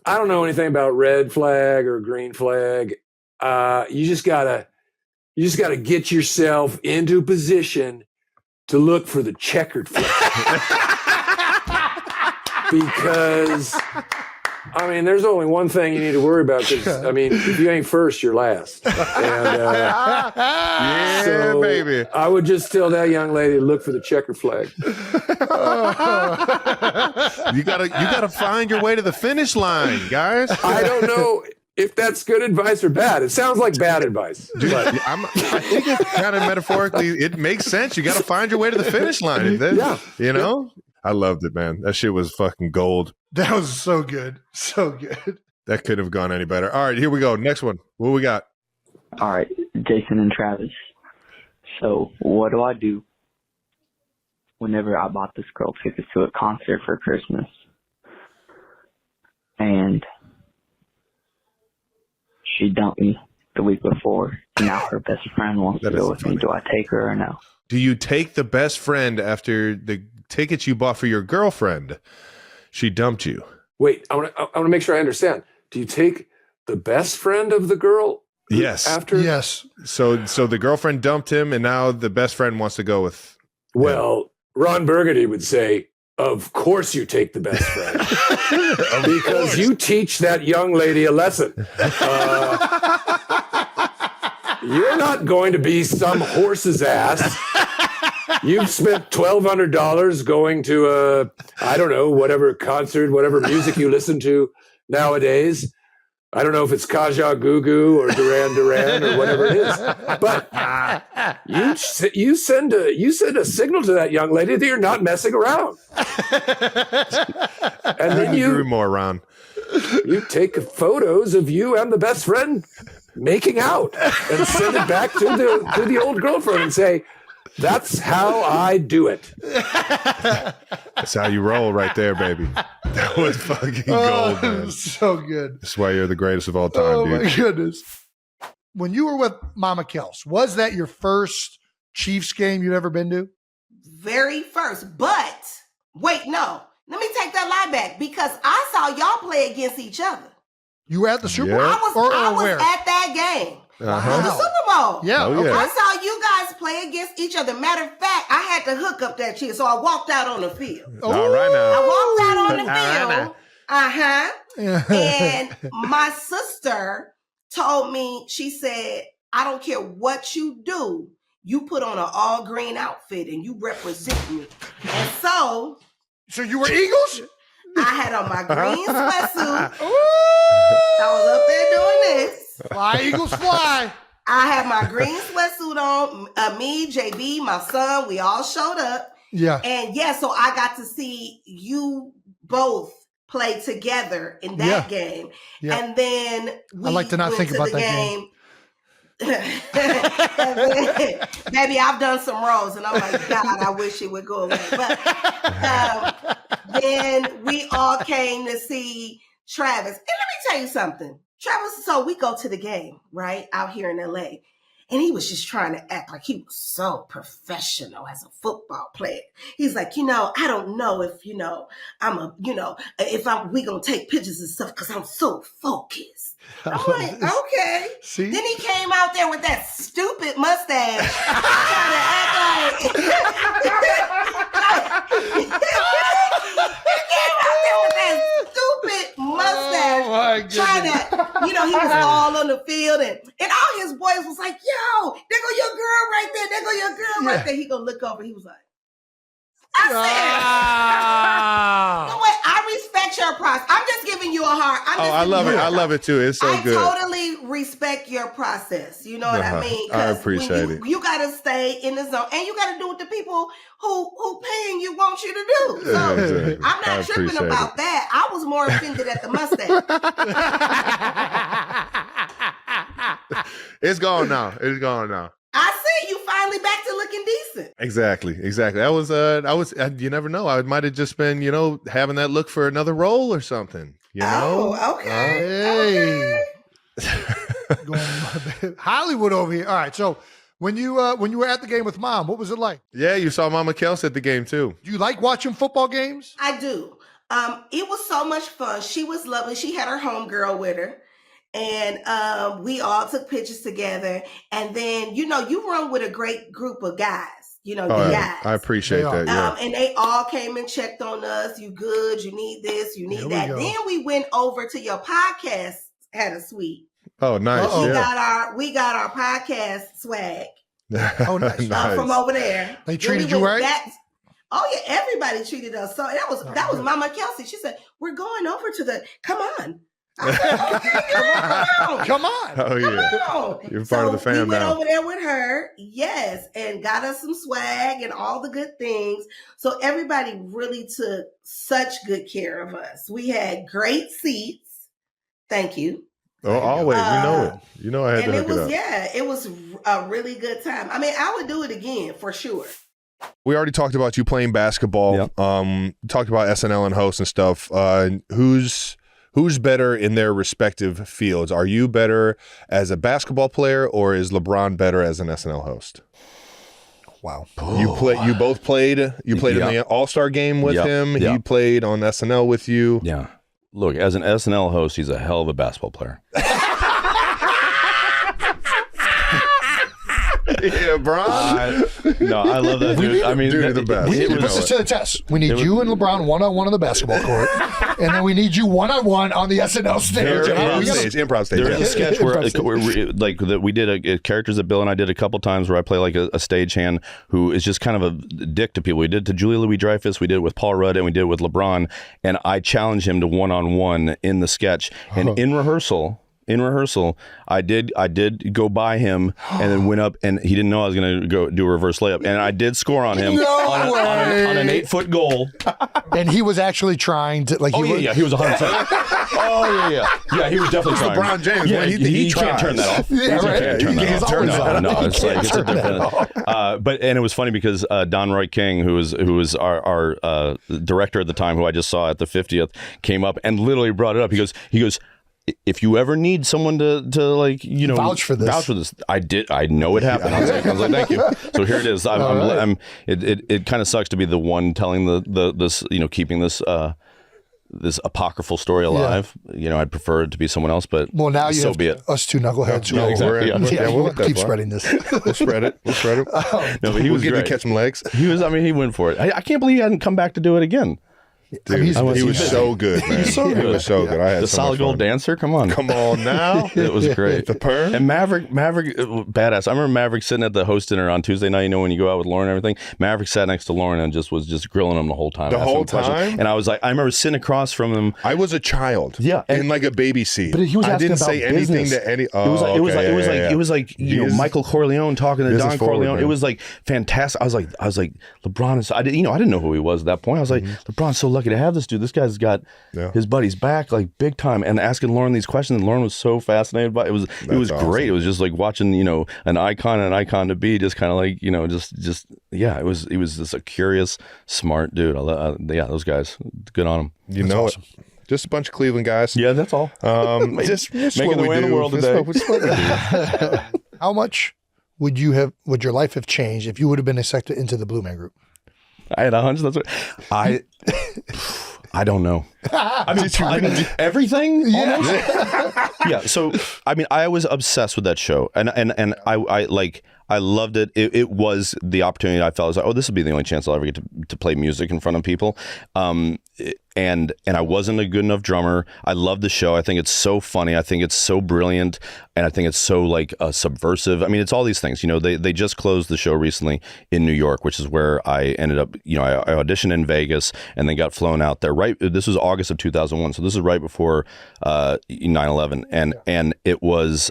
don't know anything about red flag or green flag. You just gotta get yourself into a position to look for the checkered flag." Because, I mean, there's only one thing you need to worry about. Because, I mean, if you ain't first, you're last. And, baby. I would just tell that young lady to look for the checkered flag. You gotta find your way to the finish line, guys. I don't know if that's good advice or bad. It sounds like bad advice. Dude, I think it's kind of metaphorically, it makes sense. You got to find your way to the finish line. You know? I loved it, man. That shit was fucking gold. That was so good. So good. That couldn't have gone any better. All right, here we go. Next one. What we got? All right, Jason and Travis. So what do I do whenever I bought this girl tickets to a concert for Christmas and she dumped me the week before, and now her best friend wants to go with me? Do I take her or no? Do you take the best friend after the tickets you bought for your girlfriend? She dumped you. Wait, I want to make sure I understand. Do you take the best friend of the girl? Yes. After? Yes. So the girlfriend dumped him, and now the best friend wants to go with him. Well, Ron Burgundy would say, of course you take the best friend. Because you teach that young lady a lesson. You're not going to be some horse's ass. You've spent $1,200 going to I don't know, whatever concert, whatever music you listen to nowadays. I don't know if it's Kaja Gugu or Duran Duran or whatever it is, but you send a signal to that young lady that you're not messing around, and then you more around. You take photos of you and the best friend making out and send it back to the old girlfriend and say, "That's how I do it." That's how you roll right there, baby. That was fucking gold, man. So good. That's why you're the greatest of all time, dude. Oh, my goodness. When you were with Mama Kelce, was that your first Chiefs game you'd ever been to? Very first. But, wait, no. Let me take that lie back because I saw y'all play against each other. You were at the Super Bowl? I was where? at that game. Uh-huh. The Super Bowl. Yeah, okay. I saw you guys play against each other. Matter of fact, I had to hook up that chick, so I walked out on the field. All right now. I walked out on the field. Yeah. And my sister told me, she said, I don't care what you do, you put on an all green outfit and you represent me. And so you were Eagles? I had on my green sweatsuit. I was up there doing this. Fly, Eagles, fly. I had my green sweatsuit on. Me, JB, my son, we all showed up. Yeah. And so I got to see you both play together in that game. Yeah. And then I like to not think about that game. Baby, I've done some roles and I'm like, God, I wish it would go away. But then we all came to see Travis. And let me tell you something. Travis, so we go to the game, right, out here in LA. And he was just trying to act like he was so professional as a football player. He's like, I don't know if, we going to take pictures and stuff because I'm so focused. I'm like, okay. See? Then he came out there with that stupid mustache. Trying to act like... he came out there with that stupid mustache. Oh, my goodness. Trying to, he was all on the field. And all his boys was like, yo, there go your girl right there. There go your girl right there. He gonna look over. He was like, I said, no, wait, I respect your process. I'm just giving you a heart. I love it. I love it too. It's so good. I totally respect your process. You know what I mean? I appreciate it. You got to stay in the zone, and you got to do what the people who paying you want you to do. So exactly. I'm not tripping about that. I was more offended at the mustache. It's gone now. It's gone now. I see you finally back to looking decent. Exactly. That was you never know. I might have just been, having that look for another role or something, Oh, okay. Hey. Hollywood over here. All right. So when you were at the game with Mom, what was it like? Yeah, you saw Mama Kelce at the game too. Do you like watching football games? I do. It was so much fun. She was lovely. She had her homegirl with her. And we all took pictures together. And then, you run with a great group of guys, guys. I appreciate that, yeah. And they all came and checked on us. You good? You need this? You need that? Then we went over to your podcast, had a suite. Oh, nice. We got our podcast swag. Oh, nice. From over there. They treated you right? Oh, yeah. Everybody treated us. So that was Mama Kelce. She said, we're going over to come on. I said, okay, girl, come on. Oh, yeah. You're part of the fam we went now. over there with her, yes, and got us some swag and all the good things. So everybody really took such good care of us. We had great seats. Thank you. Oh, always. You know it. I had to hook it up. Yeah, it was a really good time. I mean, I would do it again for sure. We already talked about you playing basketball. Yep. Talked about SNL and hosts and stuff. Who's better in their respective fields? Are you better as a basketball player, or is LeBron better as an SNL host? Wow. You both played. You played in the All-Star game with him. He played on SNL with you. Yeah. Look, as an SNL host, he's a hell of a basketball player. Yeah, Bron. No, I love that dude. I mean, dude, the best. We need to put this to the test. We need you and LeBron one-on-one on the basketball court, and then we need you one-on-one on the SNL stage. Improv stage. There is a sketch where we did characters that Bill and I did a couple times where I play like a stagehand who is just kind of a dick to people. We did it to Julia Louis-Dreyfus, we did it with Paul Rudd, and we did it with LeBron, and I challenged him to one-on-one in the sketch. And in rehearsal, in rehearsal, I did go by him and then went up, and he didn't know I was going to go do a reverse layup, and I did score on him on an 8-foot goal. And he was actually trying to he was 100%. Yeah, he was definitely trying. LeBron James. Yeah, he can't turn that off. Yeah, right. He's always on. No, it's like it's a different. But it was funny because Don Roy King, who was our director at the time, who I just saw at the 50th, came up and literally brought it up. He goes, if you ever need someone to like, you know, vouch for this, I know it happened. I was like, thank you. So here it is. It kind of sucks to be the one telling this, you know, keeping this this apocryphal story alive. You know, I'd prefer it to be someone else, but now you have be it. Us two knuckleheads. We'll keep spreading this. We'll spread it. No, but he was get great. to catch some legs. He went for it. I can't believe he hadn't come back to do it again. Dude, he was so good, man. He was so good. I had the solid gold dancer. Come on now. It was great. The perm and Maverick, badass. I remember Maverick sitting at the host dinner on Tuesday night. You know, when you go out with Lauren and everything, Maverick sat next to Lauren and was grilling him the whole time. The whole time. And I was like, I remember sitting across from him. I was a child. Yeah, in like a baby seat. But he was asking about say anything business. to any. It was like you know, Michael Corleone talking to Don Corleone. It was like fantastic. I was like LeBron is. I didn't know who he was at that point. I was like, LeBron's so lucky to have this dude. This guy's got his buddy's back like big time, and asking Lauren these questions. And Lauren was so fascinated by it. It was awesome. Great. It was just like watching, you know, an icon to be, just kind of like, you know, just It was just a curious, smart dude. Those guys, good on them. You know awesome. It. Just a bunch of Cleveland guys. Yeah, that's all. Just making the way in the world today. How much would your life have changed if you would have been accepted into the Blue Man Group? I had a hunch. That's what I don't know. I mean, everything. Yeah. So, I mean, I was obsessed with that show, and I loved it. It was the opportunity I felt. I was like, oh, this will be the only chance I'll ever get to play music in front of people. And I wasn't a good enough drummer. I love the show. I think it's so funny. I think it's so brilliant, and I think it's so like subversive. I mean, it's all these things. You know, they just closed the show recently in New York, which is where I ended up. You know, I auditioned in Vegas and then got flown out there. Right, this was August of 2001, so this is right before 9/11, and it was.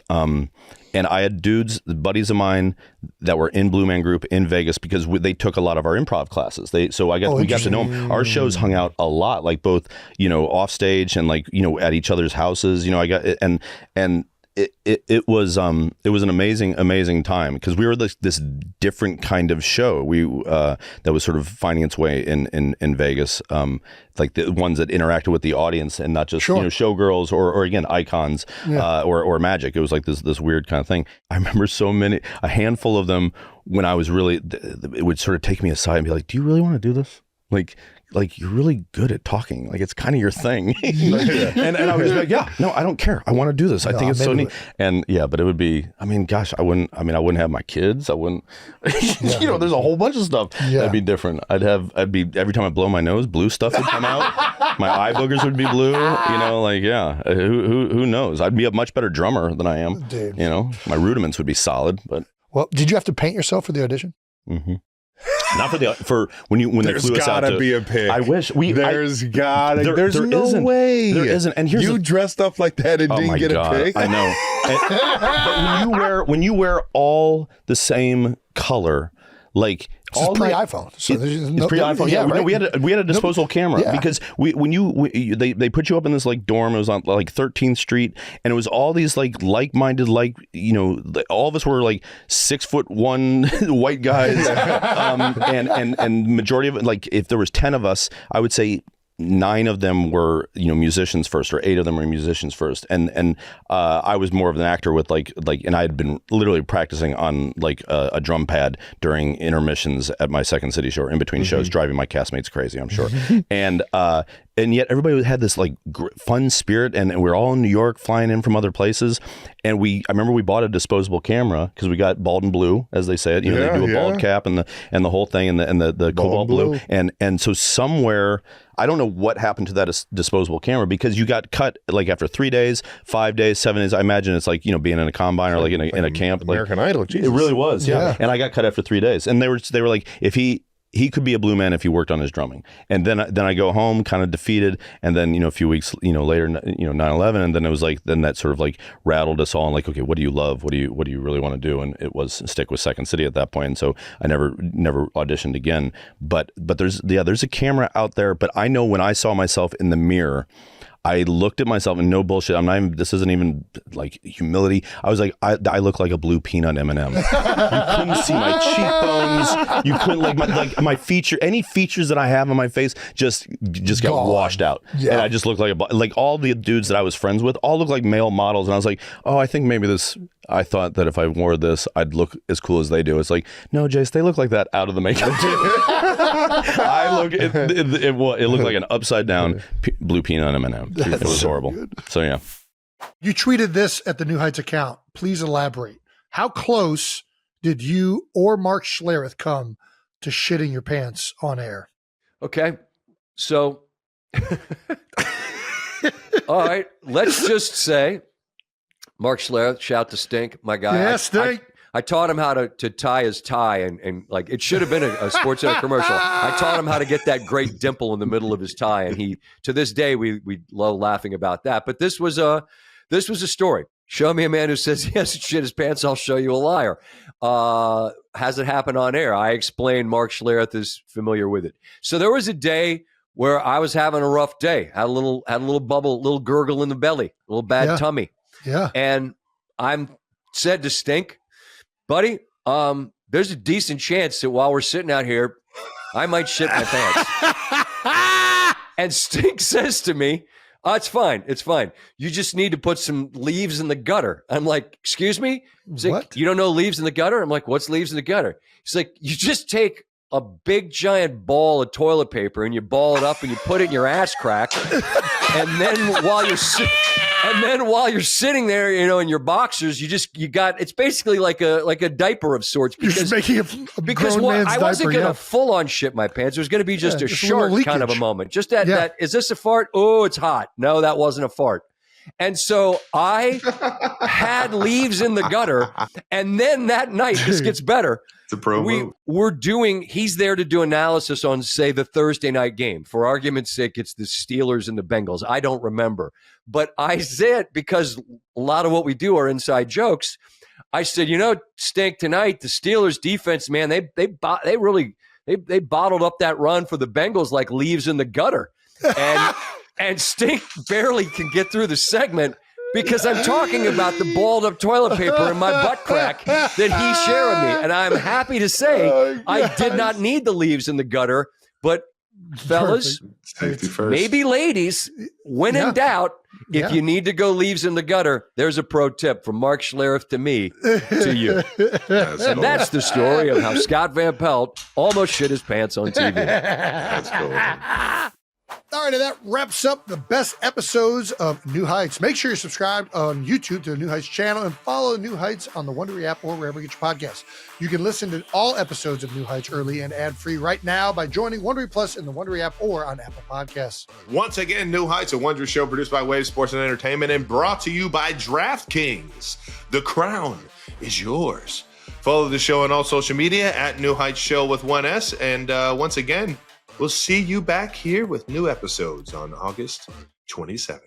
And I had buddies of mine that were in Blue Man Group in Vegas because they took a lot of our improv classes. We got to know them. Our shows hung out a lot, like both, you know, off stage and like, you know, at each other's houses. You know, it was an amazing time because we were this different kind of show that was sort of finding its way in Vegas, like the ones that interacted with the audience and not just you know, showgirls or again icons or magic. It was like this weird kind of thing. I remember a handful of them when I was really, it would sort of take me aside and be like, do you really want to do this? Like you're really good at talking. Like it's kind of your thing. and I was like, yeah, no, I don't care. I want to do this. I think it's so neat. And yeah, but it would be, I mean, gosh, I wouldn't have my kids. I wouldn't, you know, there's a whole bunch of stuff that'd be different. I'd be, every time I blow my nose, blue stuff would come out. My eye boogers would be blue, you know, like, yeah, who knows? I'd be a much better drummer than I am. Dude. You know, my rudiments would be solid, but. Well, did you have to paint yourself for the audition? Mm-hmm. Not for when they flew us out. There's gotta be a pic. I wish There's no isn't. way. There isn't. And here's you dressed up like that and didn't get a pic. I know. But when you wear all the same color, like this is pre-iPhone. So it's pre-iPhone. Yeah, right? we had a disposable camera because they put you up in this like dorm. It was on like 13th Street, and it was all these like-minded, like, you know, all of us were like 6'1" white guys, and majority of it, like if there was 10 of us, I would say 9 of them were, you know, musicians first, or 8 of them were musicians first, and I was more of an actor with like, and I had been literally practicing on like a drum pad during intermissions at my Second City show, or in between shows, driving my castmates crazy, I'm sure, and yet everybody had this like fun spirit, and we were all in New York, flying in from other places, and I remember we bought a disposable camera because we got bald and blue, as they say it. You know, they do a bald cap and the whole thing, and the cobalt blue, and so somewhere. I don't know what happened to that disposable camera, because you got cut like after 3 days, 5 days, 7 days. I imagine it's like, you know, being in a combine or like in a camp. American Idol. Jesus. It really was. Yeah. And I got cut after 3 days, and they were like, if he he could be a blue man if he worked on his drumming. And then I go home kind of defeated. And then, a few weeks, later, 9/11. And then it was like, then that sort of like rattled us all. And like, okay, what do you love? What do you really want to do? And it was stick with Second City at that point. And so I never auditioned again. But there's a camera out there. But I know when I saw myself in the mirror, I looked at myself, and no bullshit, this isn't even like humility. I was like, I look like a blue peanut M&M. You couldn't see my cheekbones. You couldn't my feature, any features that I have on my face just got washed out. Yeah. And I just looked like all the dudes that I was friends with all looked like male models. And I was like, oh, I think maybe I thought that if I wore this, I'd look as cool as they do. It's like, no, Jace, they look like that out of the makeup too. It looked like an upside down blue peanut M&M. It was horrible. Good. So yeah. You tweeted this at the New Heights account. Please elaborate. How close did you or Mark Schlereth come to shitting your pants on air? Okay. So, all right, let's just say Mark Schlereth, shout to Stink, my guy. Yeah, Stink. I taught him how to tie his tie, and like it should have been a Sports Center commercial. I taught him how to get that great dimple in the middle of his tie, and he, to this day, we love laughing about that. But this was a story. Show me a man who says he hasn't shit his pants, I'll show you a liar. Has it happened on air? I explained. Mark Schlereth is familiar with it. So there was a day where I was having a rough day. Had a little bubble, little gurgle in the belly, a little bad tummy. Yeah. And I'm said to Stink, buddy, there's a decent chance that while we're sitting out here, I might shit my pants. And Stink says to me, oh, it's fine. It's fine. You just need to put some leaves in the gutter. I'm like, excuse me? He's like, you don't know leaves in the gutter? I'm like, what's leaves in the gutter? He's like, you just take a big giant ball of toilet paper and you ball it up and you put it in your ass crack. And then while you're sitting there, in your boxers, it's basically like a diaper of sorts. Because, you're just making I wasn't going to full on shit my pants. It was going to be just a short kind of a moment. Just that, is this a fart? Oh, it's hot. No, that wasn't a fart. And so I had leaves in the gutter. And then that night, this gets better. It's a pro move. He's there to do analysis on, say, the Thursday night game. For argument's sake, it's the Steelers and the Bengals. I don't remember. But I said, because a lot of what we do are inside jokes, I said, Stink, tonight, the Steelers defense, man, they bottled up that run for the Bengals like leaves in the gutter. And Stink barely can get through the segment because I'm talking about the balled up toilet paper in my butt crack that he shared with me. And I'm happy to say I did not need the leaves in the gutter, but fellas, maybe ladies, when in doubt, if you need to go leaves in the gutter, there's a pro tip from Mark Schlereth to me, to you. And that's the story of how Scott Van Pelt almost shit his pants on TV. That's cool. All right, and that wraps up the best episodes of New Heights. Make sure you're subscribed on YouTube to the New Heights channel and follow New Heights on the Wondery app or wherever you get your podcasts. You can listen to all episodes of New Heights early and ad-free right now by joining Wondery Plus in the Wondery app or on Apple Podcasts. Once again, New Heights, a Wondery show produced by Wave Sports and Entertainment and brought to you by DraftKings. The crown is yours. Follow the show on all social media at New Heights Show with 1S. And once again, we'll see you back here with new episodes on August 27th.